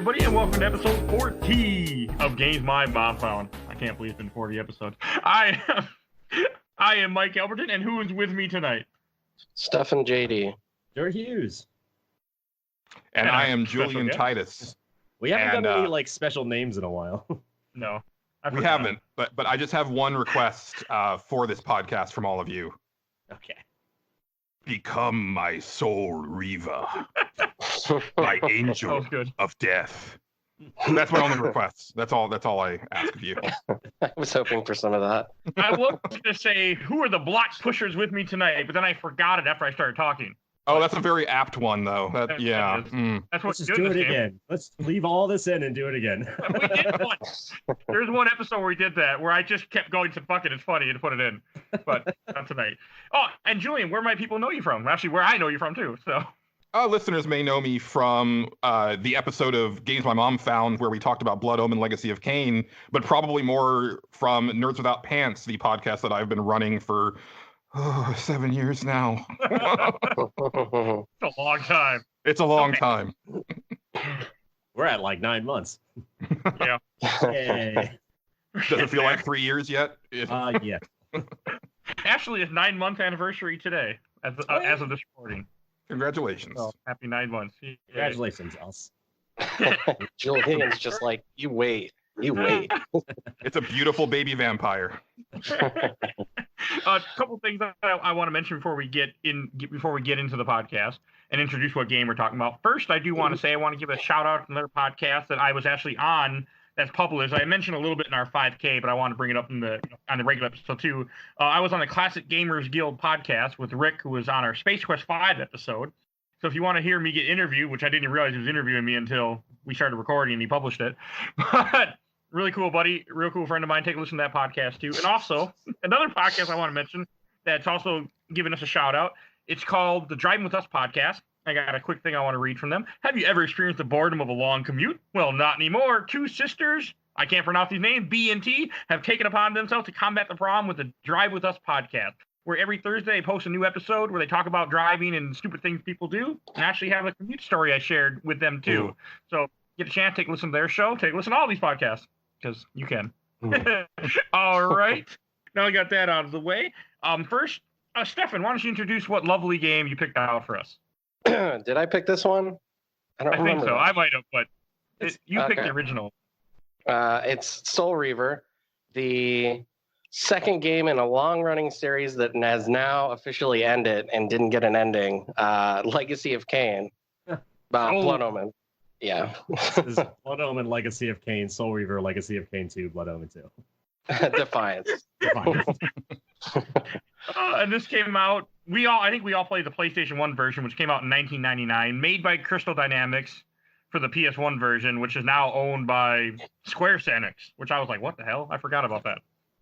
everybody, and welcome to episode 40 of Games My Mom Found. I can't believe it's been 40 episodes. I am Mike Albertin, and who is with me tonight? Stefan JD. Stuart Hughes. And I am Julian Titus. We haven't done any special names in a while. No. We haven't, but I just have one request for this podcast from all of you. Okay. Become my Soul Reaver, my angel of death. That's my only request. That's all I ask of you. I was hoping for some of that. I was going to say, who are the block pushers with me tonight? But then I forgot it after I started talking. Oh, that's a very apt one, though. That's what Let's just do it again. Let's leave all this in and do it again. We did one. There's one episode where we did that, where I just kept going to fuck it. It's funny to put it in, but not tonight. Oh, and Julian, where might people know you from? Actually, where I know you from too. So, listeners may know me from the episode of Games My Mom Found, where we talked about Blood Omen, Legacy of Kain, but probably more from Nerds Without Pants, the podcast that I've been running for 7 years now. It's a long time. It's a long time. We're at like 9 months. Yeah. Yay. Does it feel like 3 years yet? Yeah. Actually, it's 9-month anniversary today, as of this recording. Congratulations. So, happy 9 months. Congratulations, us. Julian's just like, you wait. It's a beautiful baby vampire. A couple things that I want to mention before we get into the podcast and introduce what game we're talking about. First, I do want to say I want to give a shout out to another podcast that I was actually on that's published. I mentioned a little bit in our 5K, but I want to bring it up on the regular episode too. I was on the Classic Gamers Guild podcast with Rick, who was on our Space Quest 5 episode. So if you want to hear me get interviewed, which I didn't realize he was interviewing me until we started recording and he published it, but really cool buddy, real cool friend of mine. Take a listen to that podcast too. And also another podcast I want to mention that's also giving us a shout out. It's called the Driving With Us podcast. I got a quick thing I want to read from them. Have you ever experienced the boredom of a long commute? Well, not anymore. Two sisters, I can't pronounce these names, B and T, have taken upon themselves to combat the problem with the Drive With Us podcast, where every Thursday they post a new episode where they talk about driving and stupid things people do, and actually have a commute story I shared with them too. So get a chance, take a listen to their show, take a listen to all these podcasts, because you can. All right. Now we got that out of the way. First, Stefan, why don't you introduce what lovely game you picked out for us? Did I pick this one? I think so. I might have, but you picked the original. It's Soul Reaver, the second game in a long-running series that has now officially ended and didn't get an ending. Legacy of Kain, Blood Omen. Yeah. This is Blood Omen, Legacy of Kain, Soul Reaver, Legacy of Kain 2, Blood Omen 2. Defiance. And this came out. I think we all played the PlayStation 1 version, which came out in 1999, made by Crystal Dynamics for the PS1 version, which is now owned by Square Enix. Which I was like, what the hell? I forgot about that.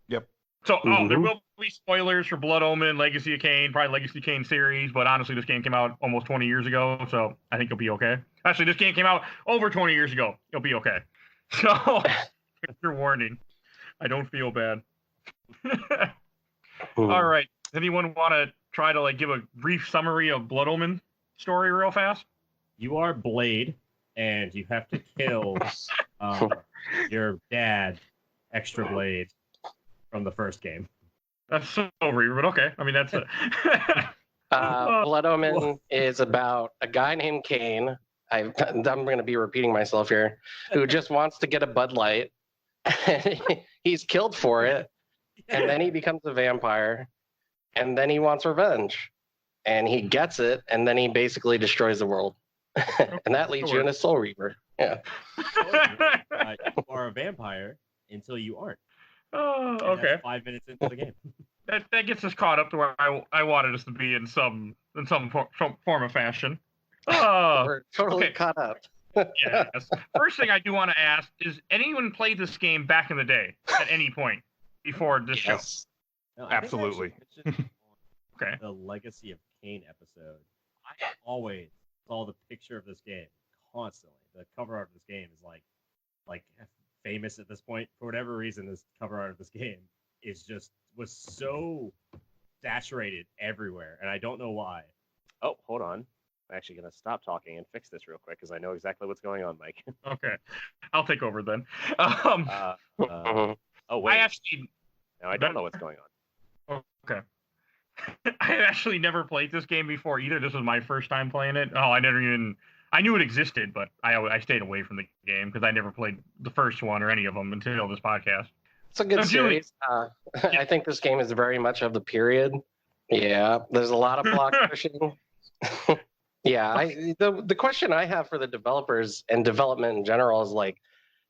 Yep. So, there will be spoilers for Blood Omen, Legacy of Kain, probably Legacy of Kain series, but honestly, this game came out almost 20 years ago, so I think you'll be okay. Actually, this game came out over 20 years ago. You'll be okay. So, your warning. I don't feel bad. All right. Anyone want to try to give a brief summary of Blood Omen story real fast? You are Blade, and you have to kill your dad, Extra Blade, from the first game. That's so weird, but okay. I mean, that's it. Blood Omen is about a guy named Kain. I'm going to be repeating myself here, who just wants to get a Bud Light. He's killed for it, and then he becomes a vampire, and then he wants revenge, and he gets it, and then he basically destroys the world. And that leads you into Soul Reaver. Yeah. You are a vampire until you aren't. Oh, okay. That's 5 minutes into the game. That gets us caught up to where I wanted us to be in some form of fashion. We're totally caught up. Yes. First thing I do want to ask is, anyone played this game back in the day at any point before this show? No, Absolutely. Okay. The Legacy of Kain episode. I always saw the picture of this game constantly. The cover art of this game is like famous at this point. For whatever reason, this cover art of this game was so saturated everywhere, and I don't know why. Oh, hold on. I'm actually going to stop talking and fix this real quick because I know exactly what's going on, Mike. Okay, I'll take over then. Oh, wait. I actually. Now I don't know what's going on. Okay. I had actually never played this game before either. This was my first time playing it. I knew it existed, but I stayed away from the game because I never played the first one or any of them until this podcast. It's a good series. I think this game is very much of the period. Yeah, there's a lot of block pushing. Yeah, the question I have for the developers and development in general is like,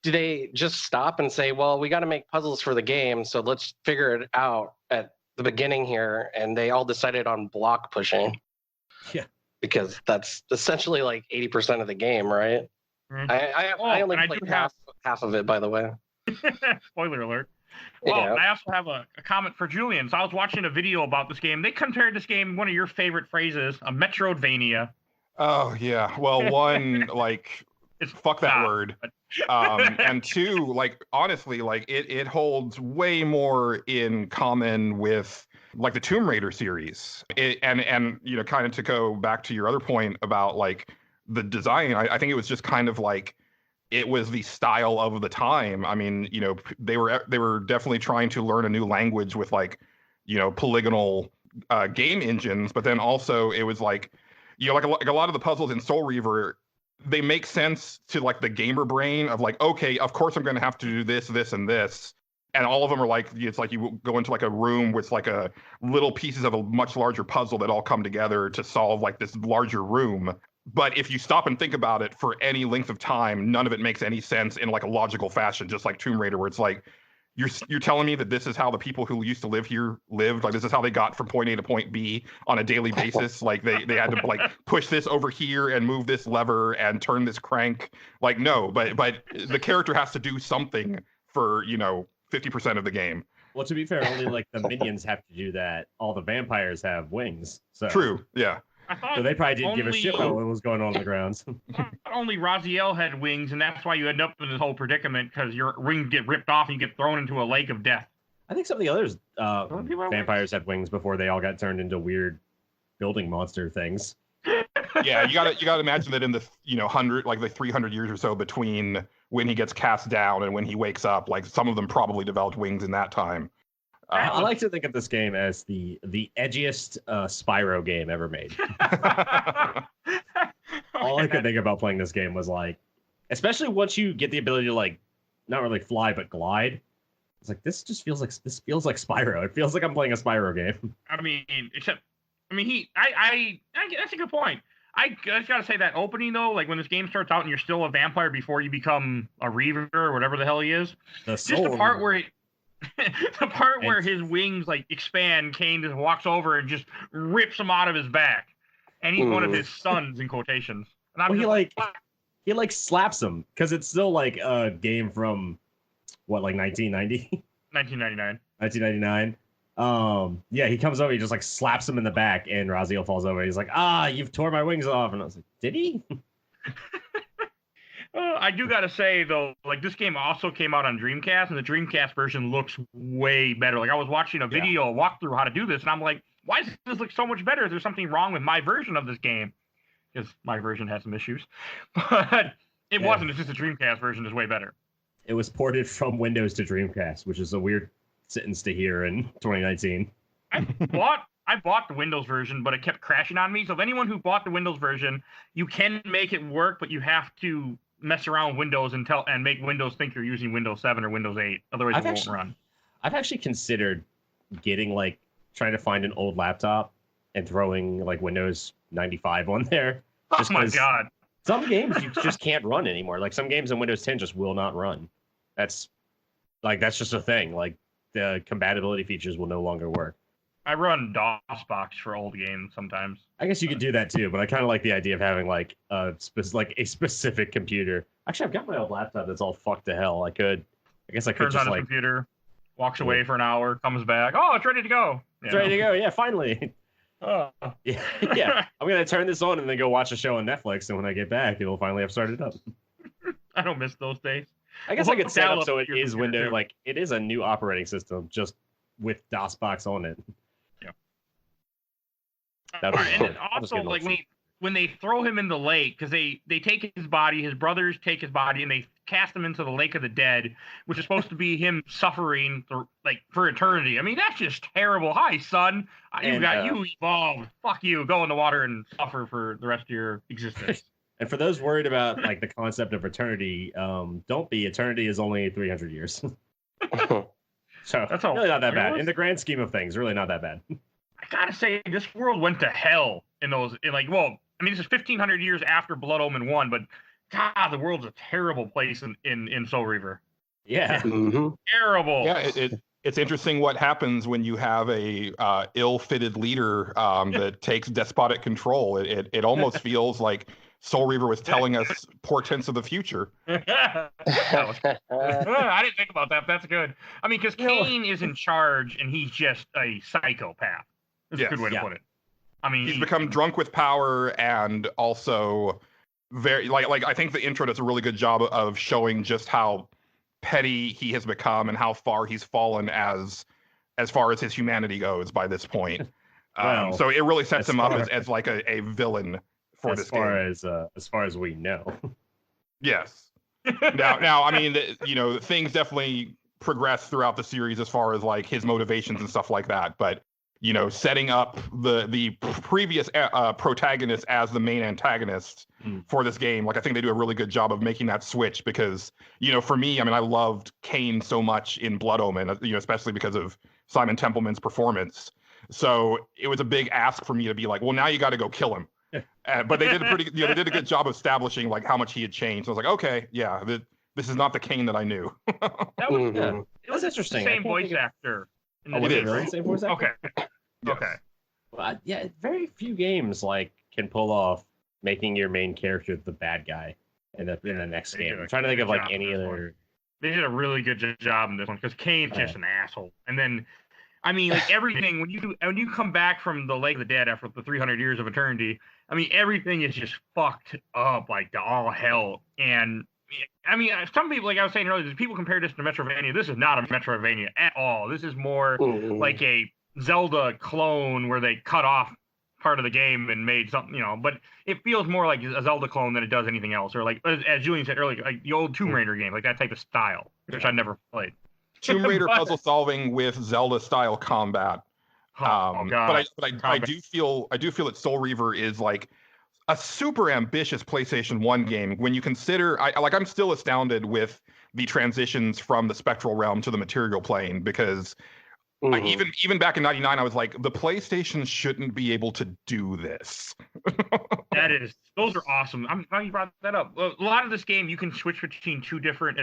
do they just stop and say, well, we got to make puzzles for the game, so let's figure it out at the beginning here, and they all decided on block pushing. Yeah. Because that's essentially like 80% of the game, right? Mm-hmm. I only played half of it, by the way. Spoiler alert. Well, yeah. I also have a comment for Julian. So I was watching a video about this game. They compared this game, one of your favorite phrases, a Metroidvania. Oh, yeah. Well, one, like, fuck that word. And two, like, honestly, like, it holds way more in common with, like, the Tomb Raider series. And you know, kind of to go back to your other point about, like, the design, I think it was just kind of like, it was the style of the time. I mean, you know, they were definitely trying to learn a new language with, like, you know, polygonal game engines, but then also it was like, you know, like a lot of the puzzles in Soul Reaver, they make sense to, like, the gamer brain of, like, okay, of course I'm going to have to do this, this, and this. And all of them are like, it's like you go into, like, a room with, like, a little pieces of a much larger puzzle that all come together to solve, like, this larger room. But if you stop and think about it for any length of time, none of it makes any sense in, like, a logical fashion, just like Tomb Raider, where it's like, you're telling me that this is how the people who used to live here lived? Like, this is how they got from point A to point B on a daily basis? Like, they had to, like, push this over here and move this lever and turn this crank? Like, no, but the character has to do something for, you know, 50% of the game. Well, to be fair, only, like, the minions have to do that. All the vampires have wings. So. True, yeah. So they probably didn't give a shit about what was going on the grounds. Only Raziel had wings, and that's why you end up in this whole predicament, because your wings get ripped off and you get thrown into a lake of death. I think some of the others vampires had wings before they all got turned into weird building monster things. Yeah, you gotta imagine that in the, you know, 300 years or so between when he gets cast down and when he wakes up, like, some of them probably developed wings in that time. I like to think of this game as the edgiest Spyro game ever made. All I could think about playing this game was, like, especially once you get the ability to, like, not really fly but glide. It's like, this feels like Spyro. It feels like I'm playing a Spyro game. I mean, that's a good point. I just gotta say that opening though, like when this game starts out and you're still a vampire before you become a Reaver or whatever the hell he is. Just the part where where his wings, like, expand, Kane just walks over and just rips him out of his back, and he's one of his sons in quotations. And he slaps him because it's still, like, a game from what, like 1990? 1999. 1999. Yeah, he comes over, he just, like, slaps him in the back, and Raziel falls over. He's like, you've tore my wings off, and I was like, did he? I do gotta say though, like, this game also came out on Dreamcast, and the Dreamcast version looks way better. Like, I was watching a video, a walkthrough how to do this, and I'm like, why does this look so much better? Is there something wrong with my version of this game? Because my version has some issues, but it wasn't. It's just the Dreamcast version is way better. It was ported from Windows to Dreamcast, which is a weird sentence to hear in 2019. I bought the Windows version, but it kept crashing on me. So if anyone who bought the Windows version, you can make it work, but you have to mess around with Windows and make Windows think you're using Windows 7 or Windows 8. Otherwise, it won't run. I've actually considered getting, like, trying to find an old laptop and throwing, like, Windows 95 on there. Oh my God. Some games you just can't run anymore. Like, some games in Windows 10 just will not run. That's just a thing. Like, the compatibility features will no longer work. I run DOSBox for old games sometimes. I guess you could do that too, but I kind of like the idea of having, like, a specific computer. Actually, I've got my old laptop that's all fucked to hell. I guess I could turns just, on a computer, walks away for an hour, comes back. Oh, it's ready to go. It's ready to go. Yeah, finally. Yeah. I'm gonna turn this on and then go watch a show on Netflix, and when I get back, it'll finally have started up. I don't miss those days. I guess I could set up so it is Windows, like, it is a new operating system just with DOSBox on it. Yeah. And then also, like, when they throw him in the lake, because they take his body, his brothers take his body, and they cast him into the lake of the dead, which is supposed to be him suffering for eternity. I mean, that's just terrible. Hi, son. You evolved. Fuck you. Go in the water and suffer for the rest of your existence. And for those worried about like the concept of eternity, don't be. Eternity is only 300 years. So that's really not that bad. In the grand scheme of things, really not that bad. I gotta say, this world went to hell this is 1,500 years after Blood Omen 1, but God, the world's a terrible place in Soul Reaver. Yeah. Mm-hmm. Terrible. Yeah, it's interesting what happens when you have a ill-fitted leader that takes despotic control. It almost feels like Soul Reaver was telling us portents of the future. I didn't think about that. That's good. I mean, because Cain is in charge and he's just a psychopath. That's a good way to put it. I mean, he's become drunk with power and also very like I think the intro does a really good job of showing just how petty he has become and how far he's fallen as far as his humanity goes by this point. So it really sets him up as like a villain for this game. As far as we know. Yes. Now, I mean, things definitely progress throughout the series as far as like his motivations and stuff like that. But setting up the previous protagonist as the main antagonist for this game, like I think they do a really good job of making that switch because, for me, I mean, I loved Cain so much in Blood Omen, especially because of Simon Templeman's performance. So it was a big ask for me to be like, well, now you got to go kill him. But they did they did a good job of establishing like how much he had changed. I was like, okay, yeah, this is not the Cain that I knew. That was it was interesting. Same voice actor. It is really same voice actor. Okay. Yes. Okay. Well, very few games like can pull off making your main character the bad guy in the next game. I'm trying to think of like any other. They did a really good job in this one because Cain's just an asshole. And then, I mean, like everything when you come back from the Lake of the Dead after the 300 years of eternity, I mean everything is just fucked up like to all hell. And I mean, some people, like I was saying earlier, people compare this to Metroidvania. This is not a Metroidvania at all. This is more like a Zelda clone where they cut off part of the game and made something, but it feels more like a Zelda clone than it does anything else. Or like, as Julian said earlier, like the old Tomb Raider game, like that type of style, which I never played. Tomb Raider puzzle solving with Zelda style combat. Oh God! But I do feel that Soul Reaver is like a super ambitious PlayStation 1 game when you consider I'm still astounded with the transitions from the spectral realm to the material plane because even back in '99 I was like, the PlayStation shouldn't be able to do this. Those are awesome. I'm glad you brought that up. A lot of this game you can switch between two different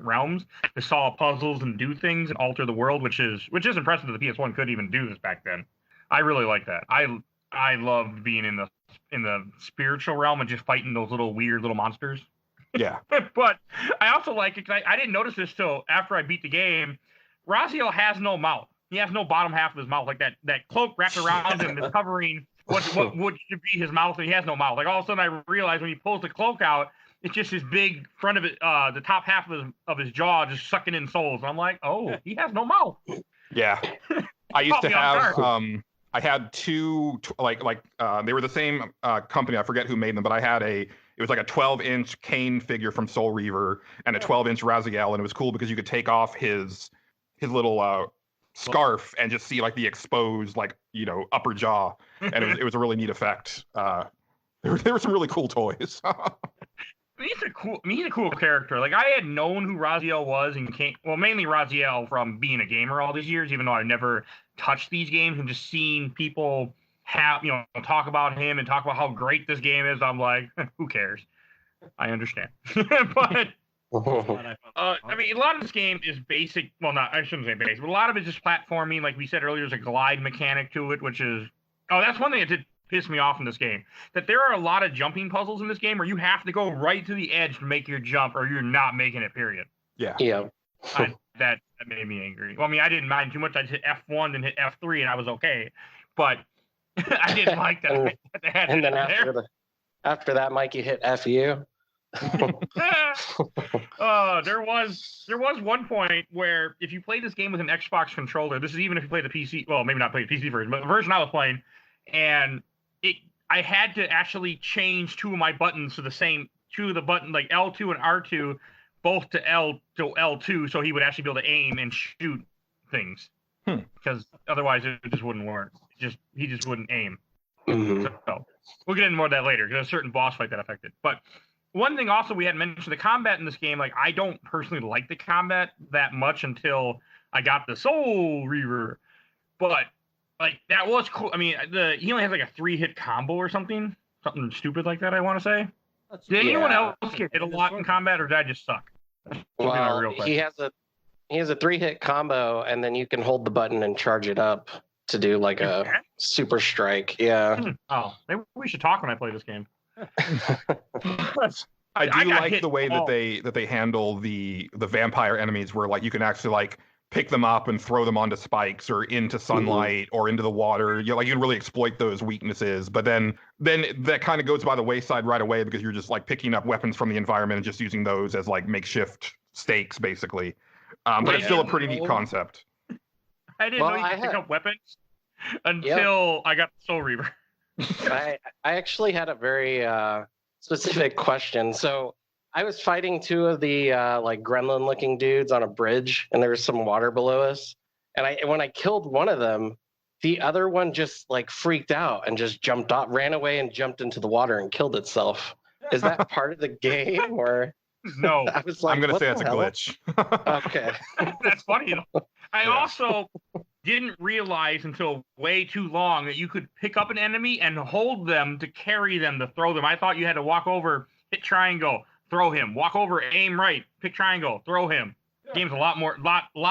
realms to solve puzzles and do things and alter the world, which is impressive that the PS1 couldn't even do this back then. I really like that. I loved being in the spiritual realm and just fighting those weird little monsters. Yeah. But I also like it because I didn't notice this till after I beat the game. Raziel has no mouth. He has no bottom half of his mouth. Like that cloak wrapped around him is covering what should be his mouth, and he has no mouth. Like all of a sudden I realized when he pulls the cloak out, it's just his big front of it, the top half of his jaw just sucking in souls. And I'm like, oh, he has no mouth. Yeah. I used to have I had two they were the same company. I forget who made them, but I had it was like a 12-inch Cain figure from Soul Reaver and a 12-inch Raziel, and it was cool because you could take off his little scarf and just see like the exposed upper jaw, and it was a really neat effect. There were some really cool toys. He's a cool character. Like I had known who Raziel was and mainly Raziel from being a gamer all these years, even though I never touched these games, and just seeing people talk about him and talk about how great this game is. I'm like, who cares? I understand. But I mean, a lot of this game is basic. Well, I shouldn't say basic, but a lot of it is just platforming. Like we said earlier, there's a glide mechanic to it, which is that's one thing that did piss me off in this game. That there are a lot of jumping puzzles in this game where you have to go right to the edge to make your jump, or you're not making it. Period. Yeah. That made me angry. Well, I mean, I didn't mind too much. I hit F1 and hit F3, and I was okay. But I didn't like that. And then after that, Mike, you hit FU. There was one point where if you play this game with an Xbox controller, this is even if you play the PC, well, maybe not play the PC version, but the version I was playing, and I had to actually change two of my buttons to the button like L2 and R2, both to L2, so he would actually be able to aim and shoot things. Because otherwise it just wouldn't work. He just wouldn't aim. Mm-hmm. So we'll get into more of that later. There's a certain boss fight that affected. But one thing also we had mentioned, the combat in this game, like I don't personally like the combat that much until I got the Soul Reaver. But like that was cool. I mean, he only has like a 3-hit combo or something stupid like that, I want to say. Did anyone else get hit a lot in combat, or did I just suck? Well, he has a 3-hit combo, and then you can hold the button and charge it up to do like a super strike. Yeah. Oh, maybe we should talk when I play this game. I do like the way that they handle the vampire enemies, where like you can actually like pick them up and throw them onto spikes or into sunlight or into the water. You can really exploit those weaknesses. But then that kind of goes by the wayside right away, because you're just like picking up weapons from the environment and just using those as like makeshift stakes, basically. But it's still a pretty neat concept. I didn't know you could pick up weapons until I got the Soul Reaver. I actually had a very specific question. So I was fighting two of the like gremlin-looking dudes on a bridge, and there was some water below us. And when I killed one of them, the other one just like freaked out and just jumped off, ran away, and jumped into the water and killed itself. Is that part of the game, or? No, I was like, I'm gonna say that's a glitch. Okay, that's funny. I also didn't realize until way too long that you could pick up an enemy and hold them to carry them to throw them. I thought you had to walk over, hit triangle, throw him, walk over, aim right, pick triangle, throw him. Yeah. Game's a lot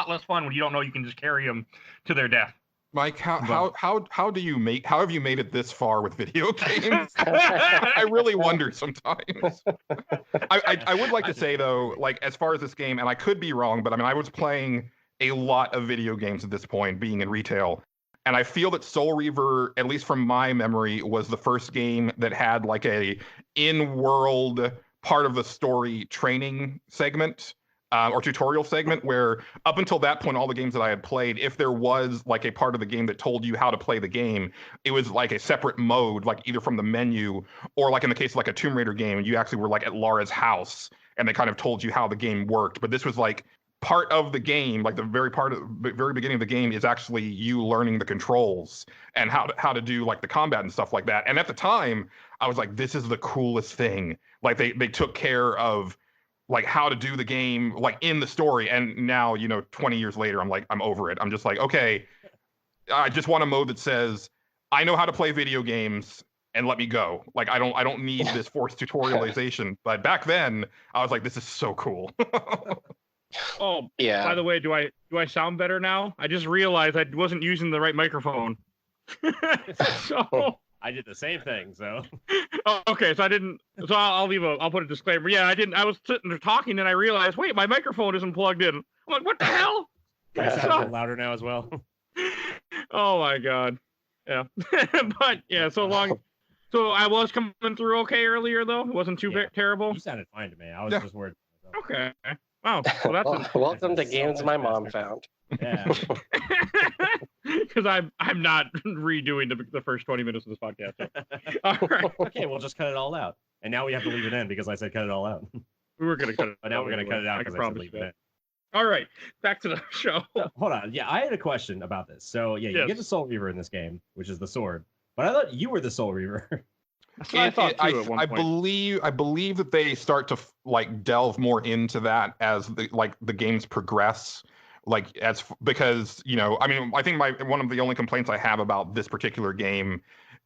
less fun when you don't know you can just carry them to their death. Mike, how have you made it this far with video games? I really wonder sometimes. I would like to say though, like as far as this game, and I could be wrong, but I mean I was playing a lot of video games at this point, being in retail, and I feel that Soul Reaver, at least from my memory, was the first game that had like a in-world part of the story training segment. Or tutorial segment, where up until that point, all the games that I had played, if there was like a part of the game that told you how to play the game, it was like a separate mode, like either from the menu or like in the case of like a Tomb Raider game, you actually were like at Lara's house and they kind of told you how the game worked. But this was like part of the game, like the very beginning of the game is actually you learning the controls and how to do like the combat and stuff like that. And at the time, I was like, this is the coolest thing. Like they took care of like how to do the game like in the story. And now, 20 years later, I'm over it. I'm just like, okay, I just want a mode that says, I know how to play video games and let me go. Like, I don't need this forced tutorialization. But back then I was like, this is so cool. Oh, yeah. By the way, do I sound better now? I just realized I wasn't using the right microphone. So I did the same thing, so. Oh, okay, so I didn't. So I'll put a disclaimer. Yeah, I didn't. I was sitting there talking, and I realized, wait, my microphone isn't plugged in. I'm like, what the hell? It's a little louder now as well. Oh my god. Yeah, but yeah, so I was coming through okay earlier though. It wasn't too terrible. You sounded fine to me. I was just worried. Okay. Wow. Well, that's welcome to games my mom found. Yeah. Because I'm not redoing the first 20 minutes of this podcast. So. All right. Okay, we'll just cut it all out. And now we have to leave it in because I said cut it all out. We were going to cut it. But now we're going to cut it out because I said leave it in. All right, back to the show. Hold on. Yeah, I had a question about this. So yeah, you get the Soul Reaver in this game, which is the sword. But I thought you were the Soul Reaver. That's what I thought too. At one point. I believe that they start to like delve more into that as the games progress. Because I mean, I think one of the only complaints I have about this particular game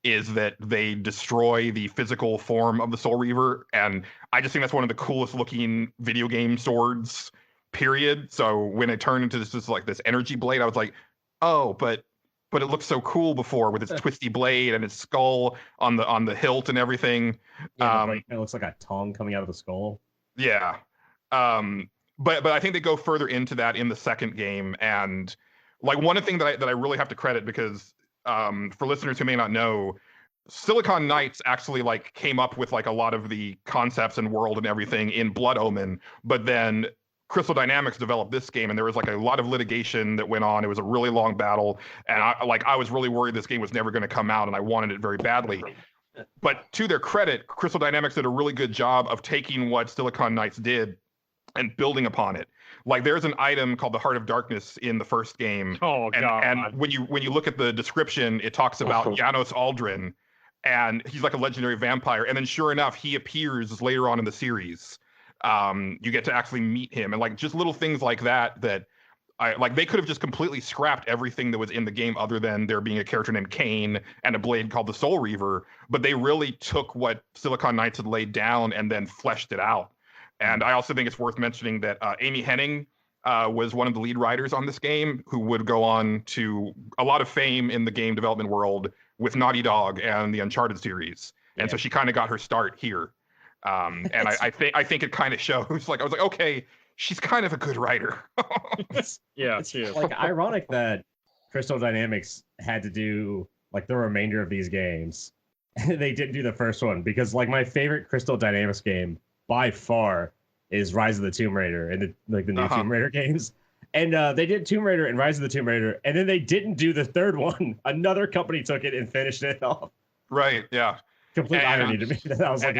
is that they destroy the physical form of the Soul Reaver, and I just think that's one of the coolest looking video game swords. Period. So when it turned into this energy blade, I was like, oh, but it looked so cool before with its twisty blade and its skull on the hilt and everything. Yeah, it looks like a tongue coming out of the skull. Yeah. But I think they go further into that in the second game, and like one thing that I really have to credit, because for listeners who may not know, Silicon Knights actually like came up with like a lot of the concepts and world and everything in Blood Omen, but then Crystal Dynamics developed this game, and there was like a lot of litigation that went on. It was a really long battle, and I was really worried this game was never going to come out, and I wanted it very badly. But to their credit, Crystal Dynamics did a really good job of taking what Silicon Knights did and building upon it. Like there's an item called the Heart of Darkness in the first game. Oh god! And when you look at the description, it talks about Janos Aldrin, and he's like a legendary vampire. And then sure enough, he appears later on in the series. You get to actually meet him, and like just little things like that they could have just completely scrapped everything that was in the game other than there being a character named Kane and a blade called the Soul Reaver. But they really took what Silicon Knights had laid down and then fleshed it out. And I also think it's worth mentioning that Amy Hennig was one of the lead writers on this game, who would go on to a lot of fame in the game development world with Naughty Dog and the Uncharted series. And so she kind of got her start here. And I think it kind of shows. Like I was like, okay, she's kind of a good writer. Yeah, it's like ironic that Crystal Dynamics had to do like the remainder of these games. They didn't do the first one because like my favorite Crystal Dynamics game by far is Rise of the Tomb Raider and the new Tomb Raider games. And they did Tomb Raider and Rise of the Tomb Raider, and then they didn't do the third one. Another company took it and finished it off. Right, yeah. Complete irony to me. That I was like,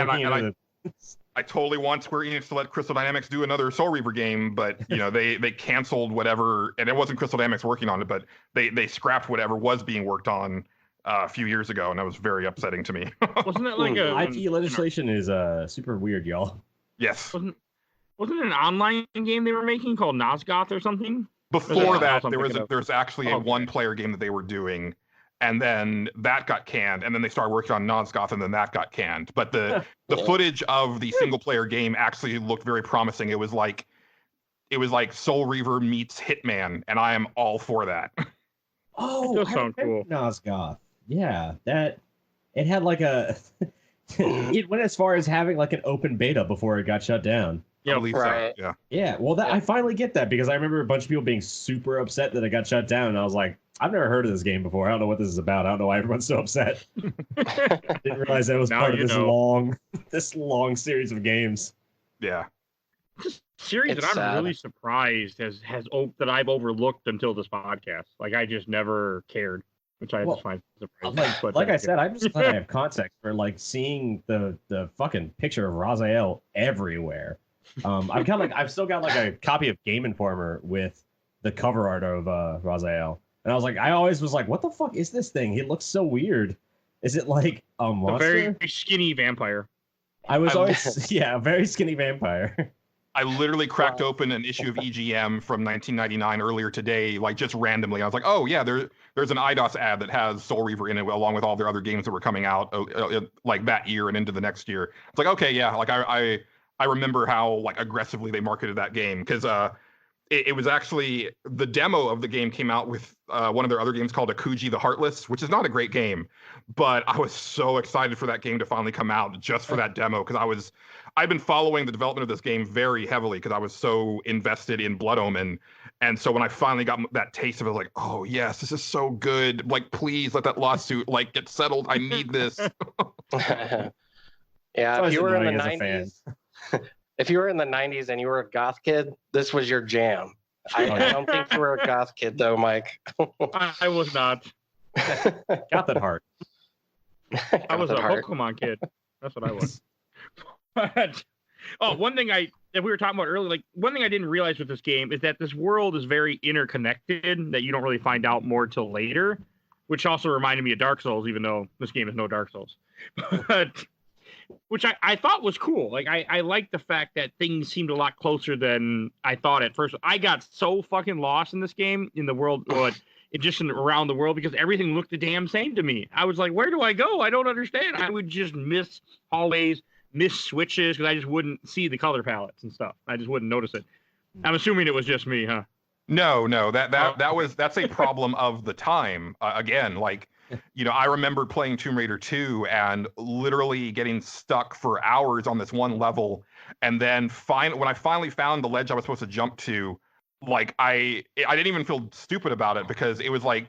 I totally want Square Enix to let Crystal Dynamics do another Soul Reaver game, but you know they canceled whatever, and it wasn't Crystal Dynamics working on it, but they scrapped whatever was being worked on a few years ago, and that was very upsetting to me. Wasn't it like IP legislation is super weird, y'all? Yes. Wasn't it an online game they were making called Nosgoth or something? Before that, there was actually a one-player game that they were doing. And then that got canned, and then they started working on Nosgoth, and then that got canned. But the footage of the single player game actually looked very promising. It was like Soul Reaver meets Hitman, and I am all for that. Oh, that does sound cool. Nosgoth. Yeah, that it had like it went as far as having like an open beta before it got shut down. Yeah, right. So. Yeah. Well, I finally get that because I remember a bunch of people being super upset that it got shut down, and I was like, I've never heard of this game before. I don't know what this is about. I don't know why everyone's so upset. Didn't realize that was part of this long series of games. Yeah. Series that I'm really surprised that I've overlooked until this podcast. Like I just never cared, which I just find surprising. Like I said, I'm just glad I have context for like seeing the fucking picture of Raziel everywhere. I've still got like a copy of Game Informer with the cover art of Raziel. And I always was like, what the fuck is this thing? He looks so weird. Is it like a monster? A very skinny vampire. A very skinny vampire. I literally cracked open an issue of EGM from 1999 earlier today, like just randomly. I was like, oh yeah, there's an IDOS ad that has Soul Reaver in it, along with all their other games that were coming out like that year and into the next year. It's like, okay, yeah, like I remember how like aggressively they marketed that game because it was actually the demo of the game came out with one of their other games called Akuji the Heartless, which is not a great game, but I was so excited for that game to finally come out just for that demo because I've been following the development of this game very heavily because I was so invested in Blood Omen. And so when I finally got that taste of it, I was like, oh yes, this is so good. Like, please let that lawsuit like get settled. I need this. Yeah, if you were in the 90s, if you were in the 90s and you were a goth kid, this was your jam. I don't think you were a goth kid though, Mike. I was not. Got that heart. I was a Pokemon kid. That's what I was. But one thing that we were talking about earlier, like one thing I didn't realize with this game is that this world is very interconnected, that you don't really find out more till later, which also reminded me of Dark Souls, even though this game is no Dark Souls. But which I thought was cool. Like I like the fact that things seemed a lot closer than I thought at first. I got so fucking lost in this game, in the world, around the world, because everything looked the damn same to me. I was like, where do I go? I don't understand. I would just miss hallways, miss switches, because I just wouldn't see the color palettes and stuff. I just wouldn't notice it. I'm assuming it was just me, huh? No, that's a problem of the time. Again, like, you know, I remember playing Tomb Raider 2 and literally getting stuck for hours on this one level, and then when I finally found the ledge I was supposed to jump to, like I didn't even feel stupid about it because it was like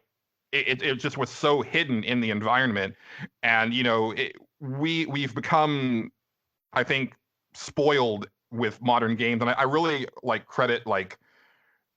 it just was so hidden in the environment, and you know we've become, I think, spoiled with modern games, and I really like credit like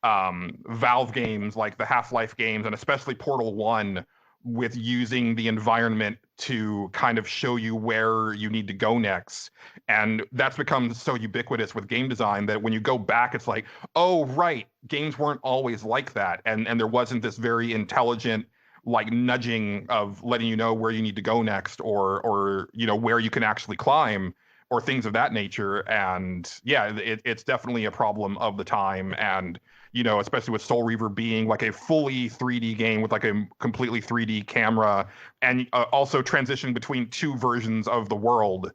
Valve games like the Half-Life games and especially Portal 1, with using the environment to kind of show you where you need to go next. And that's become so ubiquitous with game design that when you go back, it's like, oh, right, games weren't always like that. And there wasn't this very intelligent, like, nudging of letting you know where you need to go next, or you know, where you can actually climb, or things of that nature. And yeah, it's definitely a problem of the time. And you know, especially with Soul Reaver being like a fully 3D game with like a completely 3D camera, and also transitioning between two versions of the world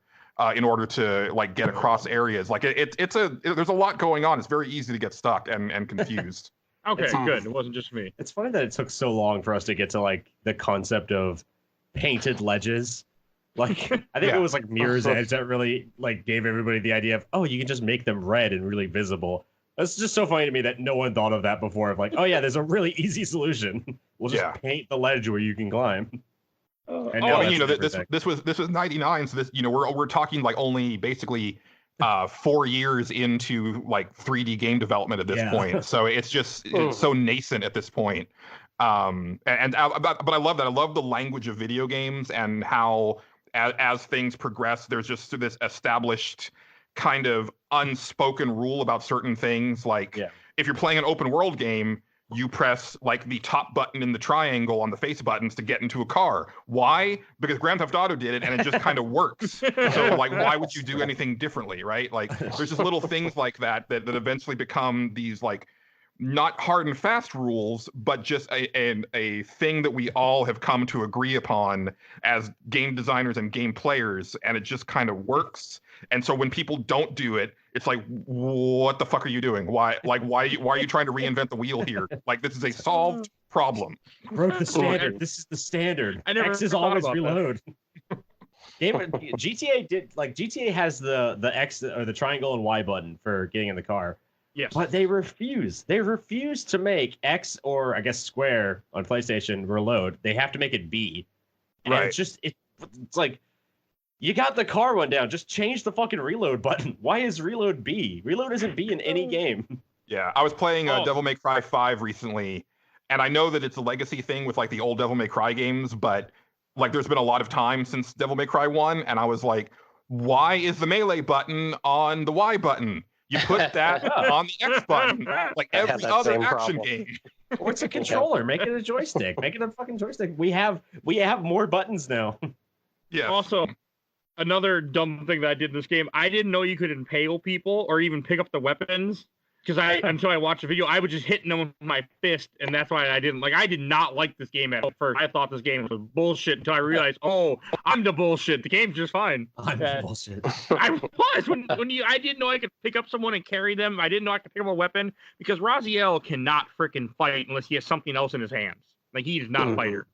in order to like get across areas. Like there's a lot going on. It's very easy to get stuck and confused. Okay, good. It wasn't just me. It's funny that it took so long for us to get to like the concept of painted ledges. Like I think it was like Mirror's Edge that really like gave everybody the idea of, oh, you can just make them red and really visible. It's just so funny to me that no one thought of that before. Of like, oh yeah, there's a really easy solution. We'll just paint the ledge where you can climb. And you know, this was 99, so this, you know, we're talking like only basically 4 years into like 3D game development at this point. So it's just it's so nascent at this point. But I love that. I love the language of video games and how as things progress, there's just this established kind of unspoken rule about certain things. Like if you're playing an open world game, you press like the top button in the triangle on the face buttons to get into a car. Why? Because Grand Theft Auto did it and it just kind of works. So like, why would you do anything differently, right? Like there's just little things like that eventually become these like not hard and fast rules, but just a thing that we all have come to agree upon as game designers and game players, and it just kind of works. And so when people don't do it, it's like, what the fuck are you doing? Why are you trying to reinvent the wheel here? Like, this is a solved problem. Broke the standard. This is the standard. X is always reload. GTA has the X or the triangle and Y button for getting in the car. Yes. But they refuse. They refuse to make X, or I guess square on PlayStation, reload. They have to make it B. And right. It's like, you got the car one down. Just change the fucking reload button. Why is reload B? Reload isn't B in any game. Yeah, I was playing Devil May Cry 5 recently, and I know that it's a legacy thing with like the old Devil May Cry games, but like there's been a lot of time since Devil May Cry 1, and I was like, why is the melee button on the Y button? You put that on the X button, like every other action game. Or it's a controller. Make it a joystick. Make it a fucking joystick. We have more buttons now. Yeah. Also, another dumb thing that I did in this game, I didn't know you could impale people or even pick up the weapons. Because until I watched the video, I was just hitting them with my fist, and that's why I did not like this game at first. I thought this game was bullshit until I realized, oh, I'm the bullshit. The game's just fine. I'm the bullshit. I was I didn't know I could pick up someone and carry them. I didn't know I could pick up a weapon because Raziel cannot freaking fight unless he has something else in his hands. Like, he is not a fighter.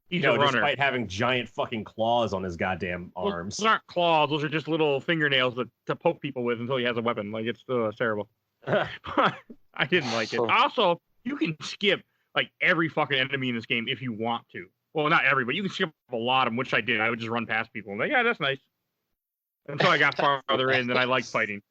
He's a runner. Despite having giant fucking claws on his goddamn arms. Those aren't claws. Those are just little fingernails to poke people with until he has a weapon. Like, it's terrible. I didn't like it. Also, you can skip like every fucking enemy in this game if you want to. Well, not every, but you can skip a lot of them, which I did. I would just run past people and like, yeah, that's nice. Until I got farther in, then I liked fighting.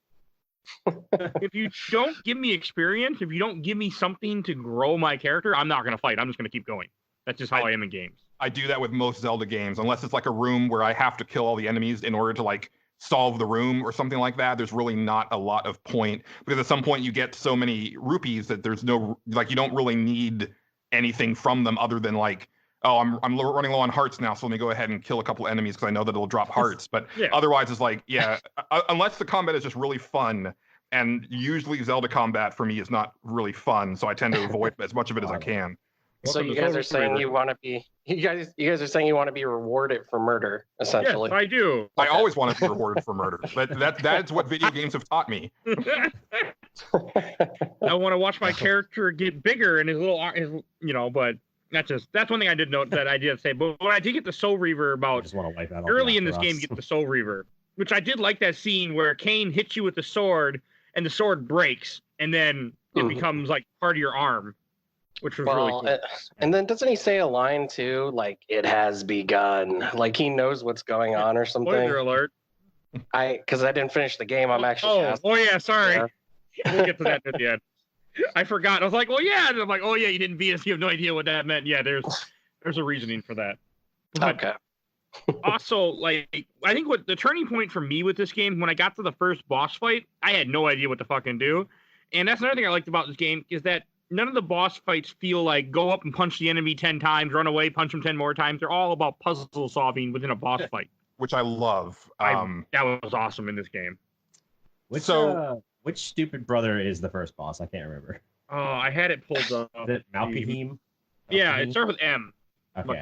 If you don't give me experience, if you don't give me something to grow my character, I'm not gonna fight. I'm just gonna keep going. That's just how I am in games. I do that with most Zelda games, unless it's like a room where I have to kill all the enemies in order to like solve the room or something like that. There's really not a lot of point, because at some point you get so many rupees that there's no, like, you don't really need anything from them other than like, oh, I'm running low on hearts now, so let me go ahead and kill a couple enemies because I know that it'll drop hearts. But otherwise it's like, unless the combat is just really fun, and usually Zelda combat for me is not really fun, so I tend to avoid as much of it as I can. So you guys are saying you want to be you guys are saying you want to be rewarded for murder, essentially. Yes, I do. I always want to be rewarded for murder. That's what video games have taught me. I want to watch my character get bigger and his but that's one thing I did note that I did say. But when I did get the Soul Reaver early in this game, get the Soul Reaver, which I did like that scene where Cain hits you with the sword and the sword breaks and then it becomes like part of your arm. Which was really cool. And then doesn't he say a line too, like "it has begun"? Like he knows what's going on or something. Spoiler alert! Because I didn't finish the game. I'm actually. Sorry. Yeah. We'll get to that at the end. I forgot. I was like, well, yeah. And I'm like, oh yeah, you didn't beat us. You have no idea what that meant. Yeah, there's There's a reasoning for that. But Okay. also, like, I think what the turning point for me with this game, when I got to the first boss fight, I had no idea what to fucking do. And that's another thing I liked about this game, is that none of the boss fights feel like go up and punch the enemy 10 times, run away, punch them 10 more times. They're all about puzzle solving within a boss fight. Which I love. That was awesome in this game. Which stupid brother is the first boss? I can't remember. Oh, I had it pulled up. Is it Malkahim? Yeah, it starts with M. Okay.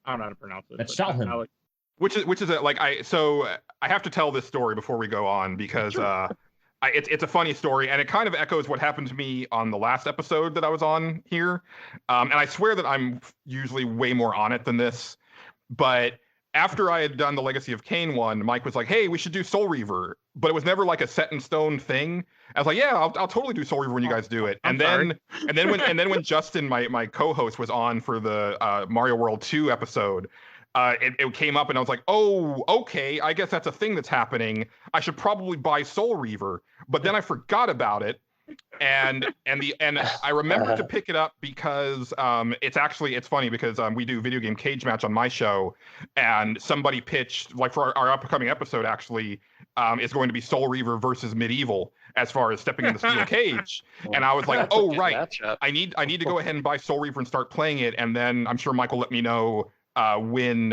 I don't know how to pronounce it. That's Shalham. Which is I have to tell this story before we go on because it's a funny story and it kind of echoes what happened to me on the last episode that I was on here. And I swear that I'm usually way more on it than this, but after I had done the Legacy of Kain one, Mike was like, "Hey, we should do Soul Reaver," but it was never like a set in stone thing. I was like, "Yeah, I'll totally do Soul Reaver when you guys do it." And then when Justin, my co-host, was on for the Mario World 2 episode, it came up and I was like, "Oh, okay, I guess that's a thing that's happening. I should probably buy Soul Reaver." But then I forgot about it. And I remember to pick it up because it's funny because we do video game cage match on my show, and somebody pitched, like, for our upcoming episode actually is going to be Soul Reaver versus Medieval as far as stepping in the steel cage. And I was like, oh right, matchup. I need to go ahead and buy Soul Reaver and start playing it, and then I'm sure Mike will let me know when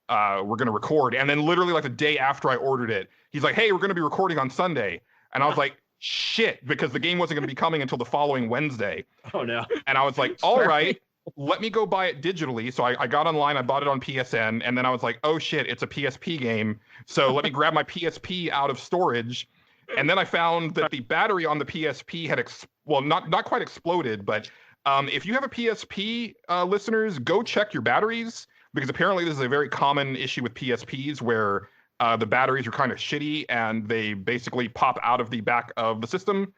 we're going to record. And then literally like the day after I ordered it, he's like, "Hey, we're going to be recording on Sunday," and I was like, shit, because the game wasn't going to be coming until the following Wednesday. Oh no. And I was like, all right, let me go buy it digitally. So I got online, I bought it on PSN, and then I was like, oh shit, it's a PSP game. So let me grab my PSP out of storage. And then I found that the battery on the PSP had not quite exploded, but if you have a PSP, listeners, go check your batteries, because apparently this is a very common issue with PSPs where the batteries are kind of shitty and they basically pop out of the back of the system.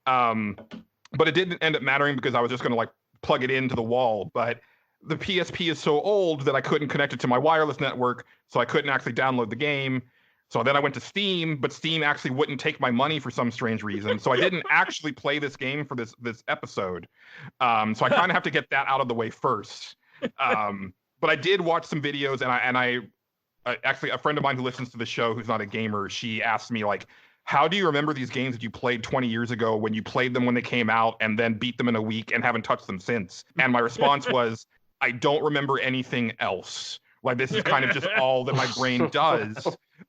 But it didn't end up mattering because I was just going to like plug it into the wall. But the PSP is so old that I couldn't connect it to my wireless network, so I couldn't actually download the game. So then I went to Steam, but Steam actually wouldn't take my money for some strange reason. So I didn't actually play this game for this episode. So I kind of have to get that out of the way first. But I did watch some videos, and I actually, a friend of mine who listens to the show who's not a gamer, she asked me, like, how do you remember these games that you played 20 years ago when you played them when they came out and then beat them in a week and haven't touched them since? And my response was, I don't remember anything else. Like, this is kind of just all that my brain does.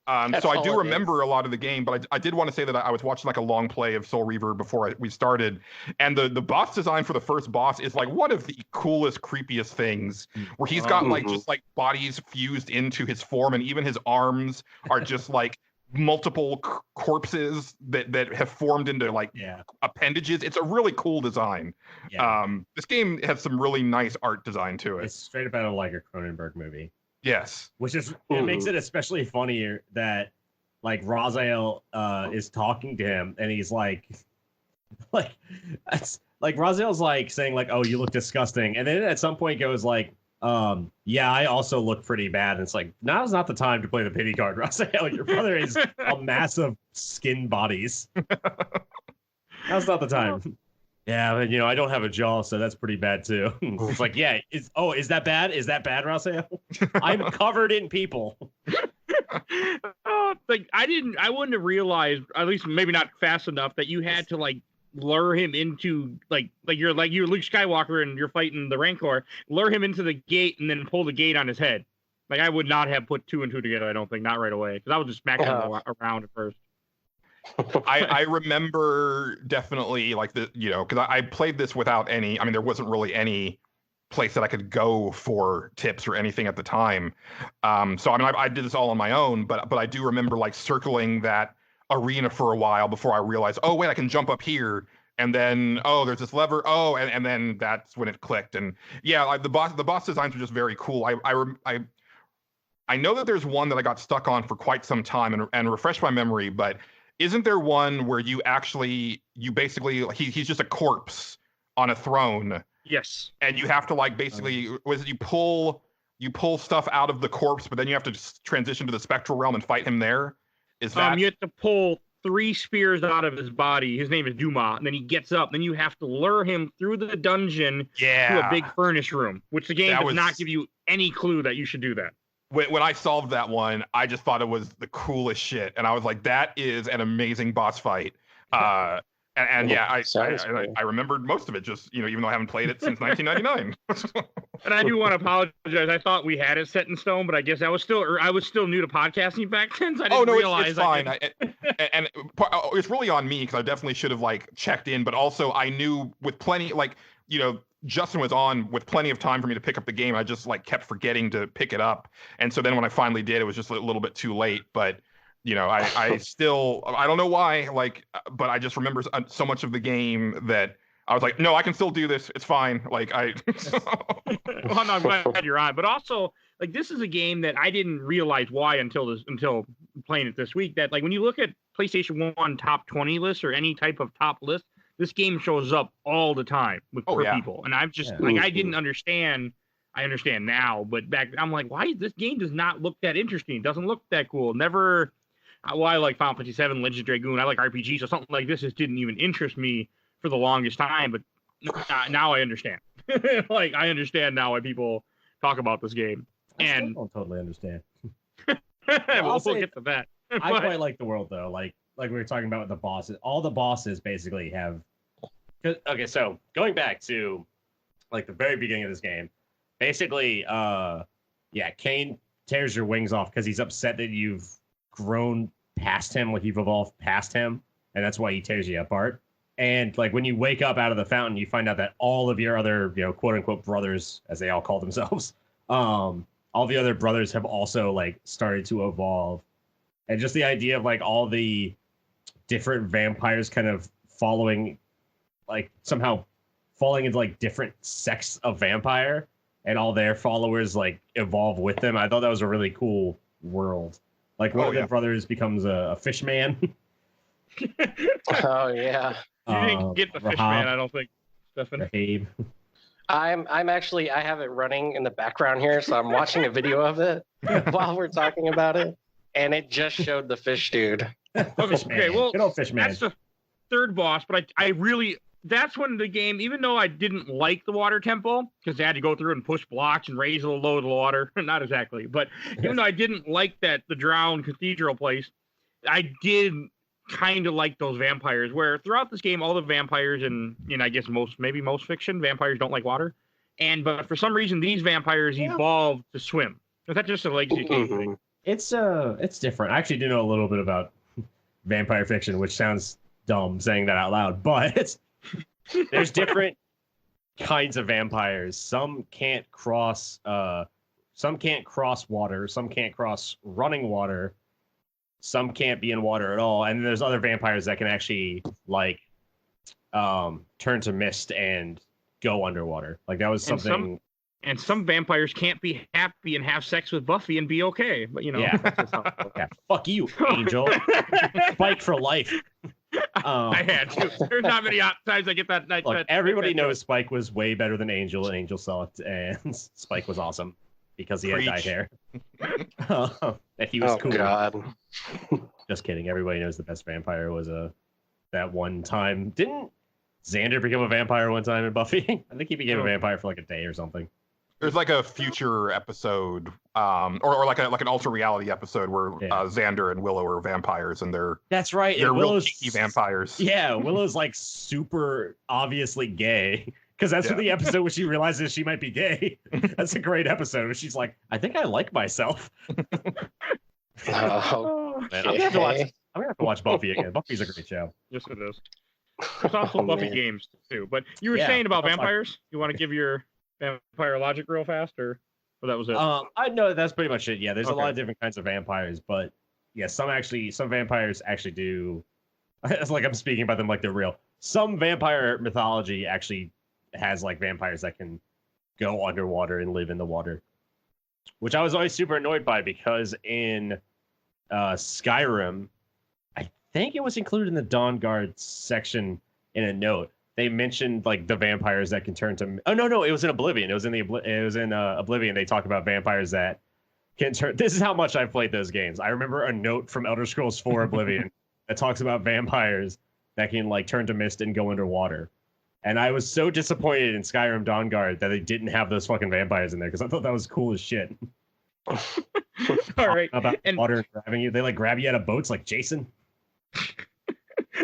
So I do remember a lot of the game, but I did want to say that I was watching like a long play of Soul Reaver before we started, and the boss design for the first boss is like one of the coolest, creepiest things, where he's got like just like bodies fused into his form, and even his arms are just like multiple corpses that have formed into like appendages. It's a really cool design. This game has some really nice art design to it. It's straight up out of like a Cronenberg movie. Yes. Which is, it makes it especially funnier that like Raziel is talking to him and he's like Raziel's like saying like, "Oh, you look disgusting," and then at some point goes like, "Yeah, I also look pretty bad." And it's like, now's not the time to play the pity card, Raziel. Your brother is a mass of skin bodies. Now's not the time. Yeah, but I don't have a jaw, so that's pretty bad too. It's like, yeah, is that bad? Is that bad, Raziel? I'm covered in people. Like I wouldn't have realized, at least maybe not fast enough, that you had to like lure him into like you're Luke Skywalker and you're fighting the Rancor, lure him into the gate and then pull the gate on his head. Like I would not have put two and two together. I don't think, not right away, because I was just smacking him around at first. I remember definitely like because I played this without any. I mean, there wasn't really any place that I could go for tips or anything at the time. So I mean, I did this all on my own, but I do remember like circling that arena for a while before I realized, oh wait, I can jump up here, and then there's this lever, and then that's when it clicked. And yeah, like the boss designs are just very cool. I know that there's one that I got stuck on for quite some time, and refresh my memory, but isn't there one where you basically he's just a corpse on a throne? Yes. And you have to like basically you pull stuff out of the corpse, but then you have to just transition to the spectral realm and fight him there. Is that you have to pull 3 spears out of his body. His name is Duma, and then he gets up. Then you have to lure him through the dungeon to a big furnace room, which the game does not give you any clue that you should do that. When I solved that one, I just thought it was the coolest shit, and I was like, "That is an amazing boss fight." And yeah, I remembered most of it, just even though I haven't played it since 1999. And I do want to apologize. I thought we had it set in stone, but I guess I was still new to podcasting back then. So I didn't realize. It's fine. And it's really on me because I definitely should have checked in, but also I knew with plenty Justin was on with plenty of time for me to pick up the game. I just kept forgetting to pick it up, and so then when I finally did, it was just a little bit too late. But I still, I don't know why, but I just remember so much of the game that I was like, no, I can still do this. It's fine. Well, no, I'm glad you're on. But also, this is a game that I didn't realize why until playing it this week. That when you look at PlayStation 1 top 20 lists or any type of top list, this game shows up all the time for people. And I've just I didn't understand. I understand now, but back I'm like, why this game does not look that interesting? It doesn't look that cool. Never. Well, I like Final Fantasy VII, Legends of Dragoon. I like RPGs, so something like this just didn't even interest me for the longest time. But now I understand. I understand now why people talk about this game. I don't totally understand. we'll get to that. I quite like the world though. Like we were talking about with the bosses. All the bosses basically have. Okay, so going back to the very beginning of this game, basically, Cain tears your wings off because he's upset that you've grown past him, you've evolved past him, and that's why he tears you apart. And when you wake up out of the fountain, you find out that all of your other quote unquote brothers, as they all call themselves, all the other brothers have also started to evolve. And just the idea of all the different vampires kind of following, somehow falling into different sects of vampire, and all their followers evolve with them. I thought that was a really cool world. One of the brothers becomes a fish man. Oh yeah. You didn't get the fish man, I don't think, Stefan. I'm actually, I have it running in the background here, so I'm watching a video of it while we're talking about it, and it just showed the fish dude. Okay, well, good old fish man. That's the third boss, but I really, that's when the game, even though I didn't like the water temple, because they had to go through and push blocks and raise a load of water, not exactly, but even though I didn't like the drowned cathedral place, I did kind of like those vampires, where throughout this game, all the vampires and I guess most fiction, vampires don't like water. But for some reason, these vampires evolved to swim. Is that just a Legacy King thing? It's different. I actually do know a little bit about vampire fiction, which sounds dumb saying that out loud, but there's different kinds of vampires. Some can't cross water, some can't cross running water, some can't be in water at all, and there's other vampires that can actually turn to mist and go underwater. That was something. And some vampires can't be happy and have sex with Buffy and be okay. But yeah, fuck you, Angel. Spike for life. I had to. There's not many times I get that. Look, everybody knows Spike was way better than Angel, and Angel sucked, and Spike was awesome because he had dyed hair. And he was cool. God. Just kidding. Everybody knows the best vampire was that one time. Didn't Xander become a vampire one time in Buffy? I think he became a vampire for a day or something. There's a future episode, or an ultra reality episode where Xander and Willow are vampires, and that's right. They're real cheeky vampires. Yeah, Willow's super obviously gay, because that's what the episode where she realizes she might be gay. That's a great episode. Where she's like, I think I like myself. Oh, man, I'm gonna have to watch Buffy again. Buffy's a great show. Yes, it is. There's also Buffy games too. But you were saying about vampires. You want to give your vampire logic real fast, or that was it? I know that's pretty much it. Yeah, there's a lot of different kinds of vampires, but yeah, some vampires actually do. It's I'm speaking about them like they're real. Some vampire mythology actually has vampires that can go underwater and live in the water, which I was always super annoyed by, because in Skyrim, I think it was included in the Dawn Guard section in a note. They mentioned the vampires that can turn to. Oh no, it was in Oblivion. It was in Oblivion. They talk about vampires that can turn. This is how much I've played those games. I remember a note from Elder Scrolls 4 Oblivion that talks about vampires that can like turn to mist and go underwater. And I was so disappointed in Skyrim Dawnguard that they didn't have those fucking vampires in there because I thought that was cool as shit. All right. About water grabbing you. They like grab you out of boats like Jason.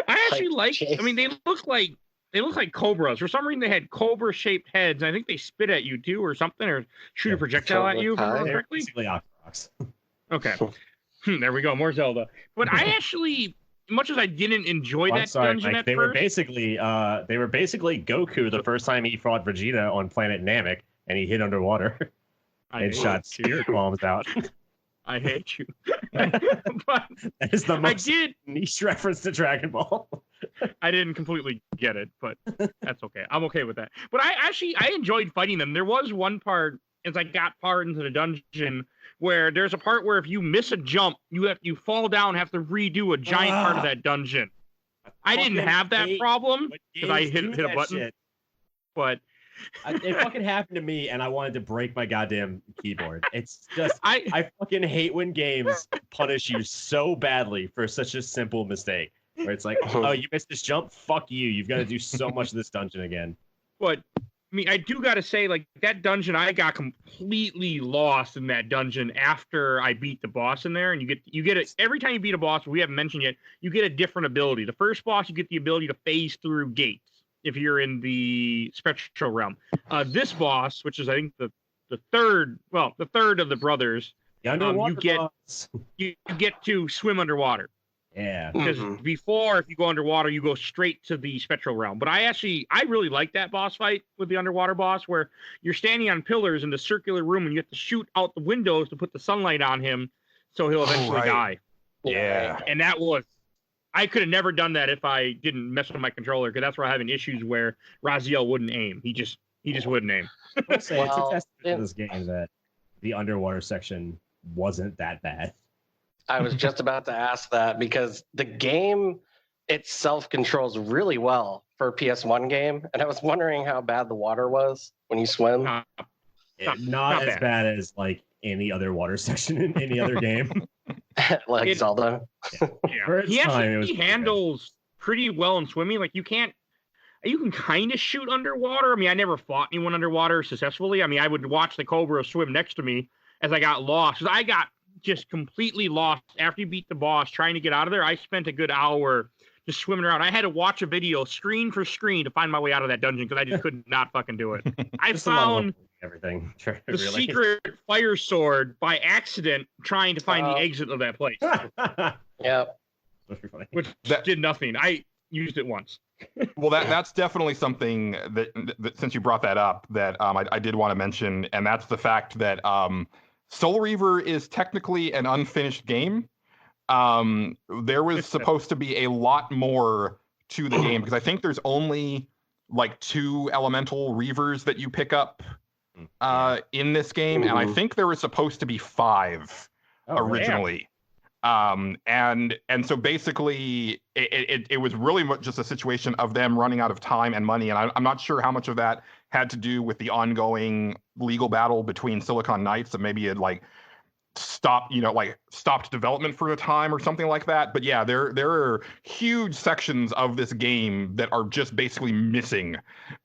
I actually I mean, they look like cobras. For some reason, they had cobra-shaped heads. I think they spit at you too, or something, or shoot a projectile at you. If I remember correctly. Basically, Octoroks. Okay. There we go. More Zelda. But I actually, much as I didn't enjoy that dungeon at they first, were basically Goku the first time he fought Vegeta on planet Namek, and he hit underwater and shot spirit bombs out. I hate you. But that is the most niche reference to Dragon Ball. I didn't completely get it, but that's okay. I'm okay with that. But I enjoyed fighting them. There was one part as I got far into the dungeon where there's a part where if you miss a jump, you fall down, have to redo a giant part of that dungeon. I didn't have that problem because I hit a button. Shit. But it fucking happened to me, and I wanted to break my goddamn keyboard. It's just I fucking hate when games punish you so badly for such a simple mistake. Where it's like, oh, you missed this jump? Fuck you. You've got to do so much of this dungeon again. But I mean, I do got to say, like, that dungeon, I got completely lost in that dungeon after I beat the boss in there. And you get it every time you beat a boss, we haven't mentioned yet, you get a different ability. The first boss, you get the ability to phase through gates if you're in the spectral realm. This boss, which is, I think, the third of the brothers, you get to swim underwater. Yeah. Because before, if you go underwater, you go straight to the spectral realm. But I really like that boss fight with the underwater boss where you're standing on pillars in the circular room and you have to shoot out the windows to put the sunlight on him so he'll eventually die. Yeah. And I could have never done that if I didn't mess with my controller, because that's where I'm having issues where Raziel wouldn't aim. He just wouldn't aim. It's a testament to this game that the underwater section wasn't that bad. I was just about to ask that because the game itself controls really well for a PS1 game, and I was wondering how bad the water was when you swim. Not as bad as like any other water section in any other game. Like Zelda. Yeah. He actually handles pretty well in swimming. Like you can kind of shoot underwater. I mean, I never fought anyone underwater successfully. I mean, I would watch the Cobra swim next to me as I got lost. 'Cause I got just completely lost after you beat the boss trying to get out of there. I spent a good hour just swimming around. I had to watch a video screen for screen to find my way out of that dungeon because I just could not fucking do it. I found everything. The secret fire sword by accident trying to find the exit of that place. Yeah. Which did nothing. I used it once. Well, that's definitely something that since you brought that up, that I did want to mention, and that's the fact that Soul Reaver is technically an unfinished game. There was supposed to be a lot more to the game because I think there's only like 2 elemental reavers that you pick up in this game, and I think there was supposed to be 5 originally. And so basically it was really just a situation of them running out of time and money, and I'm not sure how much of that had to do with the ongoing legal battle between Silicon Knights that maybe it stopped development for a time or something like that. But yeah, there are huge sections of this game that are just basically missing,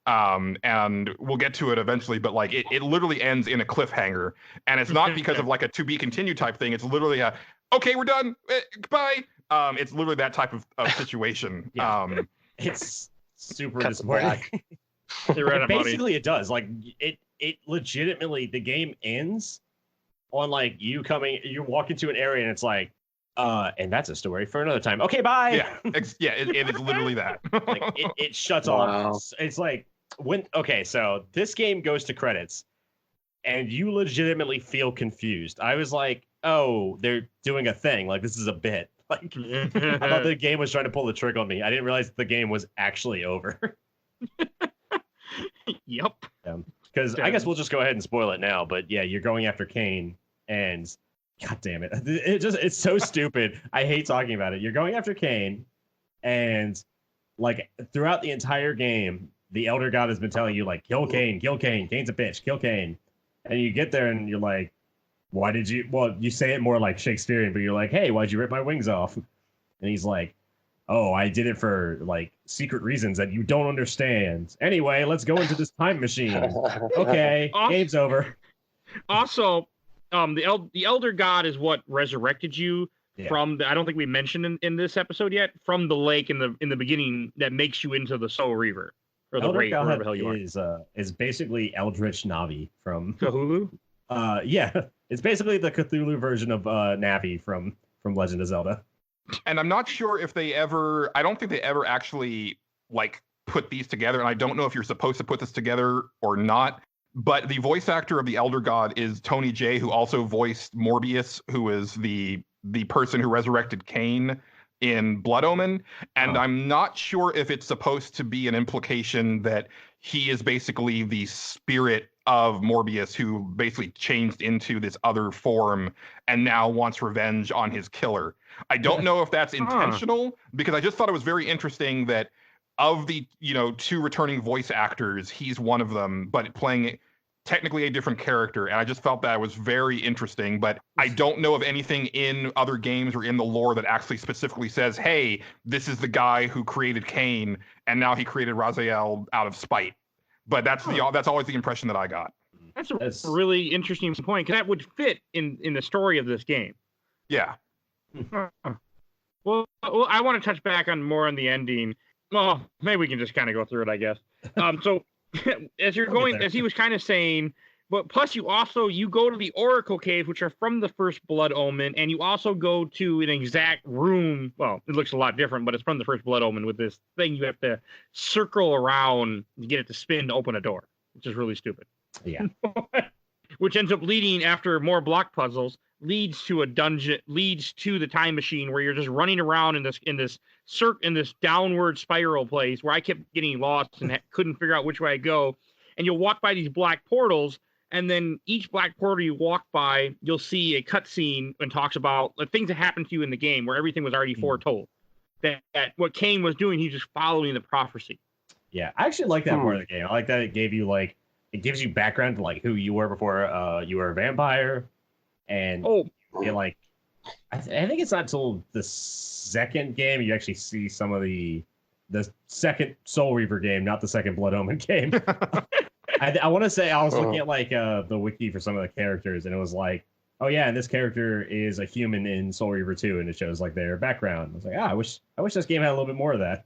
and we'll get to it eventually. But like it literally ends in a cliffhanger, and it's not because of like a to be continued type thing. It's literally a okay, we're done, goodbye. It's literally that type of situation. Yeah. It's super disappointing. Basically, it does. Like it legitimately, the game ends on like you walk into an area and it's like, and that's a story for another time. Okay, bye. Yeah, it is literally that. Like it shuts off. It's like so this game goes to credits, and you legitimately feel confused. I was like, oh, they're doing a thing. Like this is a bit. Like I thought the game was trying to pull the trick on me. I didn't realize the game was actually over. Yep. Because I guess we'll just go ahead and spoil it now. But yeah, you're going after Cain, and god damn it, it's so stupid. I hate talking about it. You're going after Cain, and like throughout the entire game, the Elder God has been telling you like, kill Cain, Cain's a bitch, kill Cain, and you get there and you're like, why did you? Well, you say it more like Shakespearean, but you're like, hey, why'd you rip my wings off? And he's like, oh, I did it for like secret reasons that you don't understand. Anyway, let's go into this time machine. Okay, game's over. Also, the Elder God is what resurrected you from the, I don't think we mentioned in this episode yet, from the lake in the beginning that makes you into the Soul Reaver. Or the Elder God whatever the hell you are. is basically Eldritch Navi from Cthulhu? Yeah. It's basically the Cthulhu version of Navi from Legend of Zelda. And I'm not sure if I don't think they ever actually like put these together, and I don't know if you're supposed to put this together or not. But the voice actor of the Elder God is Tony Jay, who also voiced Morbius, who is the person who resurrected Cain in Blood Omen. And I'm not sure if it's supposed to be an implication that he is basically the spirit of Morbius, who basically changed into this other form and now wants revenge on his killer. I don't know if that's intentional, because I just thought it was very interesting that of the, two returning voice actors, he's one of them, but playing technically a different character. And I just felt that was very interesting, but I don't know of anything in other games or in the lore that actually specifically says, hey, this is the guy who created Cain and now he created Raziel out of spite. But that's always the impression that I got. That's a really interesting point, because that would fit in the story of this game. Yeah. Well, I want to touch back on the ending. Well, maybe we can just kind of go through it, I guess. So as he was kind of saying, but plus you go to the Oracle Cave, which are from the first Blood Omen, and you also go to an exact room. Well, it looks a lot different, but it's from the first Blood Omen with this thing you have to circle around to get it to spin to open a door, which is really stupid. Yeah. Which ends up leading, after more block puzzles, leads to a dungeon, leads to the time machine, where you're just running around in this downward spiral place where I kept getting lost and couldn't figure out which way I go. And you'll walk by these black portals, and then each black portal you walk by, you'll see a cutscene and talks about the things that happened to you in the game, where everything was already foretold. That what Cain was doing, he's just following the prophecy. Yeah, I actually like that part of the game. I like that it gives you background to like who you were before you were a vampire, and I think it's not until the second game you actually see some of the second Soul Reaver game, not the second Blood Omen game. I want to say I was looking at like the wiki for some of the characters, and it was like, oh yeah, and this character is a human in Soul Reaver 2, and it shows like their background. I was like, I wish this game had a little bit more of that.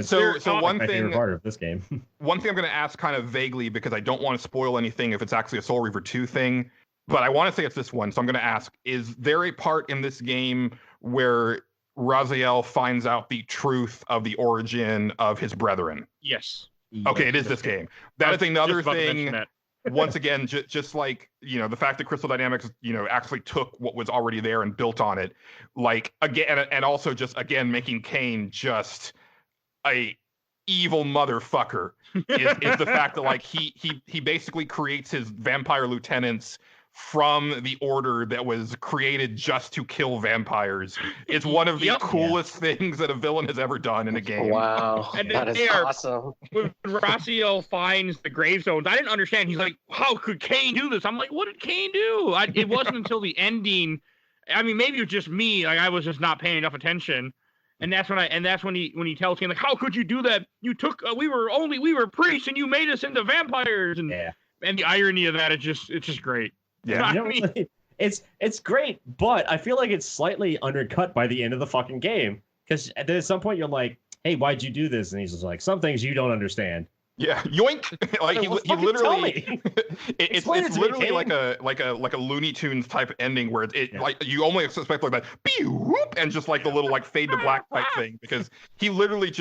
So one my thing, favorite part of this game. One thing I'm going to ask kind of vaguely, because I don't want to spoil anything if it's actually a Soul Reaver 2 thing, but I want to say it's this one. So I'm going to ask, is there a part in this game where Raziel finds out the truth of the origin of his brethren? Yes. Okay, it is this game. That is another thing. Once again, just like, the fact that Crystal Dynamics, actually took what was already there and built on it. Like, again, and also just, again, making Cain just a evil motherfucker is the fact that like he basically creates his vampire lieutenants from the order that was created just to kill vampires. It's one of the coolest things that a villain has ever done in a game. Wow, and that is awesome. When Raziel finds the gravestones, I didn't understand. He's like, how could Cain do this? I'm like, what did Cain do? It wasn't until the ending. I mean, maybe it was just me. Like, I was just not paying enough attention. And that's when he tells him, like, how could you do that? You took we were priests and you made us into vampires. And the irony of that, it's just great. Yeah, it's great, but I feel like it's slightly undercut by the end of the fucking game, because at some point you're like, hey, why'd you do this? And he's just like, some things you don't understand. Yeah, yoink! Like he literally, it's literally like a Looney Tunes type ending where like you only expect like that, whoop, and just like the little like fade to black type thing, because he literally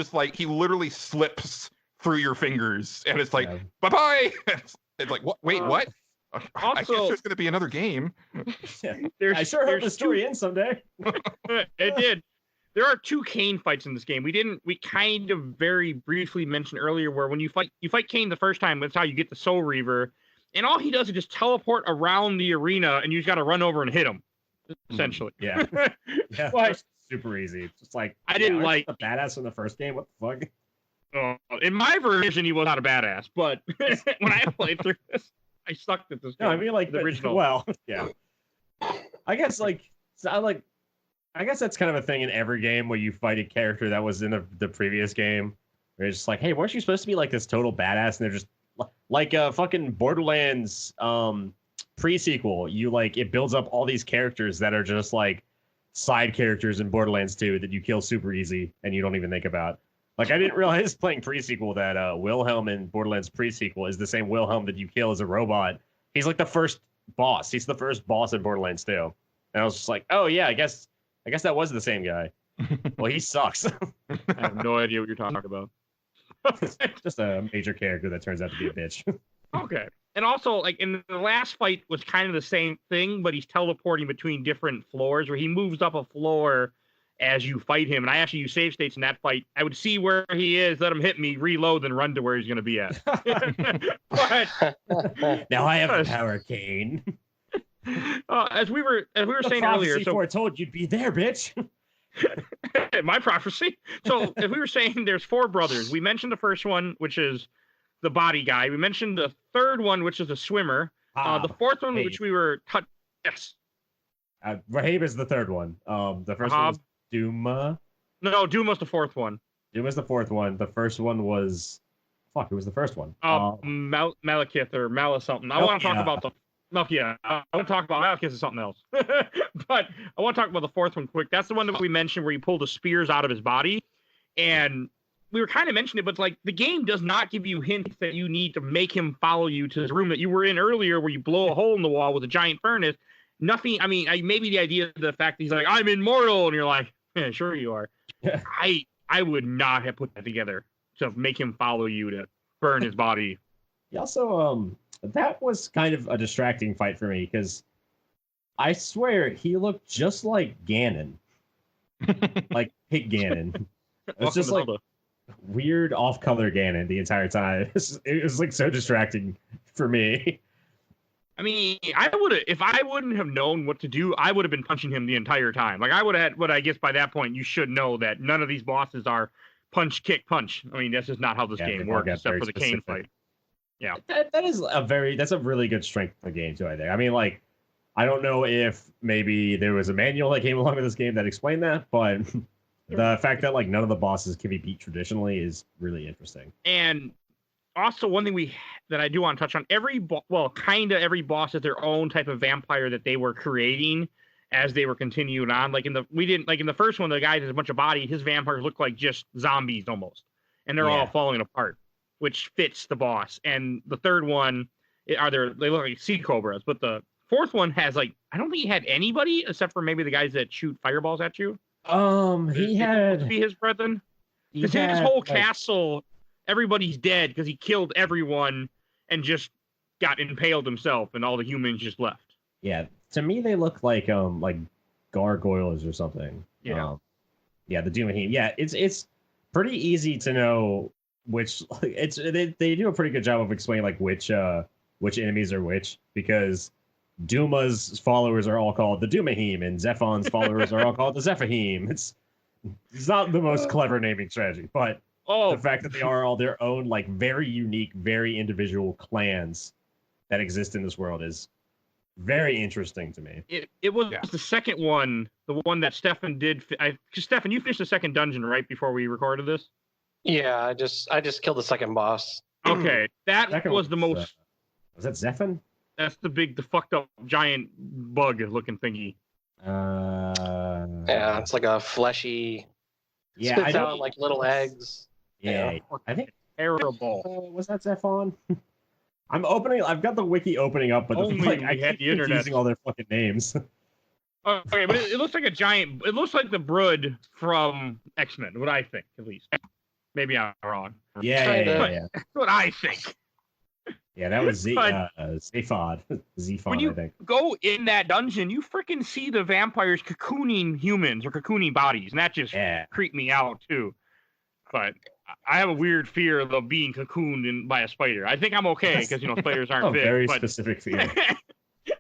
slips through your fingers, and it's like bye bye. It's like what? Wait, what? Also, I guess there's going to be another game. I sure hope the story ends someday. It did. There are 2 Cain fights in this game. We kind of very briefly mentioned earlier where when you fight Cain the first time, that's how you get the Soul Reaver. And all he does is just teleport around the arena, and you just got to run over and hit him, essentially. Yeah. But, super easy. It's just like, I didn't like the badass in the first game. What the fuck? In my version, he was not a badass, but when I played through this, I sucked at this game. No, I mean, like, the original. Well, yeah. I guess, like, I guess that's kind of a thing in every game where you fight a character that was in the previous game. Where it's just like, hey, weren't you supposed to be like this total badass? And they're just like a fucking Borderlands pre-sequel. You like it builds up all these characters that are just like side characters in Borderlands 2 that you kill super easy and you don't even think about. Like I didn't realize playing pre-sequel that Wilhelm in Borderlands pre-sequel is the same Wilhelm that you kill as a robot. He's like the first boss. He's the first boss in Borderlands 2. And I was just like, oh yeah, I guess that was the same guy. Well, he sucks. I have no idea what you're talking about. Just a major character that turns out to be a bitch. Okay. And also, like, in the last fight was kind of the same thing, but he's teleporting between different floors where he moves up a floor as you fight him. And I actually use save states in that fight. I would see where he is, let him hit me, reload, then run to where he's going to be at. But now I have the power, Kane. As we were saying earlier, so I told you'd be there, bitch. My prophecy. So if we were saying there's 4 brothers, we mentioned the first one, which is the body guy. We mentioned the third one, which is a swimmer. The fourth one, which we were yes. Rahab is the third one. The first one was Duma. No, Duma's the fourth one. Duma's the fourth one. The first one was who was the first one? Malekith or Mal something. I want to talk about the I want to talk about Malekith is something else. But I want to talk about the fourth one quick. That's the one that we mentioned where you pull the spears out of his body. And we were kind of mentioning it, but like the game does not give you hints that you need to make him follow you to this room that you were in earlier where you blow a hole in the wall with a giant furnace. Nothing. I mean, maybe the idea of the fact that he's like, I'm immortal. And you're like, yeah, sure you are. I would not have put that together to make him follow you to burn his body. He also, that was kind of a distracting fight for me because I swear he looked just like Ganon. Like Pig Ganon. It's just like weird off-color Ganon the entire time. It was like so distracting for me. I mean, if I wouldn't have known what to do, I would have been punching him the entire time. Like I would have had, but I guess by that point you should know that none of these bosses are punch, kick, punch. I mean, that's just not how this game works, except for the Kane fight. Yeah. That's a really good strength of the game too, I think. I mean, like, I don't know if maybe there was a manual that came along with this game that explained that, but the fact that like none of the bosses can be beat traditionally is really interesting. And also, one thing that I do want to touch on, every boss is their own type of vampire that they were creating as they were continuing on. Like in the first one, the guy has a bunch of body. His vampires look like just zombies almost, and they're all falling apart, which fits the boss. And the third one, they look like sea cobras, but the fourth one has like I don't think he had anybody except for maybe the guys that shoot fireballs at you. He had be his brethren. Because his whole castle. Everybody's dead because he killed everyone and just got impaled himself, and all the humans just left. Yeah, to me they look like gargoyles or something. Yeah, the Doomahim. Yeah, it's pretty easy to know which. They do a pretty good job of explaining like which enemies are which, because Duma's followers are all called the Doomahim, and Zephon's followers are all called the Zephahim. It's not the most clever naming strategy, but. The fact that they are all their own, like, very unique, very individual clans that exist in this world is very interesting to me. It was the second one, the one that Stefan did. Stefan, you finished the second dungeon right before we recorded this? Yeah, I just killed the second boss. Okay, that was the most. Was that Zephon? That's the fucked up giant bug looking thingy. Yeah, it's like a fleshy. Yeah, spits out like little eggs. Yeah, I think terrible. Was that Zephon? I've got the wiki opening up, but I had the internet using all their fucking names. Okay, but it looks like a giant. It looks like the Brood from X-Men. What I think, at least. Maybe I'm wrong. Yeah. That's what I think. Yeah, that was Zephod. When you I think. go in that dungeon, you freaking see the vampires cocooning humans or cocooning bodies, and that just creeped me out too. But I have a weird fear of being cocooned by a spider. I think I'm okay because spiders aren't big. Very specific fear.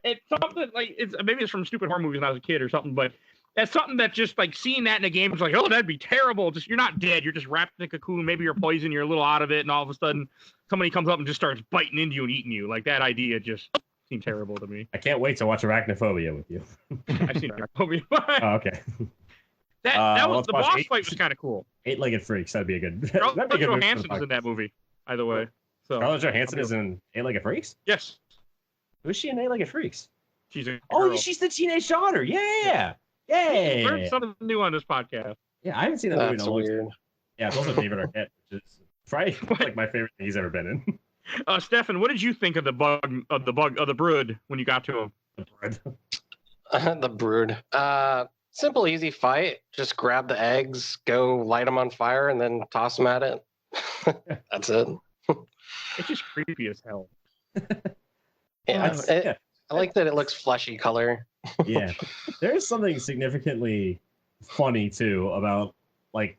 It's something like maybe it's from stupid horror movies when I was a kid or something, but that's something that just like seeing that in a game is like, oh, that'd be terrible. Just you're not dead, you're just wrapped in a cocoon. Maybe you're poisoned, you're a little out of it, and all of a sudden somebody comes up and just starts biting into you and eating you. Like that idea just seemed terrible to me. I can't wait to watch Arachnophobia with you. I've seen Arachnophobia. Oh, okay. That was let's the watch boss fight was kind of cool. Eight-Legged Freaks. That'd be a good. Scarlett that'd be a good movie for the Johansson's in that movie, either way. So Scarlett Johansson is in Eight-Legged Freaks? yes, Who's she in Eight-Legged Freaks? she's a Oh, girl. she's the teenage daughter. Yeah. Learned something new on this podcast. Yeah, I haven't seen that movie in That's a long time. weird. Yeah, it's also David Arquette, which is probably like my favorite thing he's ever been in. Stefan, what did you think of the brood when you got to him? The brood. Simple, easy fight. Just grab the eggs, go light them on fire, and then toss them at it. That's it. It's just creepy as hell. I like that it looks fleshy color. Yeah, there's something significantly funny too about like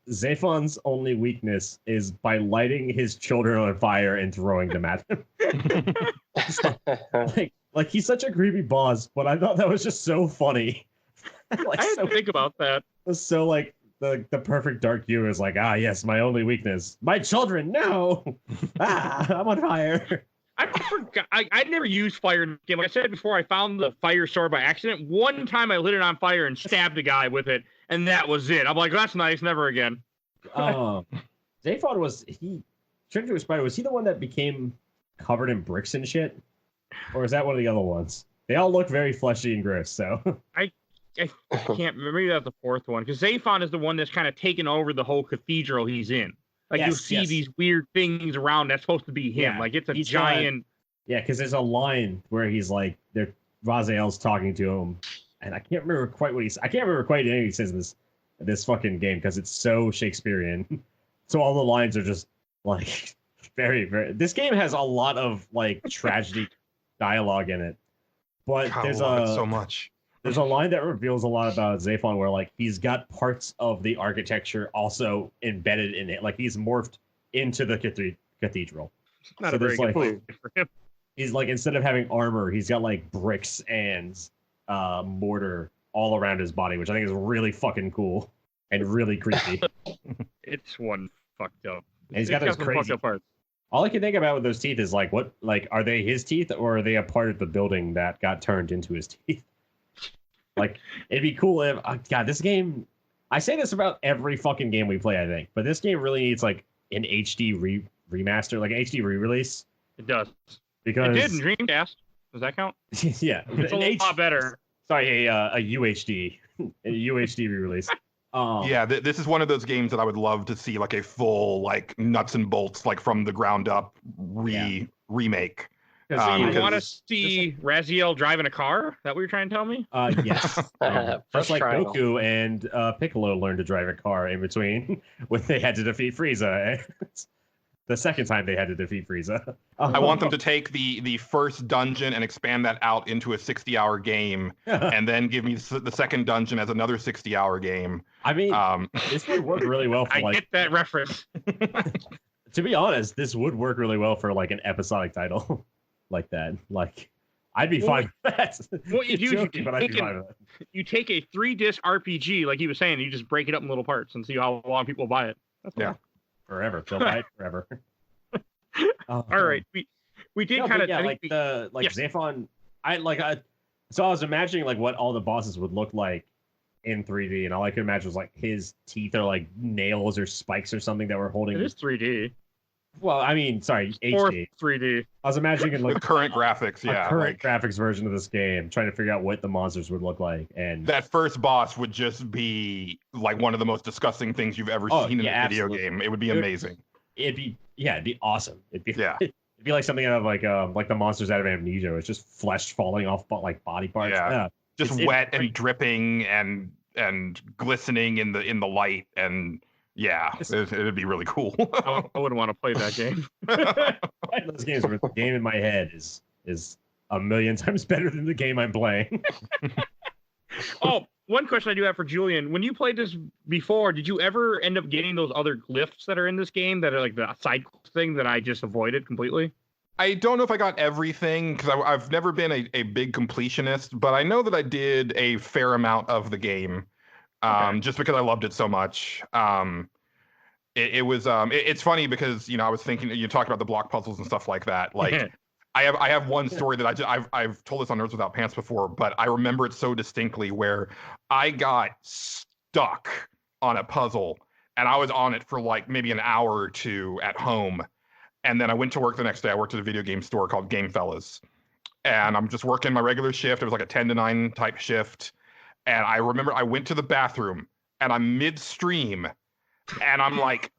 Zephon's only weakness is by lighting his children on fire and throwing them at him. like he's such a creepy boss, but I thought that was just so funny. Like, I had to think about that. It was so like the perfect dark humor is like, yes, my only weakness, my children. No, I'm on fire. I forgot. I'd never used fire in the game. Like I said before, I found the fire sword by accident. One time I lit it on fire and stabbed a guy with it, and that was it. I'm like, that's nice. Never again. Zephon was Treasure Spider, was he the one that became covered in bricks and shit? Or is that one of the other ones? They all look very fleshy and gross, so. I can't remember. Maybe that's the fourth one. Because Zephon is the one that's kind of taken over the whole cathedral he's in. Like, you'll see these weird things around that's supposed to be him. Yeah, like, it's a giant. Because there's a line where he's like, Raziel's talking to him, and I can't remember quite what I can't remember quite anything he says in this fucking game because it's so Shakespearean. So all the lines are just like very, very. This game has a lot of like tragedy dialogue in it, but God, there's so much. There's a line that reveals a lot about Zephon where like he's got parts of the architecture also embedded in it. Like he's morphed into the cathedral. Not so a very good move for him. He's like, instead of having armor, he's got like bricks and mortar all around his body, which I think is really fucking cool and really creepy. It's one fucked up. And he's got those crazy parts. All I can think about with those teeth is like, what, like, are they his teeth or are they a part of the building that got turned into his teeth? Like, it'd be cool if, God, this game, I say this about every fucking game we play, I think, but this game really needs like an HD remaster, like an HD re-release. It does. Because it did in Dreamcast. Does that count? Yeah. It's a lot better. Sorry, a UHD. A UHD re-release. Yeah, this is one of those games that I would love to see like a full, like, nuts and bolts, like from the ground up remake. You want to see Raziel driving a car? Is that what you're trying to tell me? Yes. Just like Goku and Piccolo learned to drive a car in between when they had to defeat Frieza. The second time they had to defeat Frieza. I want them to take the first dungeon and expand that out into a 60-hour game, and then give me the second dungeon as another 60-hour game. I mean, this would work really well for I get that reference. To be honest, this would work really well for like an episodic title like that. Like, I'd be fine with that. What you do you take a 3-disc RPG, like he was saying, you just break it up in little parts and see how long people buy it. That's yeah. Forever. They'll buy it forever. All right. We did kind of Zephon. So I was imagining like what all the bosses would look like in 3D, and all I could imagine was like his teeth are like nails or spikes or something that were holding. It is 3D. Well, I mean, sorry, HD. 3D. I was imagining like the current graphics, graphics version of this game, trying to figure out what the monsters would look like, and that first boss would just be like one of the most disgusting things you've ever seen in a video game. It would be amazing. It'd be awesome. It'd be like something out of like the monsters out of Amnesia. It's just flesh falling off like body parts. Yeah, just wet and dripping and glistening in the light, and yeah, it'd be really cool. I wouldn't want to play that game. Those games where the game in my head is a million times better than the game I'm playing. Oh, one question I do have for Julian. When you played this before, did you ever end up getting those other glyphs that are in this game that are like the side thing that I just avoided completely? I don't know if I got everything because I've never been a big completionist, but I know that I did a fair amount of the game just because I loved it so much. It's funny because, I was thinking, you talked about the block puzzles and stuff like that. Like I have one story that I've told this on Nerds Without Pants before, but I remember it so distinctly where I got stuck on a puzzle and I was on it for like maybe an hour or two at home. And then I went to work the next day. I worked at a video game store called Game Fellas. And I'm just working my regular shift. It was like a 10 to 9 type shift. And I remember I went to the bathroom and I'm midstream and I'm like,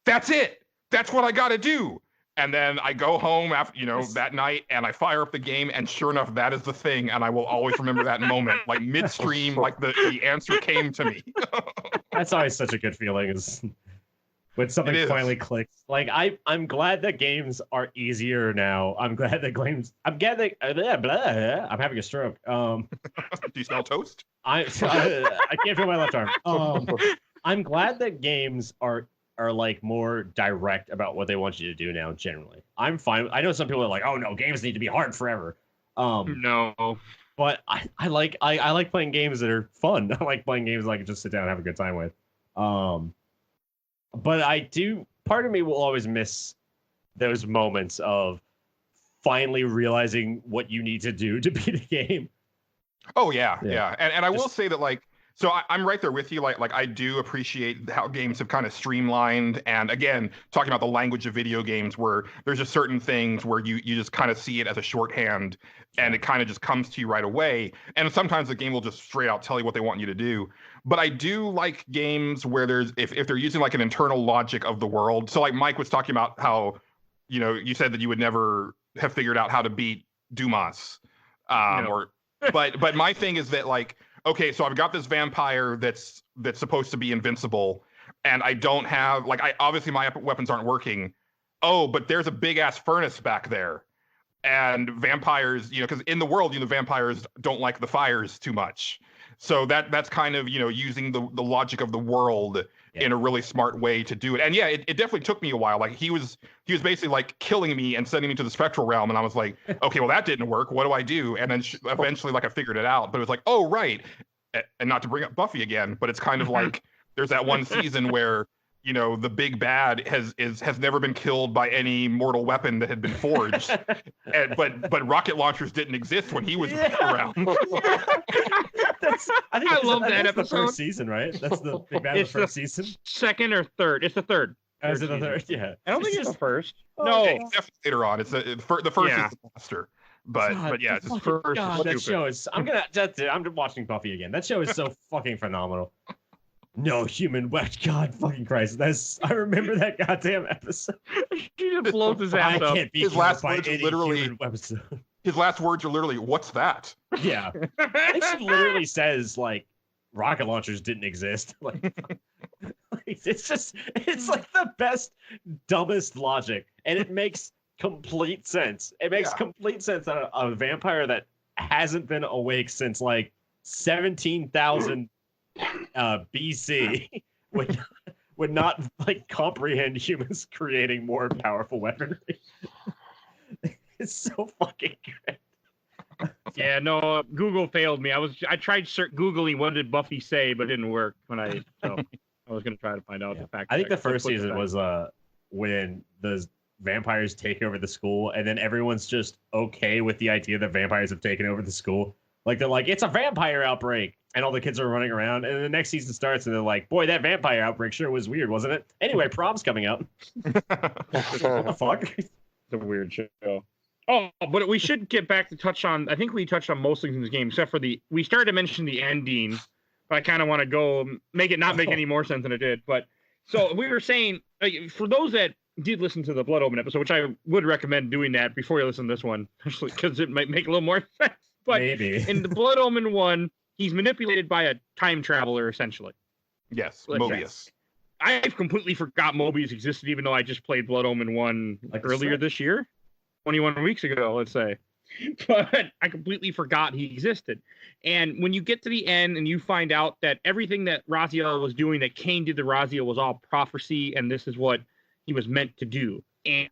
that's it. That's what I got to do. And then I go home after, that night and I fire up the game and sure enough, that is the thing. And I will always remember that moment, like midstream, like the answer came to me. That's always such a good feeling is when something finally clicks. Like I'm glad that games are easier now. I'm glad that games, I'm having a stroke. Do you smell toast? I can't feel my left arm. I'm glad that games are like more direct about what they want you to do now. Generally, I'm fine. I know some people are like, "Oh no, games need to be hard forever." No, but I like playing games that are fun. I like playing games that I can just sit down and have a good time with. But I do. Part of me will always miss those moments of finally realizing what you need to do to beat a game. Oh yeah. And I will say that like. So I'm right there with you. Like I do appreciate how games have kind of streamlined. And again, talking about the language of video games where there's just certain things where you just kind of see it as a shorthand and it kind of just comes to you right away. And sometimes the game will just straight out tell you what they want you to do. But I do like games where there's, if they're using like an internal logic of the world. So like Mike was talking about how, you said that you would never have figured out how to beat Dumas. But my thing is that like, okay, so I've got this vampire that's supposed to be invincible, and I don't have obviously my weapons aren't working. Oh, but there's a big ass furnace back there, and vampires, because in the world, vampires don't like the fires too much. So that's kind of using the logic of the world in a really smart way to do it. And yeah, it definitely took me a while. Like he was basically like killing me and sending me to the spectral realm, and I was like, okay, well that didn't work. What do I do? And then eventually I figured it out. But it was like, oh right, and not to bring up Buffy again, but it's kind of like there's that one season where the big bad has never been killed by any mortal weapon that had been forged, but rocket launchers didn't exist when he was around. I love that episode. The first season, right? That's the big bad of the first season. Second or third? It's the third. Is it the third? Yeah. I don't think it's the first. No, it's definitely later on. It's the first is the monster. But yeah, it's first. God, that show is. I'm watching Buffy again. That show is so fucking phenomenal. No human wet. God fucking Christ. I remember that goddamn episode. He just blows his ass up. His last words are literally what's that? Yeah. It literally says like rocket launchers didn't exist. It's like the best, dumbest logic. And it makes complete sense. It makes complete sense that a vampire that hasn't been awake since like 17,000 BC would not like comprehend humans creating more powerful weaponry. It's so fucking good. Yeah, no, Google failed me. I tried Googling what did Buffy say, but it didn't work when I was going to try to find out the fact. I think the first season was when the vampires take over the school, and then everyone's just okay with the idea that vampires have taken over the school. Like they're like, it's a vampire outbreak. And all the kids are running around, and the next season starts, and they're like, boy, that vampire outbreak sure was weird, wasn't it? Anyway, prom's coming up. What the fuck? It's a weird show. Oh, but we should get back to touch on, I think we touched on most things in this game, except for we started to mention the ending, but I kind of want to go make it not make any more sense than it did. But so we were saying, for those that did listen to the Blood Omen episode, which I would recommend doing that before you listen to this one, especially because it might make a little more sense. But maybe. In the Blood Omen one, he's manipulated by a time traveler, essentially. Yes, Mobius. I've completely forgot Mobius existed, even though I just played Blood Omen 1 earlier this year. 21 weeks ago, let's say. But I completely forgot he existed. And when you get to the end and you find out that everything that Raziel was doing, that Cain did to Raziel, was all prophecy, and this is what he was meant to do.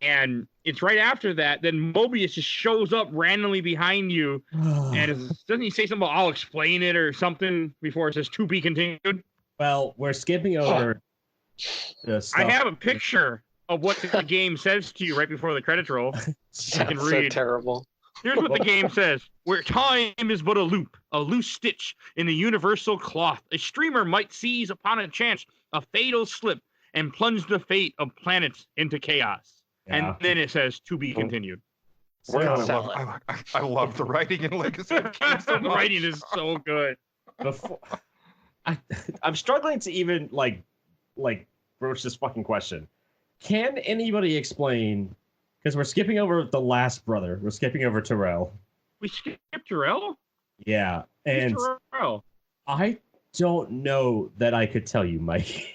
And it's right after that, then Mobius just shows up randomly behind you. And doesn't he say something about, I'll explain it or something before it says to be continued? Well, we're skipping over the stuff. I have a picture of what the game says to you right before the credits roll. Sounds so terrible. Here's what the game says. Where time is but a loop, a loose stitch in the universal cloth, a streamer might seize upon a chance a fatal slip and plunge the fate of planets into chaos. Yeah. And then it says, to be continued. I love the writing in Legacy of Kain so much. The writing is so good. I'm struggling to even like broach this fucking question. Can anybody explain? Because we're skipping over the last brother. We're skipping over Terrell. We skipped Terrell? Yeah, and Terrell? I don't know that I could tell you, Mike.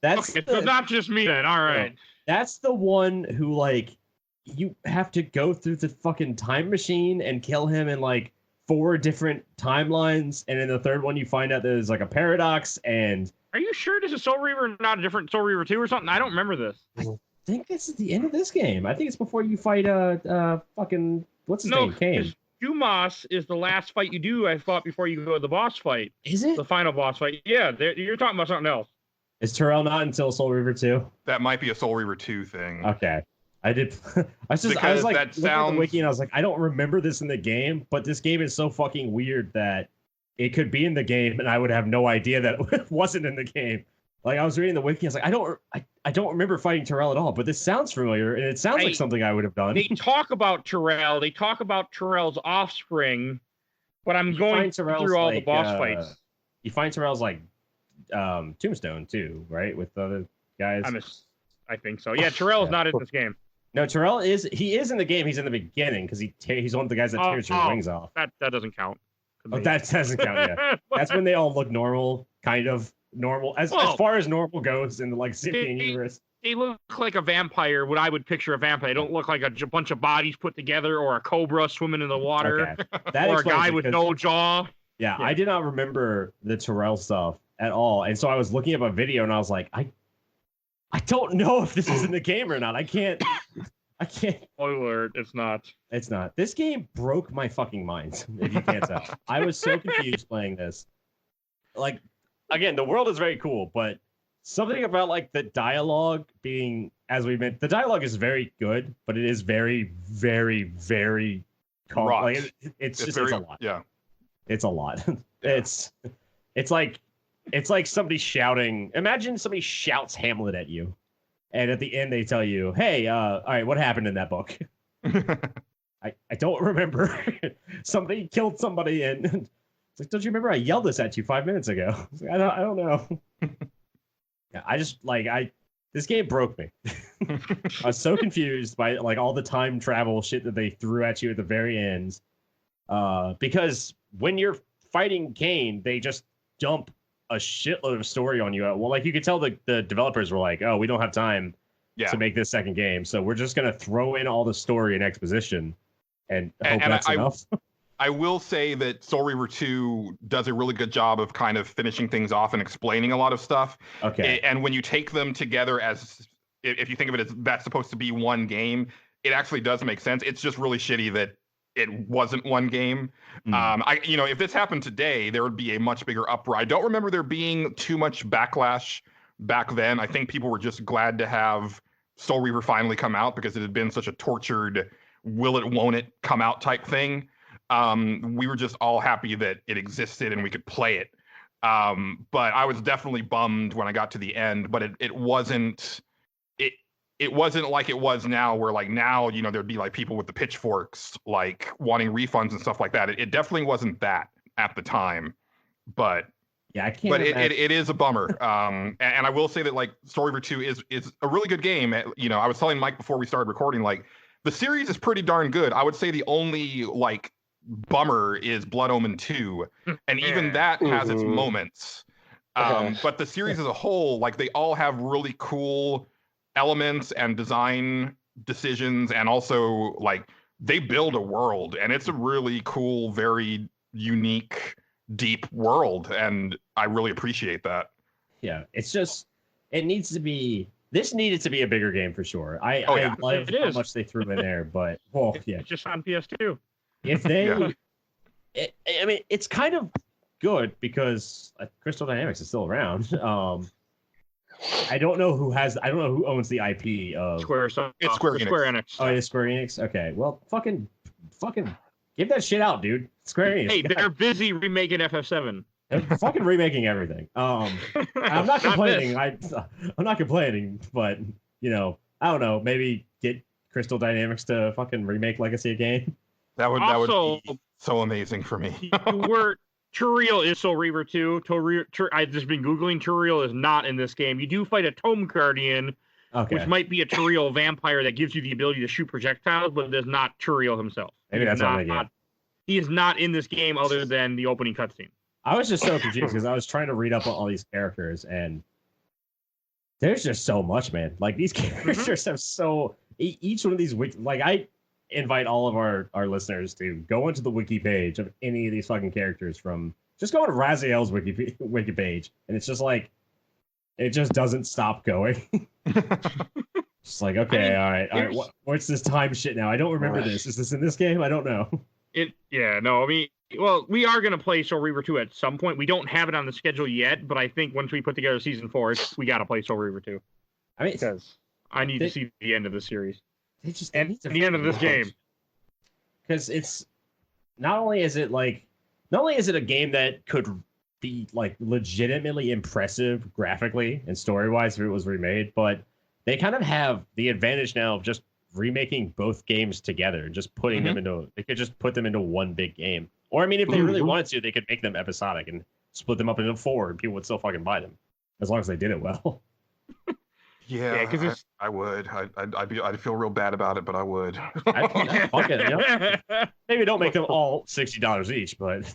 That's okay, so not just me then. All right. That's the one who like you have to go through the fucking time machine and kill him in like 4 different timelines, and in the third one you find out there's like a paradox. And are you sure this is Soul Reaver, not a different Soul Reaver 2 or something? I don't remember this. I think this is the end of this game. I think it's before you fight fucking what's his name? Kain. Dumas is the last fight you do. I fought before you go to the boss fight. Is it the final boss fight? Yeah, you're talking about something else. Is Terrell not until Soul Reaver 2? That might be a Soul Reaver 2 thing. Okay. I was like looking at the wiki and I was like, I don't remember this in the game, but this game is so fucking weird that it could be in the game and I would have no idea that it wasn't in the game. Like I was reading the wiki, I was like, I don't remember fighting Terrell at all, but this sounds familiar and it sounds like something I would have done. They talk about Terrell, they talk about Terrell's offspring, but I'm going through all the boss fights. You find Terrell's like Tombstone too, right? With the other guys. I think so. Yeah, Terrell's not in this game. No, Terrell is in the game. He's in the beginning because he's one of the guys that tears your wings off. That doesn't count. Oh, that doesn't count. Yeah, that's when they all look normal, kind of normal as far as normal goes in the like Symphony universe. They look like a vampire. What I would picture a vampire. They don't look like a bunch of bodies put together, or a cobra swimming in the water, or a guy with no jaw. Yeah, I did not remember the Terrell stuff at all, and so I was looking up a video, and I was like, I don't know if this is in the game or not. I can't. Spoiler, it's not. It's not. This game broke my fucking mind, if you can't tell. I was so confused playing this. Like, again, the world is very cool, but something about like the dialogue being, as we meant, the dialogue is very good, but it is very, very, very like, it's just very, it's a lot. Yeah. It's a lot. It's like somebody shouting. Imagine somebody shouts Hamlet at you, and at the end they tell you, "Hey, all right, what happened in that book?" I don't remember. Somebody killed somebody, and it's like, don't you remember? I yelled this at you 5 minutes ago. Like, I don't know. Yeah, this game broke me. I was so confused by like all the time travel shit that they threw at you at the very end. Because when you're fighting Kain, they just dump a shitload of story on you. Well, like you could tell the developers were like, oh, we don't have time to make this second game, so we're just gonna throw in all the story and exposition and hope that's enough. I will say that Soul Reaver 2 does a really good job of kind of finishing things off and explaining a lot of stuff. Okay. And when you take them together as, if you think of it as that's supposed to be one game, it actually does make sense. It's just really shitty that it wasn't one game. If this happened today, there would be a much bigger uproar. I don't remember there being too much backlash back then. I think people were just glad to have Soul Reaver finally come out because it had been such a tortured, will it, won't it come out type thing. We were just all happy that it existed and we could play it. But I was definitely bummed when I got to the end, but it wasn't like it was now, where like now, there'd be like people with the pitchforks, like wanting refunds and stuff like that. It definitely wasn't that at the time, but yeah, I can't. But it is a bummer. And I will say that like Soul Reaver 2 is a really good game. I was telling Mike before we started recording, like the series is pretty darn good. I would say the only like bummer is Blood Omen 2, and even that has its moments. But the series as a whole, like they all have really cool elements and design decisions, and also like they build a world, and it's a really cool, very unique, deep world, and I really appreciate that. Yeah, it's just this needed to be a bigger game for sure. I love how much they threw in there, but it's just on PS2. If they, it's kind of good because Crystal Dynamics is still around. I don't know who owns the IP of Square. So It's Square Enix. Square Enix. Oh, it's Square Enix. Okay, well, fucking, give that shit out, dude. Square Enix. Hey, they're busy remaking FF7. They're fucking remaking everything. I'm not complaining. I'm not complaining, but I don't know. Maybe get Crystal Dynamics to fucking remake Legacy of Kain. That would be so amazing for me. Turiel is Soul Reaver 2. I've just been Googling. Turiel is not in this game. You do fight a Tome Guardian, which might be a Turiel vampire that gives you the ability to shoot projectiles, but it is not Turiel himself. Maybe that's not. He is not in this game other than the opening cutscene. I was just so confused because I was trying to read up on all these characters, and there's just so much, man. Like, these characters have each one of these I invite all of our listeners to go into the wiki page of any of these fucking characters from just go to Raziel's wiki page, and it's just like it just doesn't stop going. Just like, okay, all right, what's this time shit now? I don't remember this. Is this in this game? I don't know. We are going to play Soul Reaver 2 at some point. We don't have it on the schedule yet, but I think once we put together season 4, we got to play Soul Reaver 2. I mean, because I need to see the end of the series. The end of this game. Because it's not only is it a game that could be like legitimately impressive graphically and story-wise if it was remade, but they kind of have the advantage now of just remaking both games together and just putting they could just put them into one big game. Or I mean, if they really wanted to, they could make them episodic and split them up into 4 and people would still fucking buy them as long as they did it well. Yeah, because I would. I'd feel real bad about it, but I would. Fuck it, Maybe don't make them all $60 each, but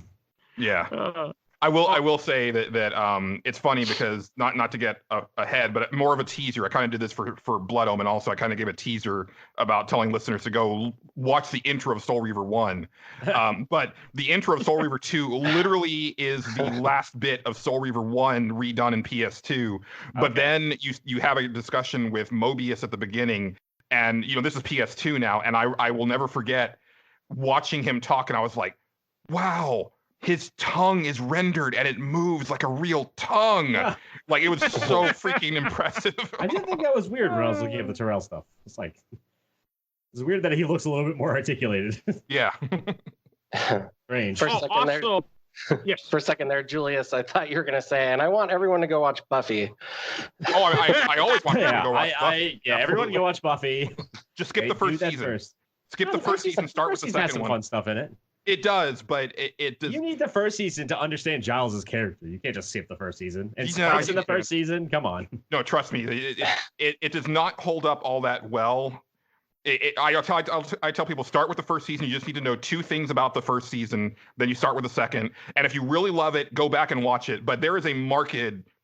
yeah. I will say that it's funny because not to get ahead, but more of a teaser. I kind of did this for Blood Omen also. I kind of gave a teaser about telling listeners to go watch the intro of Soul Reaver 1. But the intro of Soul Reaver 2 literally is the last bit of Soul Reaver 1 redone in PS2. But then you have a discussion with Mobius at the beginning, and this is PS2 now, and I will never forget watching him talk, and I was like, wow. His tongue is rendered and it moves like a real tongue. Yeah. Like, it was so freaking impressive. I did think that was weird when I was looking at the Terrell stuff. It's like, it's weird that he looks a little bit more articulated. Yeah. Strange. For a second there, Julius, I thought you were going to say, and I want everyone to go watch Buffy. Oh, I always want everyone to go watch Buffy. Everyone go watch Buffy. Just skip the first season. Skip the first season, start with the second one. Has some fun stuff in it. It does, but it does. You need the first season to understand Giles' character. You can't just skip the first season. And Spike's in the first season. Come on. No, trust me. It does not hold up all that well. I tell people, start with the first season. You just need to know 2 things about the first season. Then you start with the second. And if you really love it, go back and watch it. But there is a marked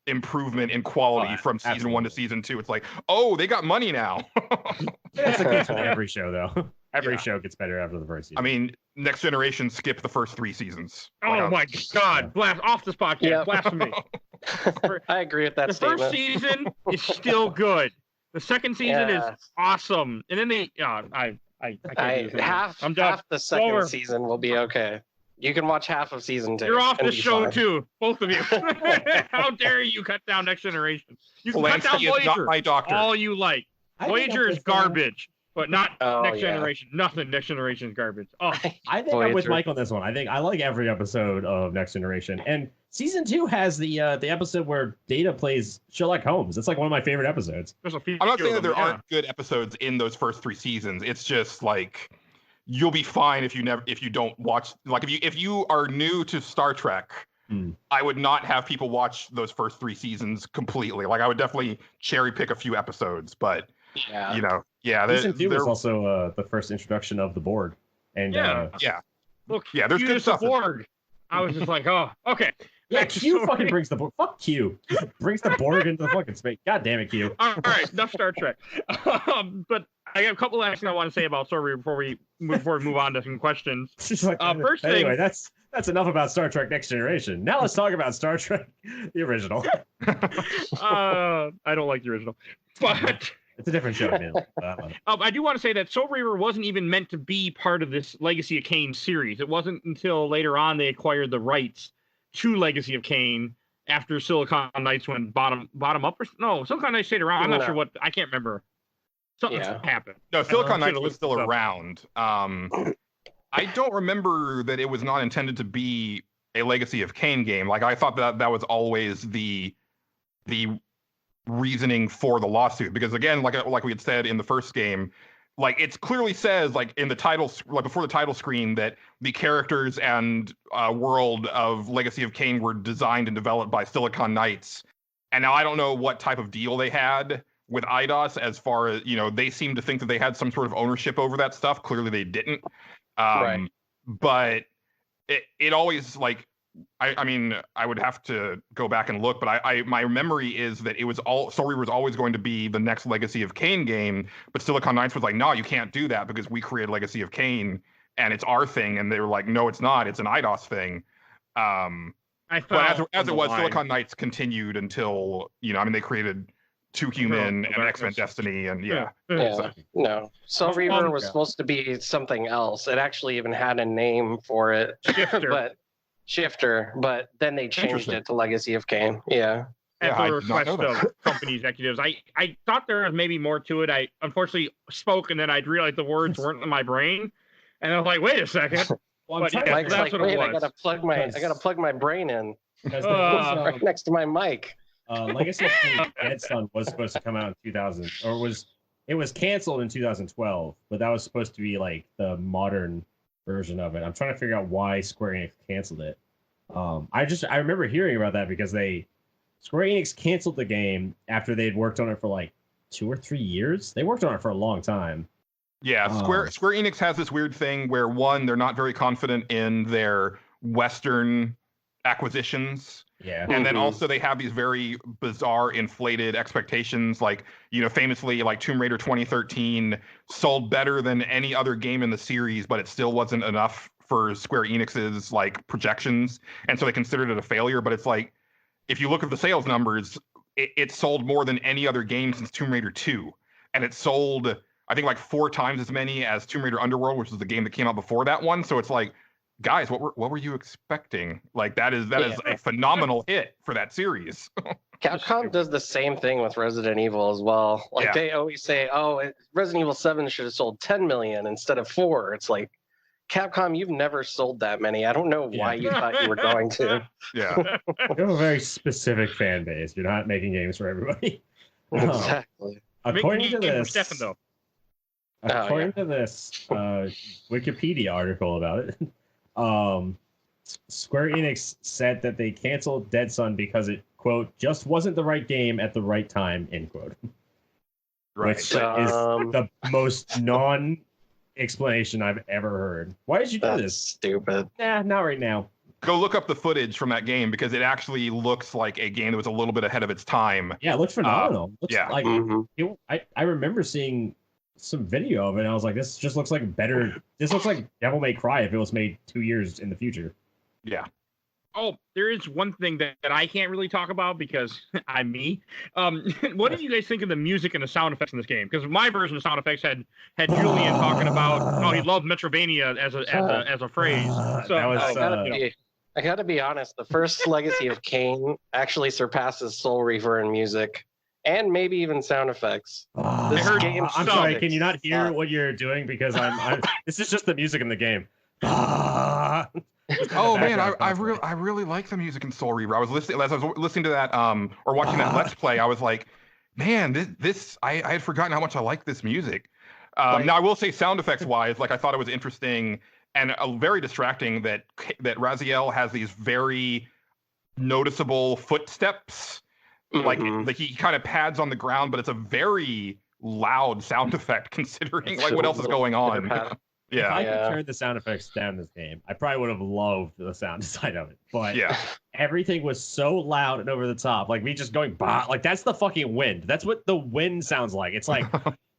improvement in quality from season 1 to season 2. It's like, oh, they got money now. That's the case with every show, though. Every show gets better after the first season. I mean, Next Generation skipped the first 3 seasons. Oh my God! Blast off this podcast! Yep. Blasphemy! I agree with that statement. The first season is still good. The second season is awesome, and then they half the second season will be okay. You can watch half of season 2. You're off the show too, both of you. How dare you cut down Next Generation? You can cut down Voyager. Not my doctor. All you like. Voyager is garbage. But not Next Generation. Nothing. Next Generation is garbage. Oh, I think I'm with Mike on this one. I like every episode of Next Generation. And season 2 has the episode where Data plays Sherlock Holmes. It's like one of my favorite episodes. I'm not saying that there aren't good episodes in those first 3 seasons. It's just like you'll be fine if you don't watch. Like if you are new to Star Trek, I would not have people watch those first 3 seasons completely. Like I would definitely cherry pick a few episodes, but. Season 2 was also the first introduction of the Borg, and look, there's good stuff. Borg. I was just like, oh, okay. Yeah, Q fucking brings the Borg. Fuck Q. Brings the Borg into the fucking space. God damn it, Q. All right, enough Star Trek. But I got a couple last things I want to say about Soul Reaver before we move on to some questions. First thing, anyway, that's enough about Star Trek Next Generation. Now let's talk about Star Trek, the original. I don't like the original, but. It's a different show, man. I do want to say that Soul Reaver wasn't even meant to be part of this Legacy of Kain series. It wasn't until later on they acquired the rights to Legacy of Kain after Silicon Knights went bottom up, or no, Silicon Knights stayed around. I'm not sure what. I can't remember. Something happened. No, Silicon Knights was still around. I don't remember that it was not intended to be a Legacy of Kain game. Like, I thought that was always the reasoning for the lawsuit, because again, like we had said in the first game, like it clearly says, like in the title, like before the title screen, that the characters and world of Legacy of Kain were designed and developed by Silicon Knights. And now I don't know what type of deal they had with IDOS, as far as, you know, they seem to think that they had some sort of ownership over that stuff. Clearly they didn't. Right. But it always, like, I mean, I would have to go back and look, but my memory is that it was Soul Reaver was always going to be the next Legacy of Kain game, but Silicon Knights was like, no, you can't do that because we created Legacy of Kain and it's our thing, and they were like, no, it's not, it's an IDOS thing. But as it was, Silicon Knights continued until, you know, I mean, they created 2 Human and X-Men Destiny, and No, Soul Reaver was supposed to be something else. It actually even had a name for it. Shifter, but then they changed it to Legacy of Kain. Yeah. At the request of company executives. I thought there was maybe more to it. I unfortunately spoke, and then I realized the words weren't in my brain, and I was like, wait a second. Well, Mike's like, wait, I gotta plug my brain in right next to my mic. Legacy of Kain Dead Sun was supposed to come out in 2000, or it was canceled in 2012, but that was supposed to be like the modern version of it. I'm trying to figure out why Square Enix canceled it. I remember hearing about that because Square Enix canceled the game after they'd worked on it for like 2 or 3 years. They worked on it for a long time. Yeah, Square Enix has this weird thing where, one, they're not very confident in their Western acquisitions. Yeah. And then also they have these very bizarre inflated expectations, like, you know, famously, like Tomb Raider 2013 sold better than any other game in the series, but it still wasn't enough for Square Enix's like projections, and so they considered it a failure. But it's like, if you look at the sales numbers, it sold more than any other game since Tomb Raider 2, and it sold, I think, like 4 times as many as Tomb Raider Underworld, which was the game that came out before that one. So it's like, guys, what were you expecting? Like, that is a phenomenal hit for that series. Capcom does the same thing with Resident Evil as well. Like, they always say, Resident Evil 7 should have sold 10 million instead of 4. It's like, Capcom, you've never sold that many. I don't know why you thought you were going to. Yeah. You have a very specific fan base. You're not making games for everybody. Exactly. According to this, Stefan, though. According to this Wikipedia article about it, Square Enix said that they canceled Dead Sun because it, quote, just wasn't the right game at the right time, end quote. Right. Which is the most non-explanation I've ever heard. Why did you do this? Stupid. Nah, not right now. Go look up the footage from that game, because it actually looks like a game that was a little bit ahead of its time. Yeah, it looks phenomenal. Like, Mm-hmm. I remember seeing some video of it, and I was like, this just looks like better. This looks like Devil May Cry if it was made 2 years in the future. Yeah. Oh, there is one thing that I can't really talk about because I'm me. What did you guys think of the music and the sound effects in this game? Because my version of sound effects had Julian talking about he loved Metrovania as a phrase. So that was, I gotta be honest, the first Legacy of Kain actually surpasses Soul Reaver in music. And maybe even sound effects. I'm sorry, can you not hear what you're doing? Because I'm this is just the music in the game. Oh man, I really like the music in Soul Reaver. As I was listening to that or watching that Let's Play, I was like, man, this I had forgotten how much I like this music. Now I will say, sound effects wise, like, I thought it was interesting and very distracting that Raziel has these very noticeable footsteps. Like he kind of pads on the ground, but it's a very loud sound effect considering like what else is going on. If I could turn the sound effects down in this game, I probably would have loved the sound design of it. But everything was so loud and over the top. Like me just going bah, like that's the fucking wind. That's what the wind sounds like. It's like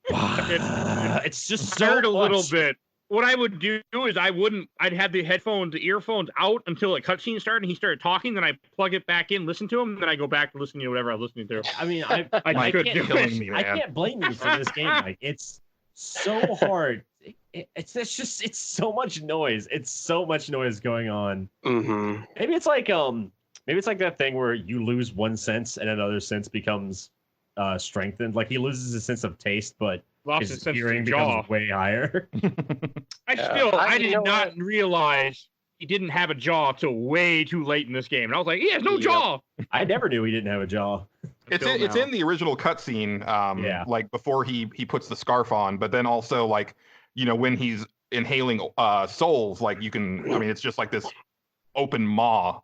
it's just stirred a little bit. What I would do is I'd have the earphones out until a cutscene started and he started talking, then I plug it back in, listen to him, then I go back to listening to whatever I was listening to. I mean, I can't blame you for this game. Like, it's so hard. It's so much noise. It's so much noise going on. Mm-hmm. Maybe it's like Maybe it's like that thing where you lose one sense and another sense becomes strengthened. Like he loses his sense of taste, but Lost his his sense hearing of jaw. becomes way higher. I did not realize he didn't have a jaw till way too late in this game, and I was like, he has no jaw. I never knew he didn't have a jaw. It's in the original cutscene, like before he puts the scarf on, but then also like, you know, when he's inhaling souls, like you can, I mean, it's just like this open maw.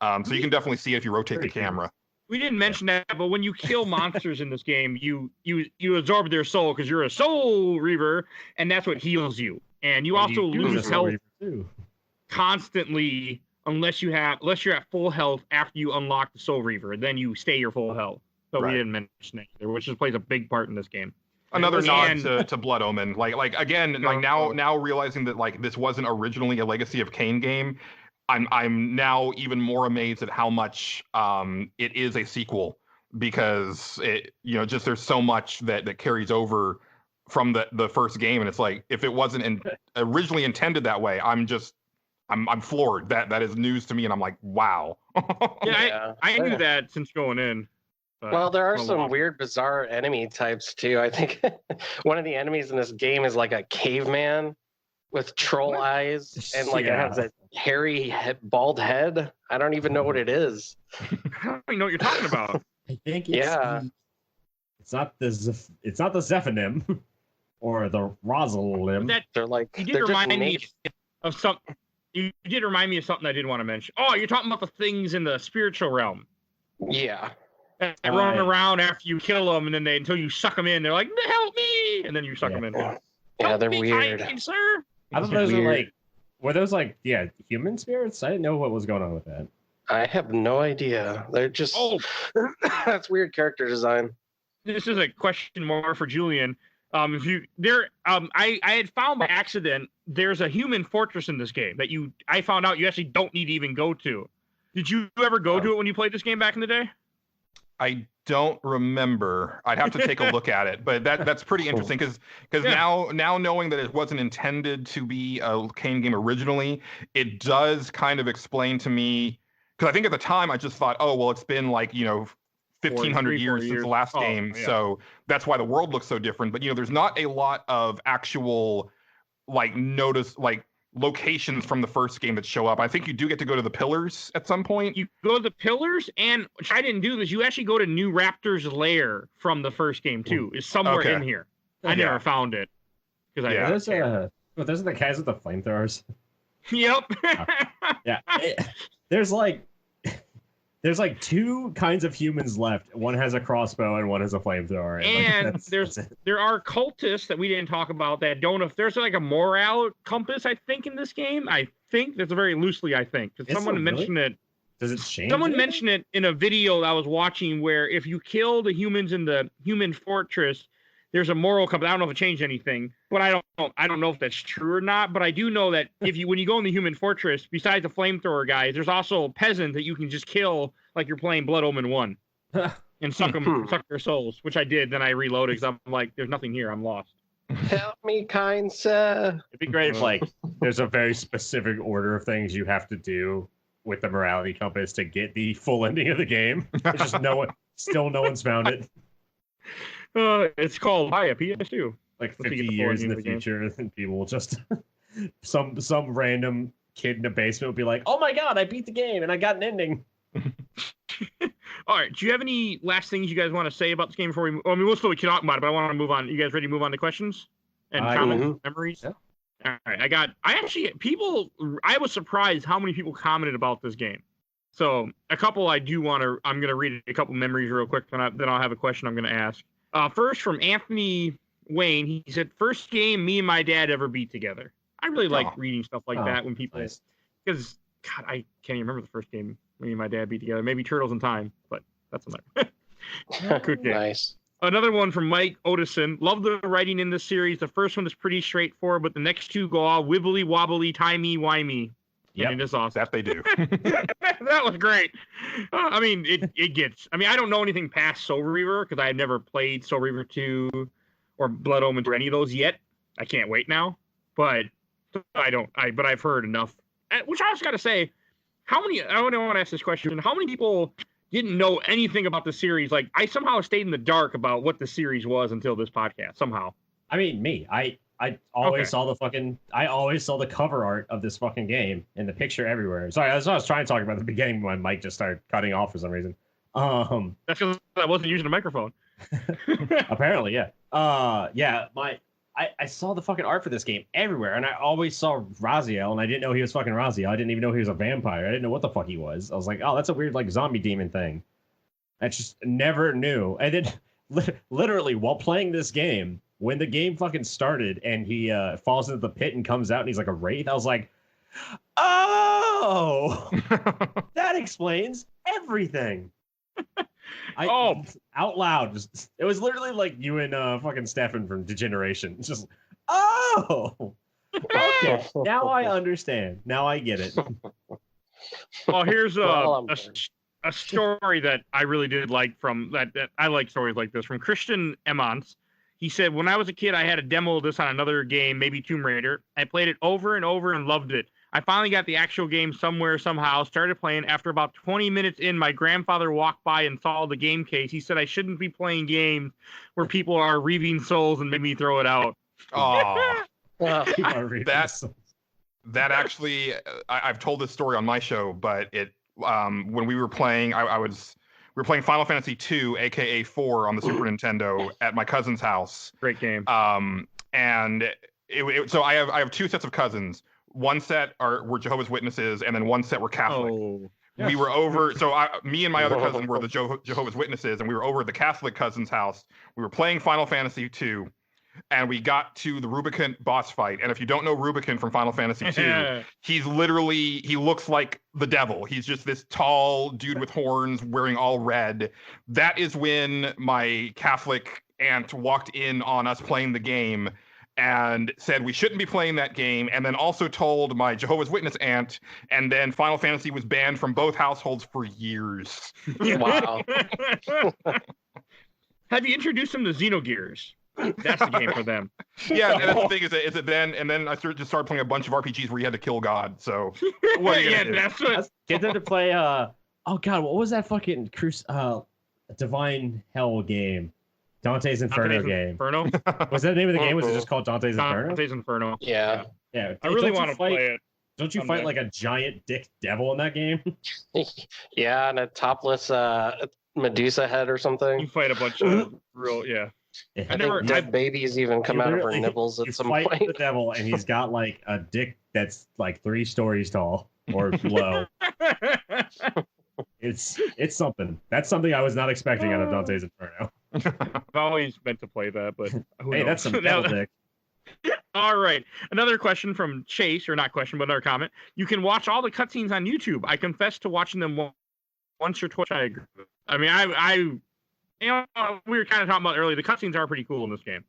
So you can definitely see it if you rotate the camera. We didn't mention that, but when you kill monsters in this game, you absorb their soul because you're a Soul Reaver, and that's what heals you. And you also lose health constantly unless you're at full health after you unlock the Soul Reaver. Then you stay your full health. So we didn't mention that either, which just plays a big part in this game. Another nod to Blood Omen. Like again, like now realizing that like this wasn't originally a Legacy of Kain game. I'm now even more amazed at how much it is a sequel, because it, you know, just there's so much that carries over from the first game, and it's like if it wasn't originally intended that way, I'm floored. That is news to me, and I'm like, wow. I knew that since going in. Well, there are some weird, bizarre enemy types too. I think one of the enemies in this game is like a caveman with troll eyes, and like it has a hairy bald head. I don't even know what it is. I don't even know what you're talking about. I think it's not the Zephanim or the Rosalim. You did remind me of something I did want to mention. Oh, you're talking about the things in the spiritual realm. Yeah. They run around after you kill them, and then until you suck them in, they're like, "Help me!" And then you suck them in. Yeah, they're weird. Sir. I thought those were those human spirits? I didn't know what was going on with that. I have no idea. They're just that's weird character design. This is a question more for Julian. I had found by accident there's a human fortress in this game that I found out you actually don't need to even go to. Did you ever go to it when you played this game back in the day? I don't remember. I'd have to take a look at it, but that's pretty interesting because now knowing that it wasn't intended to be a Kain game originally, it does kind of explain to me, because I think at the time I just thought, oh well, it's been like 1,500 years since the last game, so that's why the world looks so different. But there's not a lot of actual locations from the first game that show up. I think you do get to go to the pillars at some point. You go to the pillars, and which I didn't do this, you actually go to New Raptor's lair from the first game too. It's somewhere in here. I never found it. Those are the guys with the flamethrowers. Yep. There's like two kinds of humans left. One has a crossbow and one has a flamethrower. And there are cultists that we didn't talk about that don't. If there's like a morale compass, I think in this game, I think that's very loosely. I think because someone mentioned it. Does it change? Someone mentioned it in a video I was watching where if you kill the humans in the human fortress, there's a moral compass. I don't know if it changed anything, but I don't know if that's true or not. But I do know that when you go in the human fortress, besides the flamethrower guys, there's also a peasant that you can just kill like you're playing Blood Omen 1 and suck their souls, which I did. Then I reloaded because I'm like, there's nothing here. I'm lost. Help me, kind sir. It'd be great if there's a very specific order of things you have to do with the morality compass to get the full ending of the game. It's just no one's found it. It's called a PS2. Like 50 years in the future, and people will just some random kid in a basement will be like, "Oh my god, I beat the game and I got an ending." All right. Do you have any last things you guys want to say about this game before we? We'll still talk about it, but I want to move on. You guys ready to move on to questions and comments, memories? Yeah. All right. I was surprised how many people commented about this game. So a couple I'm going to read a couple memories real quick, then I'll have a question I'm going to ask. First from Anthony Wayne, he said, "First game me and my dad ever beat together." I really like reading stuff like that when people, because God, I can't even remember the first game me and my dad beat together. Maybe Turtles in Time, but that's another. Good game. Nice. Another one from Mike Otison. Love the writing in this series. The first one is pretty straightforward, but the next two go all wibbly wobbly, timey-wimey. Yeah, it is awesome. That they do. That was great. It gets. I don't know anything past Soul Reaver because I had never played Soul Reaver 2 or Blood Omen or any of those yet. I can't wait now, but I've heard enough. Which I also got to say, how many? I want to ask this question. How many people didn't know anything about the series? Like, I somehow stayed in the dark about what the series was until this podcast. Somehow. I mean, me. I always saw I always saw the cover art of this fucking game and the picture everywhere. Sorry, that's what I was trying to talk about at the beginning. My mic just started cutting off for some reason. That's because I wasn't using a microphone. Apparently, yeah. I saw the fucking art for this game everywhere, and I always saw Raziel, and I didn't know he was fucking Raziel. I didn't even know he was a vampire. I didn't know what the fuck he was. I was like, oh, that's a weird like zombie demon thing. I just never knew. And then literally while playing this game, when the game fucking started and he falls into the pit and comes out and he's like a wraith, I was like, oh, that explains everything. Out loud. It was literally like you and fucking Stefan from Degeneration. It's just, okay. Now I understand. Now I get it. Well, here's a story that I really did like from that I like stories like this from Christian Emmons. He said, when I was a kid, I had a demo of this on another game, maybe Tomb Raider. I played it over and over and loved it. I finally got the actual game somewhere, somehow, started playing. After about 20 minutes in, my grandfather walked by and saw the game case. He said I shouldn't be playing games where people are reaving souls and made me throw it out. Oh, that actually, I've told this story on my show, but when we were playing, we were playing Final Fantasy II, aka 4, on the Super Nintendo at my cousin's house. Great game. And so I have two sets of cousins. One set were Jehovah's Witnesses, and then one set were Catholic. Oh. We were over, so me and my other cousin were the Jehovah's Witnesses, and we were over at the Catholic cousin's house. We were playing Final Fantasy II, and we got to the Rubicon boss fight. And if you don't know Rubicon from Final Fantasy II, he looks like the devil. He's just this tall dude with horns wearing all red. That is when my Catholic aunt walked in on us playing the game and said we shouldn't be playing that game, and then also told my Jehovah's Witness aunt, and then Final Fantasy was banned from both households for years. Wow. Have you introduced them to Xenogears? That's the game for them. Yeah, and that's the thing is that then I just started playing a bunch of RPGs where you had to kill God. So what are you gonna do? That's what. Get them to play. Oh God, what was that fucking Divine Hell game? Dante's Inferno game. Inferno? Was that the name of the game? Was it just called Dante's Inferno? Dante's Inferno. Yeah. Yeah. I really want to play it. Don't you fight like a giant dick devil in that game? Yeah, and a topless Medusa head or something. You fight a bunch of I think dead babies even come out of her nipples at some point. The devil, and he's got like a dick that's like 3 stories tall or low. It's something. That's something I was not expecting out of Dante's Inferno. I've always meant to play that, but hey, that's some devil dick. All right. Another question from Chase, or not question, but another comment. You can watch all the cutscenes on YouTube. I confess to watching them once or twice. I agree. I mean, we were kind of talking about earlier. The cutscenes are pretty cool in this game.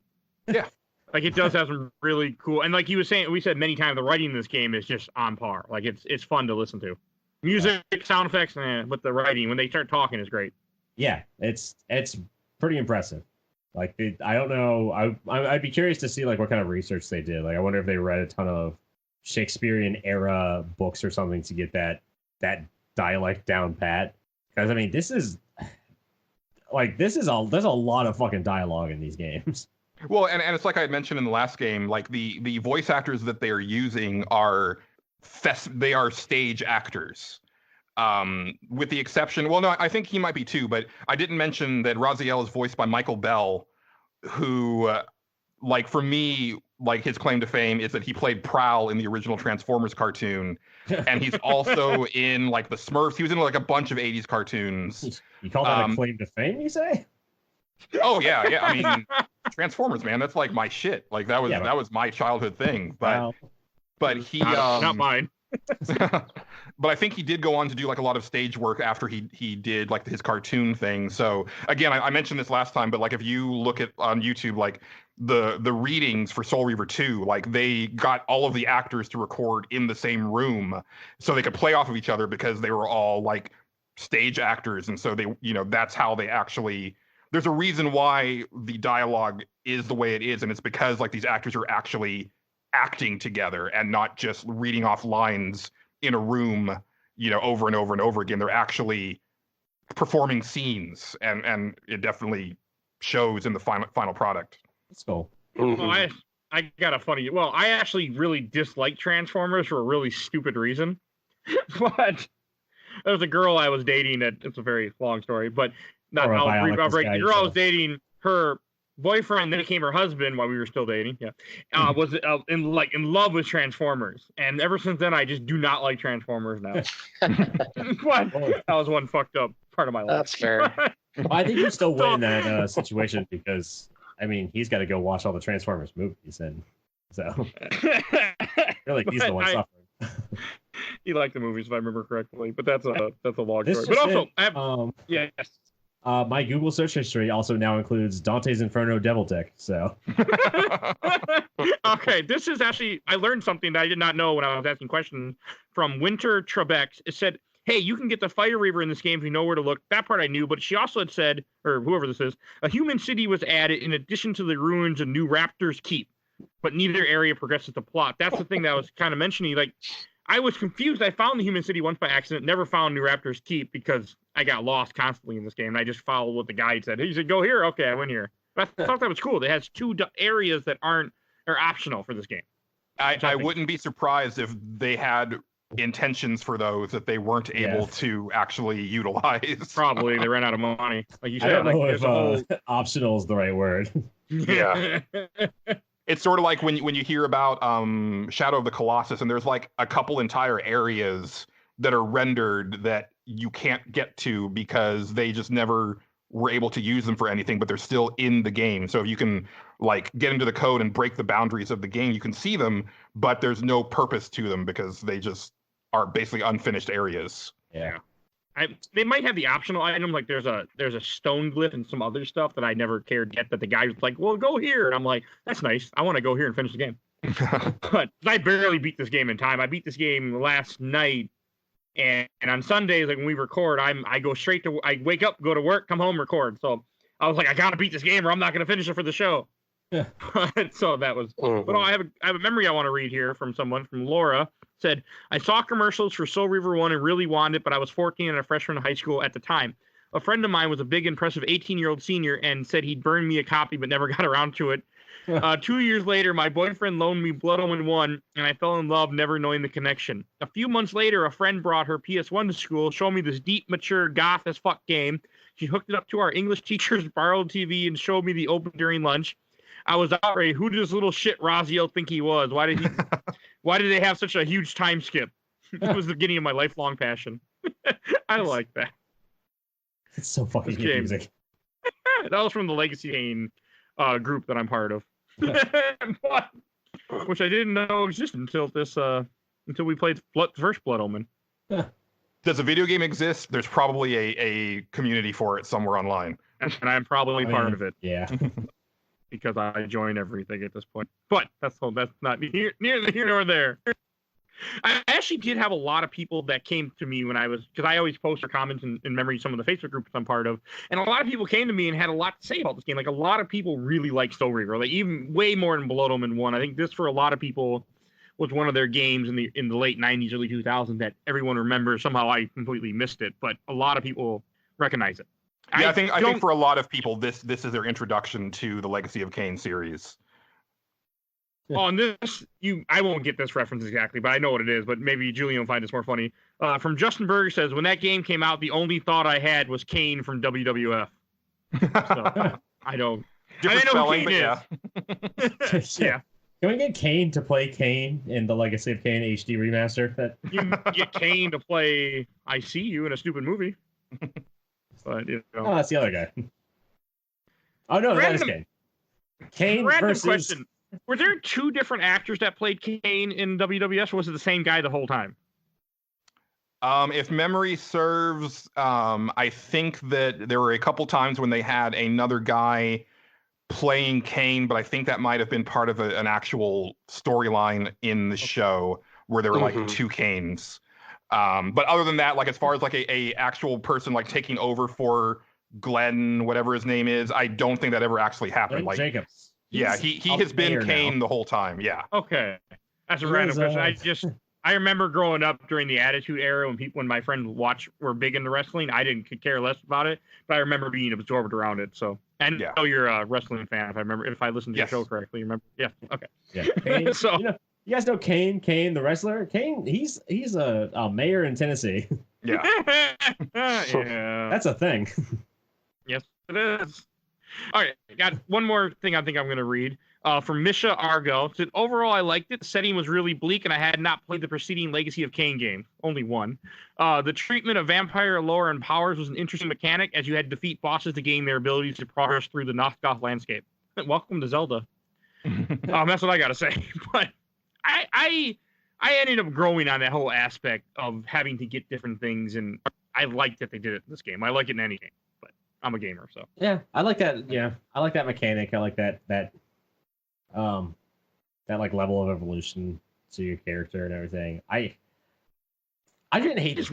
Yeah. Like, it does have some really cool, and like you were saying, we said many times, the writing in this game is just on par. Like, it's fun to listen to. Music, sound effects, but the writing, when they start talking, is great. Yeah, it's pretty impressive. Like, I don't know. I'd be curious to see like what kind of research they did. Like, I wonder if they read a ton of Shakespearean era books or something to get that dialect down pat. Because I mean, there's a lot of fucking dialogue in these games. Well, and it's like I had mentioned in the last game, like the voice actors that they are using are stage actors. With the exception, well, no, I think he might be too, but I didn't mention that Raziel is voiced by Michael Bell, who, like, for me, like, his claim to fame is that he played Prowl in the original Transformers cartoon, and he's also in, like, the Smurfs. He was in, like, a bunch of 80s cartoons. You call that a claim to fame, you say? Oh, yeah. I mean, Transformers, man, that's, like, my shit. Like, that was my childhood thing. But he... not mine. But I think he did go on to do like a lot of stage work after he did like his cartoon thing. So again, I mentioned this last time, but like if you look at on YouTube, like the readings for Soul Reaver 2, like they got all of the actors to record in the same room so they could play off of each other because they were all like stage actors. And so they, that's how they actually, there's a reason why the dialogue is the way it is. And it's because like these actors are actually acting together and not just reading off lines in a room, over and over and over again. They're actually performing scenes, and it definitely shows in the final product. Let's go. Well, I got a funny. Well, I actually really dislike Transformers for a really stupid reason. But there was a girl I was dating. It's a very long story, but not. I'll break. The girl I was dating, her boyfriend then became her husband while we were still dating. Yeah, was in love with Transformers, and ever since then I just do not like Transformers now. But that was one fucked up part of my life. That's fair. Well, I think you still win in that situation because I mean he's got to go watch all the Transformers movies, and so really he's the one suffering. He liked the movies if I remember correctly, but that's a long story. But also, yes. My Google search history also now includes Dante's Inferno Devil Tech. So, okay, this is actually I learned something that I did not know when I was asking questions from Winter Trebek. It said, "Hey, you can get the Fire Reaver in this game if you know where to look." That part I knew, but she also had said, or whoever this is, a human city was added in addition to the ruins of New Raptor's Keep, but neither area progresses the plot. That's the thing that I was kind of mentioning. Like, I was confused. I found the human city once by accident, never found New Raptor's Keep because I got lost constantly in this game. And I just followed what the guide said. He said, go here. Okay, I went here. But I thought that was cool. It has two areas that are optional for this game. I wouldn't be surprised if they had intentions for those that they weren't able to actually utilize. Probably. They ran out of money. Like you said, I don't know if optional is the right word. Yeah. It's sort of like when you hear about Shadow of the Colossus, and there's like a couple entire areas that are rendered that you can't get to because they just never were able to use them for anything, but they're still in the game. So if you can like get into the code and break the boundaries of the game, you can see them, but there's no purpose to them because they just are basically unfinished areas. Yeah. They might have the optional item, like there's a stone glyph and some other stuff that I never cared yet, that the guy was like, well, go here. And I'm like, that's nice. I want to go here and finish the game. But I barely beat this game in time. I beat this game last night. And on Sundays, like when we record, I go straight to, I wake up, go to work, come home, record. So I was like, I got to beat this game or I'm not going to finish it for the show. Yeah. So that was, but I have a memory I want to read here from someone, from Laura. Said, I saw commercials for Soul Reaver 1 and really wanted it, but I was 14 and a freshman in high school at the time. A friend of mine was a big, impressive 18-year-old senior and said he'd burn me a copy but never got around to it. 2 years later, my boyfriend loaned me Blood Omen 1, and I fell in love, never knowing the connection. A few months later, a friend brought her PS1 to school, showed me this deep, mature, goth-as-fuck game. She hooked it up to our English teacher's borrowed TV and showed me the open during lunch. I was outraged. Who did this little shit Raziel think he was? Why did they have such a huge time skip? It was the beginning of my lifelong passion. I like that. It's so fucking confusing. That was from the Legacy Kane group that I'm part of. Which I didn't know existed until we played the first Blood Omen. Does a video game exist? There's probably a community for it somewhere online. And I'm probably part of it. Yeah. Because I join everything at this point. But that's not here nor there. I actually did have a lot of people that came to me when because I always post or comments in memory some of the Facebook groups I'm part of, and a lot of people came to me and had a lot to say about this game. Like a lot of people really like Soul Reaver, like even way more than Blood Omen 1. I think this for a lot of people was one of their games in the late 90s, early 2000s that everyone remembers. Somehow I completely missed it, but a lot of people recognize it. Yeah, I think for a lot of people, this is their introduction to the Legacy of Kain series. On this, I won't get this reference exactly, but I know what it is. But maybe Julian will find this more funny. From Justin Berger says, when that game came out, the only thought I had was Kane from WWF. So I don't. Different spelling, but yeah. Yeah. Can we get Kane to play Kane in the Legacy of Kain HD remaster? You can get Kane to play I See You in a stupid movie. But, Oh, that's the other guy. Oh, no, that is Kane. Kane versus... question. Were there two different actors that played Kane in WWF, or was it the same guy the whole time? If memory serves, I think that there were a couple times when they had another guy playing Kane, but I think that might have been part of an actual storyline in the show where there were like two Kanes. But other than that, like as far as like a actual person like taking over for Glenn, whatever his name is, I don't think that ever actually happened. Glenn Jacobs. Yeah, he has been Kane the whole time. Yeah. Okay, that's a random question. I remember growing up during the Attitude Era when my friends were big into wrestling. I didn't care less about it, but I remember being absorbed around it. So, and I know you're a wrestling fan. If I listened to your show correctly, remember? Yeah. Okay. Yeah. Kane, so you guys know Kane the wrestler. Kane, he's a mayor in Tennessee. Yeah. Yeah. That's a thing. Yes, it is. All right, got one more thing I think I'm going to read from Misha Argo. Said, overall, I liked it. The setting was really bleak, and I had not played the preceding Legacy of Kain game. Only one. The treatment of vampire lore and powers was an interesting mechanic, as you had to defeat bosses to gain their abilities to progress through the Nosgoth landscape. Welcome to Zelda. That's what I got to say. But I ended up growing on that whole aspect of having to get different things, and I like that they did it in this game. I like it in any game. I'm a gamer, so yeah, I like that. Yeah, I like that mechanic. I like that like level of evolution to your character and everything. I didn't hate this.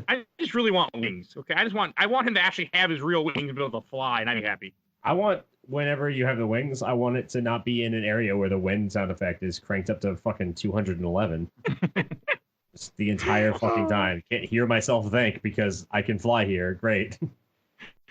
I just really want wings. Okay, I want him to actually have his real wings and be able to fly, and I'd be happy. I want whenever you have the wings, I want it to not be in an area where the wind sound effect is cranked up to fucking 211. Just the entire fucking time. Can't hear myself think because I can fly here. Great.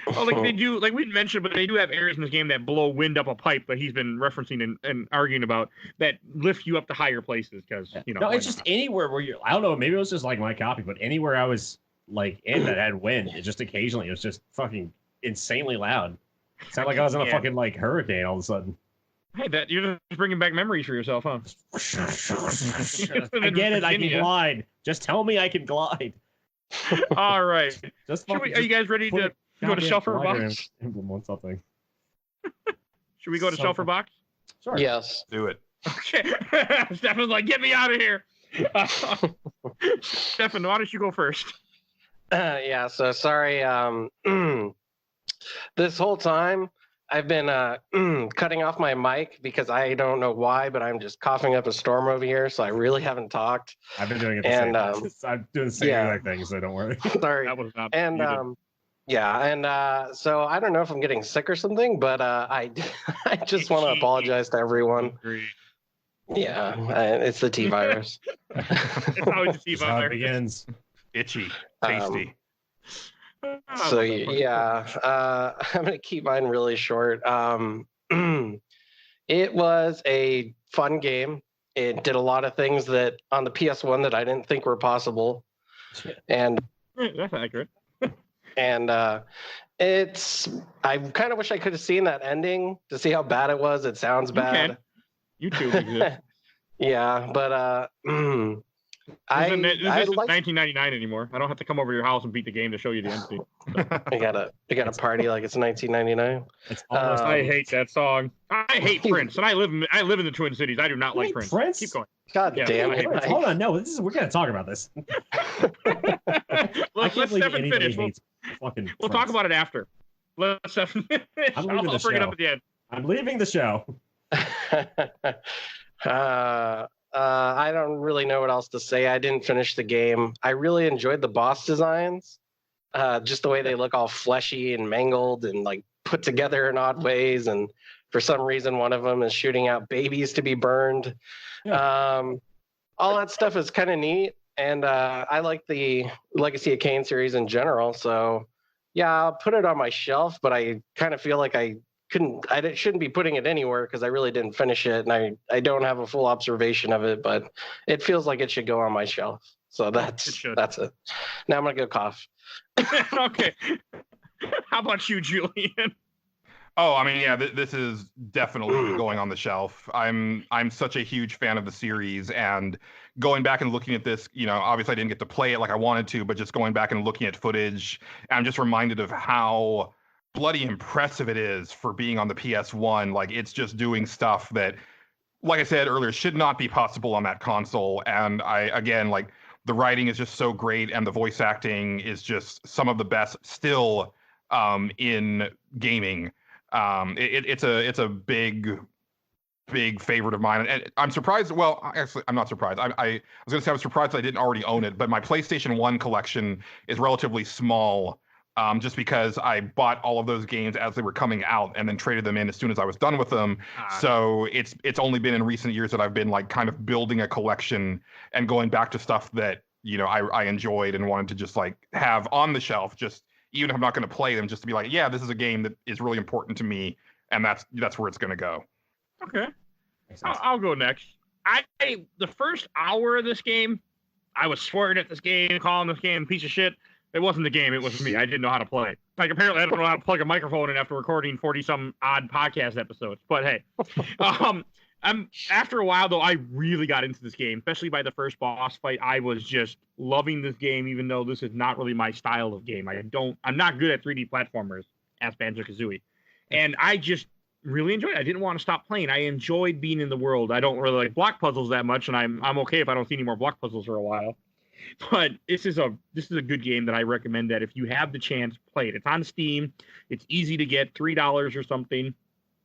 Well, like they do, like we mentioned, but they do have areas in this game that blow wind up a pipe that he's been referencing and arguing about that lift you up to higher places because, you know. No, it's just anywhere where I don't know, maybe it was just like my copy, but anywhere I was like in that had wind, it just occasionally, it was just fucking insanely loud. It sounded like I was in a fucking like hurricane all of a sudden. Hey, you're just bringing back memories for yourself, huh? I get it, I can glide. Just tell me I can glide. All right. Are you guys ready to go to Shelf or Box? Emblem on something. Should we go to Shelf or Box? Sure. Yes. Do it. Okay. Stefan's like, get me out of here. Stefan, why don't you go first? Yeah, so sorry. This whole time, I've been cutting off my mic because I don't know why, but I'm just coughing up a storm over here, so I really haven't talked. I've been doing it the same time. I'm doing the same exact thing, so don't worry. Sorry. That was not so I don't know if I'm getting sick or something, but I just want to apologize to everyone. Yeah, it's the T virus. It's always the T virus. How it begins. Itchy, tasty. So yeah, I'm gonna keep mine really short. It was a fun game. It did a lot of things that on the PS1 that I didn't think were possible, and that's accurate. And I kind of wish I could have seen that ending to see how bad it was. It sounds bad. YouTube exists. Yeah, but this isn't 1999 anymore. I don't have to come over to your house and beat the game to show you the end scene. I gotta party like it's 1999. I hate that song. I hate Prince, and I live in the Twin Cities. I do not like Prince. Keep going. God damn it! Hold on, no, we're gonna talk about this. Let's Stefan finish. We'll talk about it after. Let's Stefan finish. I'll bring it up at the end. I'm leaving the show. I don't really know what else to say. I didn't finish the game. I really enjoyed the boss designs. Just the way they look all fleshy and mangled and like put together in odd ways. And for some reason, one of them is shooting out babies to be burned. Yeah. All that stuff is kind of neat. And I like the Legacy of Kain series in general. So yeah, I'll put it on my shelf, but I kind of feel like I shouldn't be putting it anywhere because I really didn't finish it, and I don't have a full observation of it, but it feels like it should go on my shelf. So that's it. Now I'm gonna go cough. Okay. How about you, Julian? Oh, I mean, yeah, this is definitely going on the shelf. I'm such a huge fan of the series, and going back and looking at this, you know, obviously I didn't get to play it like I wanted to, but just going back and looking at footage, I'm just reminded of how bloody impressive it is for being on the PS1. Like, it's just doing stuff that, like I said earlier, should not be possible on that console. And like, the writing is just so great, and the voice acting is just some of the best still in gaming. It's a big favorite of mine, and I'm surprised. Well, actually, I'm not surprised. I was going to say I was surprised I didn't already own it, but my PlayStation 1 collection is relatively small. just because I bought all of those games as they were coming out and then traded them in as soon as I was done with them. So it's only been in recent years that I've been like kind of building a collection and going back to stuff that, you know, I enjoyed and wanted to just like have on the shelf, just even if I'm not going to play them, just to be like, yeah, this is a game that is really important to me, and that's where it's going to go. Okay, I'll go next. The first hour of this game, I was swearing at this game, calling this game a piece of shit. It wasn't the game, it was me. I didn't know how to play. Like, apparently I don't know how to plug a microphone in after recording 40-some odd podcast episodes. But hey, after a while, though, I really got into this game, especially by the first boss fight. I was just loving this game, even though this is not really my style of game. I'm not good at 3D platformers, as Banjo-Kazooie. And I just really enjoyed it. I didn't want to stop playing. I enjoyed being in the world. I don't really like block puzzles that much, and I'm okay if I don't see any more block puzzles for a while. But this is a good game that I recommend that if you have the chance, play it. It's on Steam. It's easy to get, $3 or something,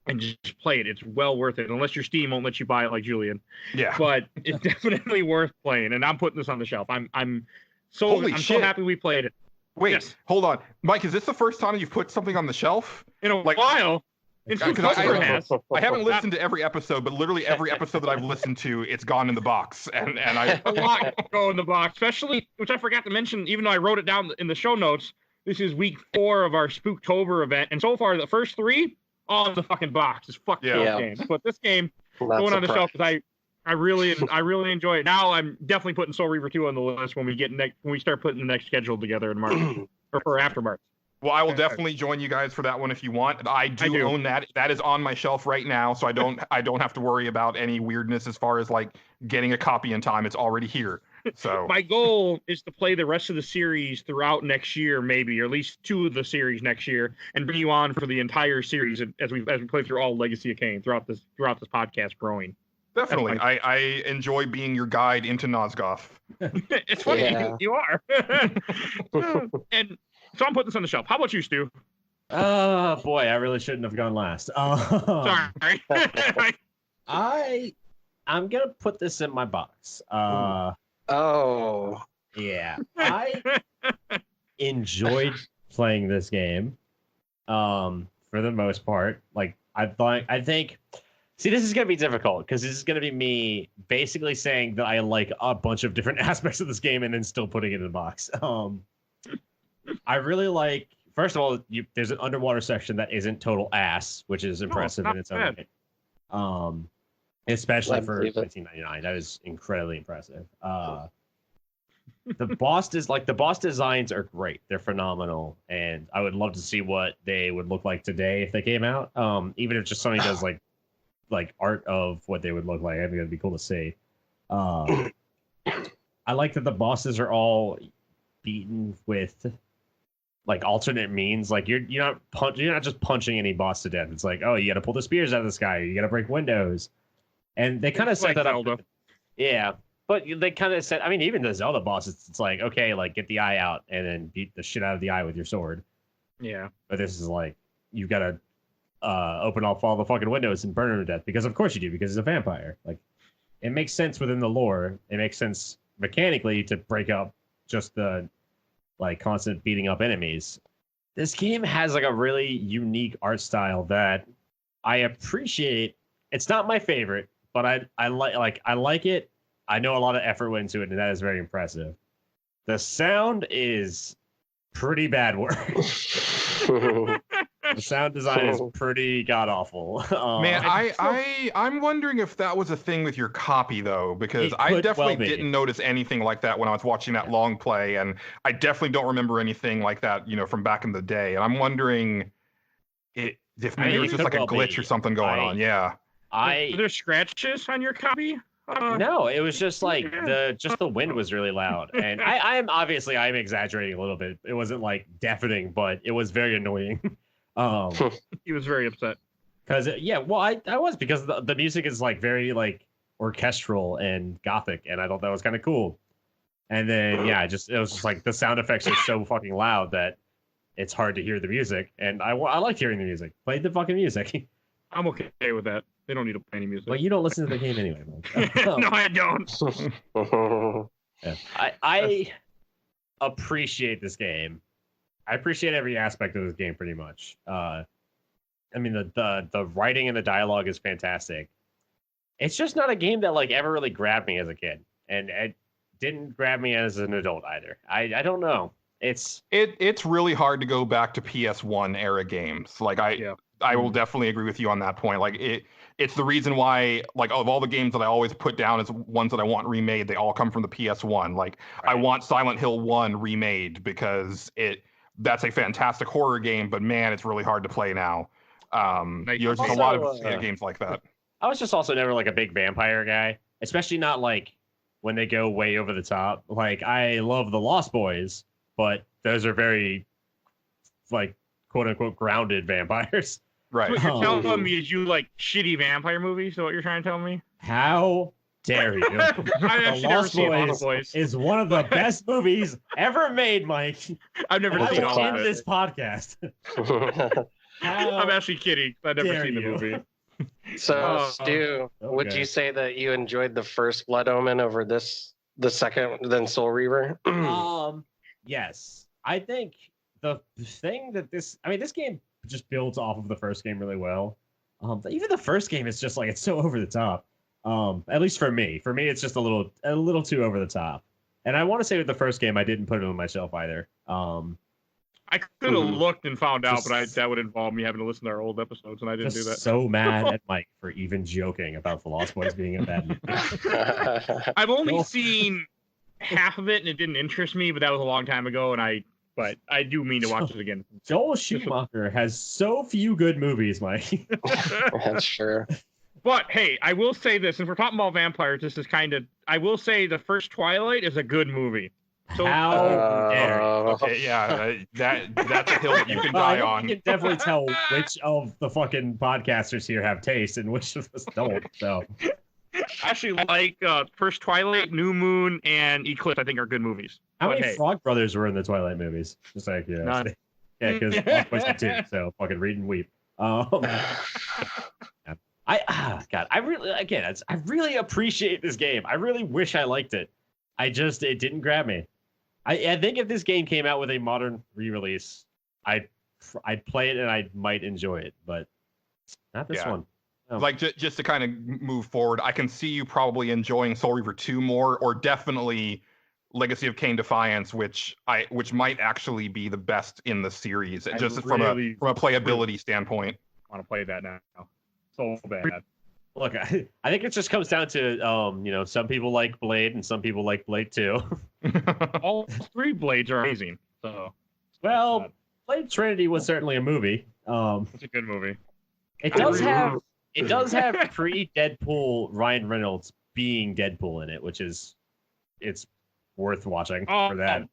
and just play it. It's well worth it, unless your Steam won't let you buy it like Julian. Yeah. But it's definitely worth playing, and I'm putting this on the shelf. I'm so happy we played it. Wait, yes. Hold on, Mike. Is this the first time you've put something on the shelf in a while? I haven't listened to every episode, but literally every episode that I've listened to, it's gone in the box, and I a lot go in the box, especially, which I forgot to mention, even though I wrote it down in the show notes. This is week 4 of our Spooktober event, and so far the first 3 all in the fucking box. It's fucking games, but this game going on the shelf because I really enjoy it. Now I'm definitely putting Soul Reaver 2 on the list when we start putting the next schedule together in March or for after March. Well, I will definitely join you guys for that one if you want. I do own that. That is on my shelf right now, so I don't have to worry about any weirdness as far as like getting a copy in time. It's already here. So my goal is to play the rest of the series throughout next year, maybe, or at least 2 of the series next year, and bring you on for the entire series as we play through all Legacy of Kain throughout this podcast growing. Definitely, I enjoy being your guide into Nosgoth. It's funny you are. And so I'm putting this on the shelf. How about you, Stu? Oh boy, I really shouldn't have gone last. Sorry. I'm gonna put this in my box. Yeah, I enjoyed playing this game. For the most part, like I think. See, this is gonna be difficult because this is gonna be me basically saying that I like a bunch of different aspects of this game and then still putting it in the box. I really like. First of all, there's an underwater section that isn't total ass, which is impressive in its own way. Especially for 1999, that is incredibly impressive. The boss designs are great; they're phenomenal, and I would love to see what they would look like today if they came out. Even if just somebody does like art of what they would look like, I think it'd be cool to see. I like that the bosses are all beaten with like alternate means. Like you're not just punching any boss to death. It's like, oh, you got to pull the spears out of the sky, you got to break windows, and they kind of set that up. Yeah, but they kind of said, I mean, even the Zelda boss, it's like, okay, like get the eye out and then beat the shit out of the eye with your sword. Yeah, but this is like you got to open up all the fucking windows and burn him to death, because of course you do, because he's a vampire. Like, it makes sense within the lore. It makes sense mechanically to break up just the like constant beating up enemies. This game has like a really unique art style that I appreciate. It's not my favorite, but I like it. I know a lot of effort went into it, and that is very impressive. The sound is pretty bad work. The sound design is pretty god awful. Man, I'm wondering if that was a thing with your copy though, because I definitely didn't notice anything like that when I was watching that long play, and I definitely don't remember anything like that, from back in the day. And I'm wondering if maybe it was just like a glitch or something going on. Yeah. Are there scratches on your copy? No, it was just like the wind was really loud, and I'm exaggerating a little bit. It wasn't like deafening, but it was very annoying. He was very upset because I was, because the music is like very like orchestral and gothic, and I thought that was kind of cool. And then it was just like the sound effects are so fucking loud that it's hard to hear the music, and I like hearing the music. Play the fucking music. I'm okay with that. They don't need to play any music. Well, you don't listen to the game anyway, Mike. No, I don't. Yeah. I appreciate this game. I appreciate every aspect of this game pretty much. I mean, the writing and the dialogue is fantastic. It's just not a game that like ever really grabbed me as a kid, and it didn't grab me as an adult either. I don't know. It's really hard to go back to PS1 era games. Like I will definitely agree with you on that point. Like it's the reason why, like, of all the games that I always put down as ones that I want remade, they all come from the PS1. Like I want Silent Hill 1 remade because that's a fantastic horror game, but man, it's really hard to play now. There's a lot of games like that. I was just also never like a big vampire guy, especially not like when they go way over the top. Like I love the Lost Boys, but those are very like quote unquote grounded vampires. Right. So what you're telling me is you like shitty vampire movies? So what you're trying to tell me? How dare you? I've never seen Lost Boys. Is one of the best movies ever made, Mike. I've never seen all of it. This podcast. I'm actually kidding. I've never seen the movie. So, Stu, would you say that you enjoyed the first Blood Omen over the second, then Soul Reaver? Yes. I think the thing that this game just builds off of the first game really well. Even the first game is just like, it's so over the top. At least for me. For me, it's just a little too over the top. And I want to say with the first game, I didn't put it on my shelf either. I could have looked and found out, but that would involve me having to listen to our old episodes, and I didn't do that. So mad at Mike for even joking about the Lost Boys being a bad movie. I've only seen half of it, and it didn't interest me, but that was a long time ago, but I do mean to watch it again. Joel Schumacher has so few good movies, Mike. That's true. But hey, I will say this, and we're talking about vampires, this is I will say the first Twilight is a good movie. So, how dare you? Okay, yeah, that's a hill that you can die on. You can definitely tell which of the fucking podcasters here have taste and which of us don't. So, actually, like first Twilight, New Moon, and Eclipse, I think are good movies. How many Frog Brothers were in the Twilight movies? Just like yeah, because Frog Boys had two. So fucking read and weep. I really appreciate this game. I really wish I liked it. It didn't grab me. I think if this game came out with a modern re-release, I'd play it and I might enjoy it, but not this one. No. Like just to kind of move forward, I can see you probably enjoying Soul Reaver 2 more, or definitely Legacy of Kain Defiance, which might actually be the best in the series, just from a playability standpoint. I want to play that now. So bad. Look, I think it just comes down to, some people like Blade and some people like Blade 2. All three Blades are amazing. So, well, Blade Trinity was certainly a movie. It's a good movie. It does have pre-Deadpool Ryan Reynolds being Deadpool in it, which it's worth watching for that.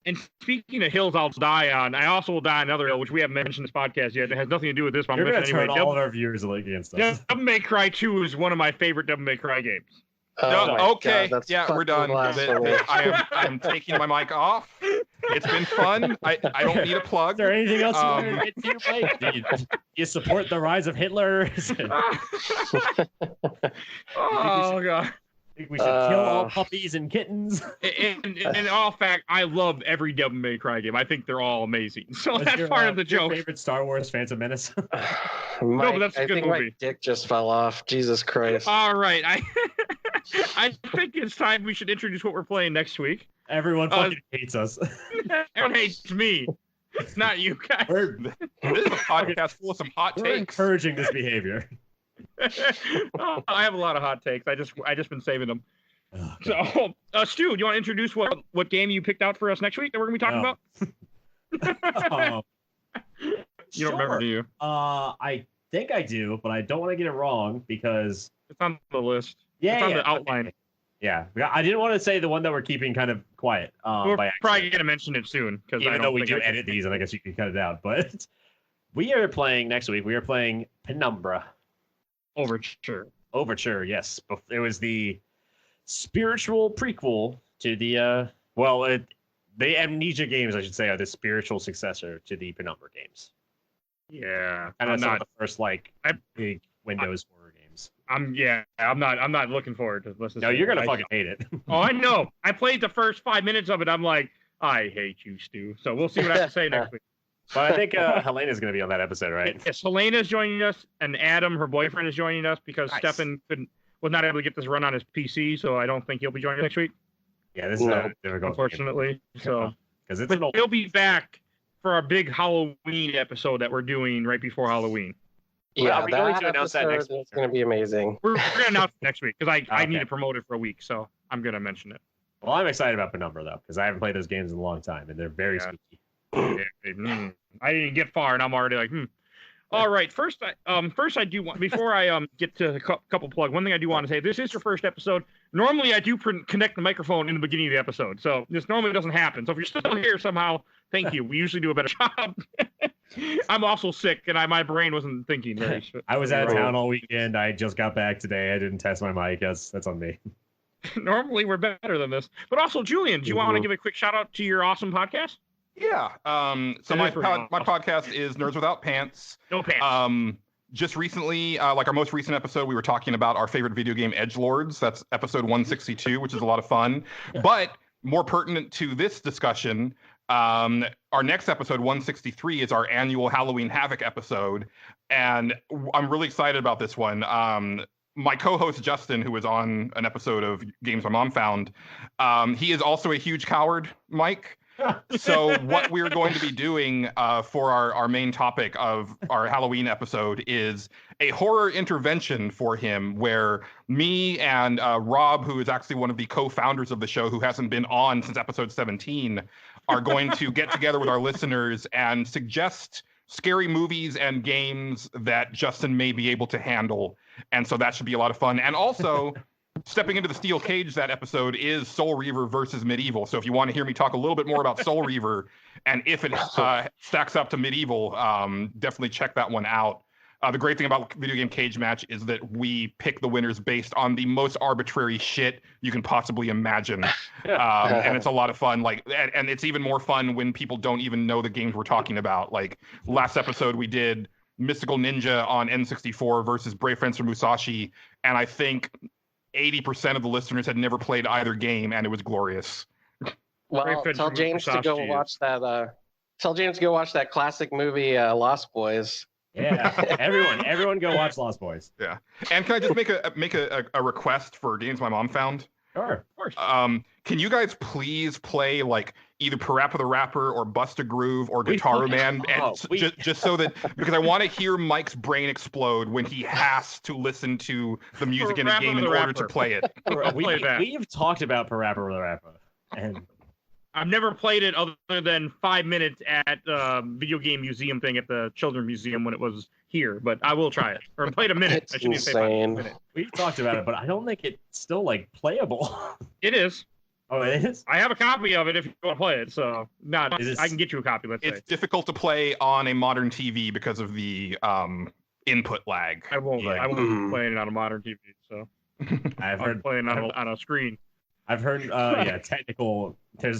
And speaking of hills I'll die on, I also will die on another hill, which we haven't mentioned in this podcast yet. It has nothing to do with this, but You're going to turn anyway. all of our viewers against us. Devil May Cry 2 is one of my favorite Devil May Cry games. Okay, God, we're done. I'm taking my mic off. It's been fun. I don't need a plug. Is there anything else you want to get to, Mike? Do you support the rise of Hitler? Oh, God. I think we should kill all puppies and kittens. In all fact, I love every Devil May Cry game. I think they're all amazing. So that's part of the joke. Favorite Star Wars Phantom Menace? Mike, no, but that's a good movie. My dick just fell off. Jesus Christ. All right. I think it's time we should introduce what we're playing next week. Everyone fucking hates us. Everyone hates me. It's not you guys. This is a podcast full of some hot takes. We're encouraging this behavior. I have a lot of hot takes. I just been saving them. So, Stu, do you want to introduce what game you picked out for us next week that we're gonna be talking about? You don't remember, do you? I think I do, but I don't want to get it wrong because it's on the list. Yeah, it's on the outline. Okay. Yeah, I didn't want to say the one that we're keeping kind of quiet. We're probably gonna mention it soon because even though we do edit these, and I guess you can cut it out. But we are playing next week. We are playing Penumbra. Overture, yes. It was the spiritual prequel to the the Amnesia games, I should say, are the spiritual successor to the Penumbra games. Yeah, and that's not the first big Windows horror games. I'm not looking forward to listening. No, you're gonna fucking hate it. Oh, I know. I played the first 5 minutes of it. I'm like, I hate you, Stu. So we'll see what I have to say next week. But I think Helena's going to be on that episode, right? Yes, Helena's joining us, and Adam, her boyfriend, is joining us because Nice. Stefan was not able to get this run on his PC, so I don't think he'll be joining next week. Yeah, this is a difficult. Unfortunately. So, because it's but he'll be back for our big Halloween episode that we're doing right before Halloween. Yeah, Are we going that to announce that next episode week? is going to be amazing. We're going to announce it next week because I Okay. need to promote it for a week, so I'm going to mention it. Well, I'm excited about Penumbra though, because I haven't played those games in a long time, and they're very Yeah. spooky. I didn't get far, and I'm already like, All right. First, I do want, before I get to a couple plug, one thing I do want to say, this is your first episode. Normally, I do connect the microphone in the beginning of the episode, so this normally doesn't happen. So if you're still here somehow, thank you. We usually do a better job. I'm also sick, and my brain wasn't thinking very. I was out of town all weekend. I just got back today. I didn't test my mic. That's on me. Normally, we're better than this. But also, Julian, do you want to give a quick shout out to your awesome podcast? Yeah. So It my is pretty awesome. my podcast is Nerds Without Pants. No pants. Just recently, like our most recent episode, we were talking about our favorite video game edgelords. That's episode 162, which is a lot of fun. But more pertinent to this discussion, our next episode, 163, is our annual Halloween Havoc episode. And I'm really excited about this one. My co-host Justin, who was on an episode of Games My Mom Found, he is also a huge coward, Mike. So what we're going to be doing for our main topic of our Halloween episode is a horror intervention for him, where me and Rob, who is actually one of the co-founders of the show, who hasn't been on since episode 17, are going to get together with our listeners and suggest scary movies and games that Justin may be able to handle. And so that should be a lot of fun. And also, stepping into the steel cage that episode is Soul Reaver versus Medieval. So if you want to hear me talk a little bit more about Soul Reaver and if it stacks up to Medieval, definitely check that one out. The great thing about Video Game Cage Match is that we pick the winners based on the most arbitrary shit you can possibly imagine. And it's a lot of fun. And it's even more fun when people don't even know the games we're talking about. Like last episode we did Mystical Ninja on N64 versus Brave Fencer Musashi, and I think 80% of the listeners had never played either game, and it was glorious. Well, tell James to go watch that. Tell James to go watch that classic movie, Lost Boys. Yeah, everyone, go watch Lost Boys. Yeah, and can I just make a request for Games My Mom Found? Sure, of course. Can you guys please play like either Parappa the Rapper or Bust a Groove or Guitar Man, just so that, because I want to hear Mike's brain explode when he has to listen to the music in a game in order to play it. We've talked about Parappa the Rapper, and I've never played it other than 5 minutes at the video game museum thing at the Children's Museum when it was here, but I will try it. Or played a minute. It's I shouldn't say 5 minutes. We've talked about it, but I don't think it's still like playable. It is. Oh, it is? I have a copy of it if you want to play it, so I can get you a copy, let's say. It's difficult to play on a modern TV because of the input lag. I won't be playing it on a modern TV, so I've heard playing on a screen. I've heard there's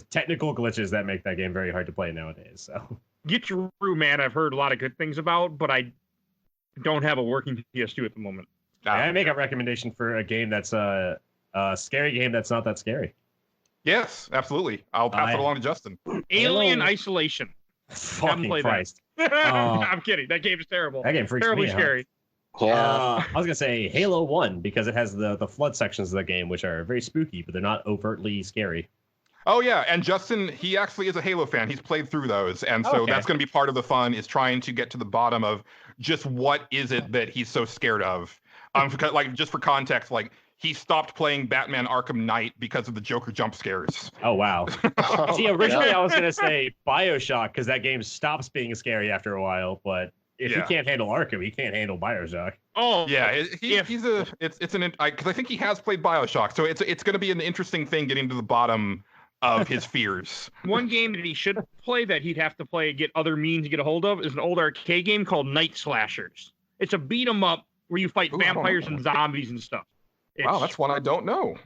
technical glitches that make that game very hard to play nowadays. So Get Your Through, man, I've heard a lot of good things about, but I don't have a working PS2 at the moment. I make a recommendation for a game that's a scary game that's not that scary. Yes, absolutely. I'll pass it along to Justin. Alien Isolation. Fucking Christ. I'm kidding. That game is terrible. That game freaks terribly me scary. out. Yeah. I was gonna say Halo 1 because it has the flood sections of the game, which are very spooky, but they're not overtly scary. Oh yeah, and Justin, he actually is a Halo fan. He's played through those, and so that's going to be part of the fun, is trying to get to the bottom of just what is it that he's so scared of. Like, just for context, like, he stopped playing Batman Arkham Knight because of the Joker jump scares. Oh wow. See, originally I was gonna say BioShock because that game stops being scary after a while, but if he can't handle Arkham, he can't handle BioShock. Oh yeah, because I think he has played BioShock, so it's going to be an interesting thing getting to the bottom of his fears. One game that he should play that he'd have to play, get other means to get a hold of, is an old arcade game called Night Slashers. It's a beat 'em up where you fight vampires and zombies and stuff. Wow, that's one I don't know.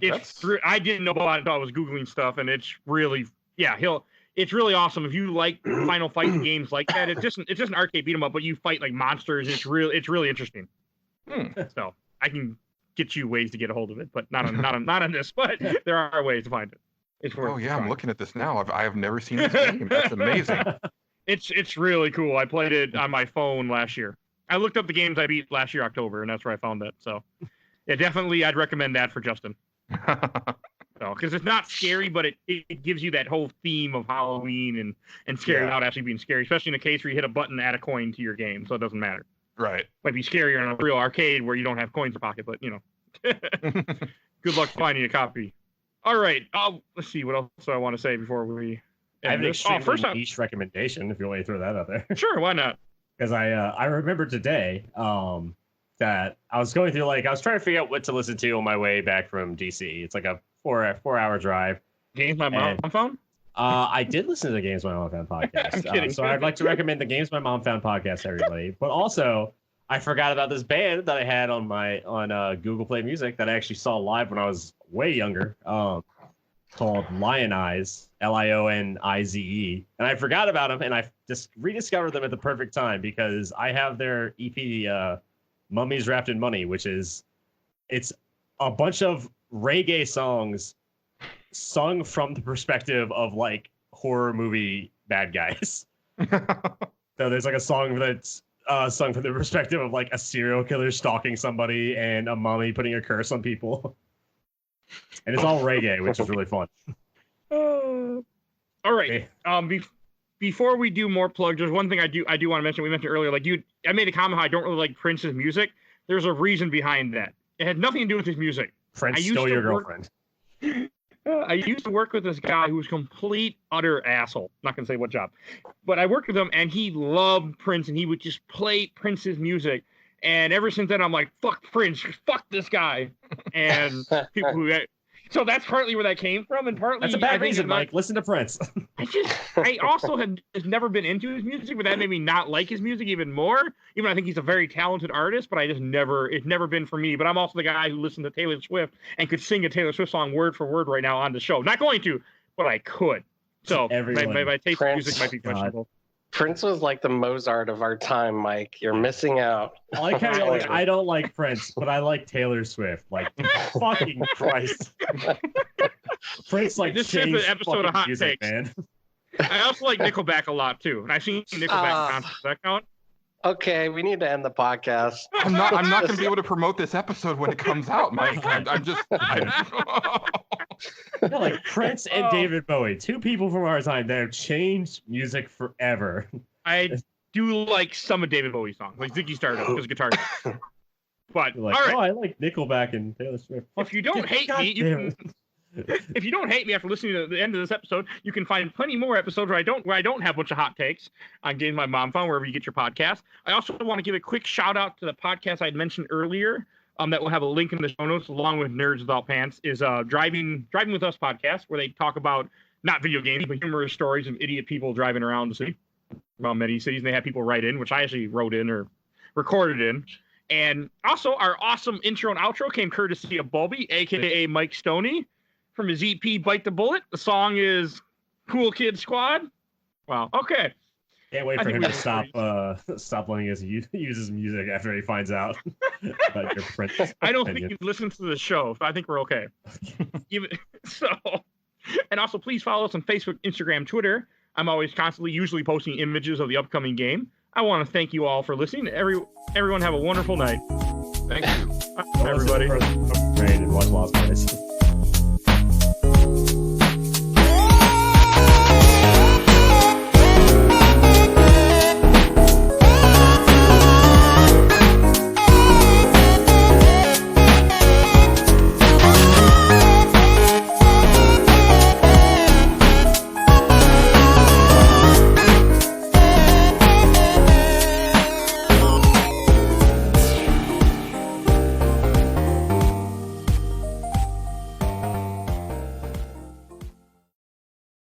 I didn't know about it until I was Googling stuff, and it's really, it's really awesome. If you like Final Fight games like that, it's just an arcade beat 'em up, but you fight like monsters. It's really interesting. So I can get you ways to get a hold of it, but not on this. But there are ways to find it. It's worth Oh yeah, trying. I'm looking at this now. I have never seen this game. That's amazing. It's really cool. I played it on my phone last year. I looked up the games I beat last year, October, and that's where I found it. So, yeah, definitely, I'd recommend that for Justin. So, because it's not scary, but it gives you that whole theme of Halloween and scary without actually being scary, especially in a case where you hit a button, add a coin to your game, so it doesn't matter. Right. Might be scarier in a real arcade where you don't have coins in your pocket, but, you know. Good luck finding a copy. All right. Let's see. What else do I want to say before we I have an this? extremely niche recommendation, if you want me to throw that out there. Sure, why not? Because I remember today that I was going through, I was trying to figure out what to listen to on my way back from DC. It's like a 4-hour drive. Games My Mom Found? I did listen to the Games My Mom Found podcast. I'm kidding. So I'd like to recommend the Games My Mom Found podcast to everybody. But also, I forgot about this band that I had on Google Play Music that I actually saw live when I was way younger, called Lionize, Lionize. And I forgot about them, and I just rediscovered them at the perfect time because I have their EP, Mummies Wrapped in Money, it's a bunch of reggae songs sung from the perspective of horror movie bad guys. So there's a song that's sung from the perspective of a serial killer stalking somebody and a mummy putting a curse on people. And it's all reggae, which is really fun. All right. Okay. Before we do more plugs, there's one thing I do want to mention. We mentioned earlier, I made a comment how I don't really like Prince's music. There's a reason behind that. It had nothing to do with his music. Prince stole your girlfriend. I used to work with this guy who was complete, utter asshole. Not going to say what job. But I worked with him, and he loved Prince, and he would just play Prince's music. And ever since then, I'm like, fuck Prince, fuck this guy. And people who... So that's partly where that came from, and partly... That's a bad reason, Mike. Listen to Prince. I also had never been into his music, but that made me not like his music even more. Even though I think he's a very talented artist, but it's never been for me. But I'm also the guy who listened to Taylor Swift and could sing a Taylor Swift song word for word right now on the show. Not going to, but I could. So my taste in music might be questionable. Prince was like the Mozart of our time, Mike. You're missing out. I like how you're I don't like Prince, but I like Taylor Swift. Fucking Christ. Prince this is an episode of Hot music, Takes. Man. I also like Nickelback a lot too, and I've seen Nickelback concerts. Does that count? Okay, we need to end the podcast. I'm not going to be able to promote this episode when it comes out, Mike. I'm just. Prince and David Bowie, two people from our time that have changed music forever. I do like some of David Bowie's songs, like Ziggy Stardust, because guitar. But all right. I like Nickelback and Taylor Swift. If you don't hate me, if you don't hate me after listening to the end of this episode, you can find plenty more episodes where I don't have a bunch of hot takes on Games My Mom Found, wherever you get your podcast. I also want to give a quick shout out to the podcast I'd mentioned earlier. That will have a link in the show notes, along with Nerds Without Pants, is Driving with Us podcast, where they talk about not video games, but humorous stories of idiot people driving around the city, around many cities. And they have people write in, which I actually wrote in or recorded in. And also, our awesome intro and outro came courtesy of Bulby, a.k.a. Mike Stoney, from his EP, Bite the Bullet. The song is Cool Kid Squad. Wow. Okay. Can't wait for him to stop letting us use his music after he finds out about your Prince. I don't think he listens to the show, so I think we're okay. And also, please follow us on Facebook, Instagram, Twitter. I'm always usually posting images of the upcoming game. I want to thank you all for listening. Everyone have a wonderful night. Thank you. Everybody. And watch Lost Boys.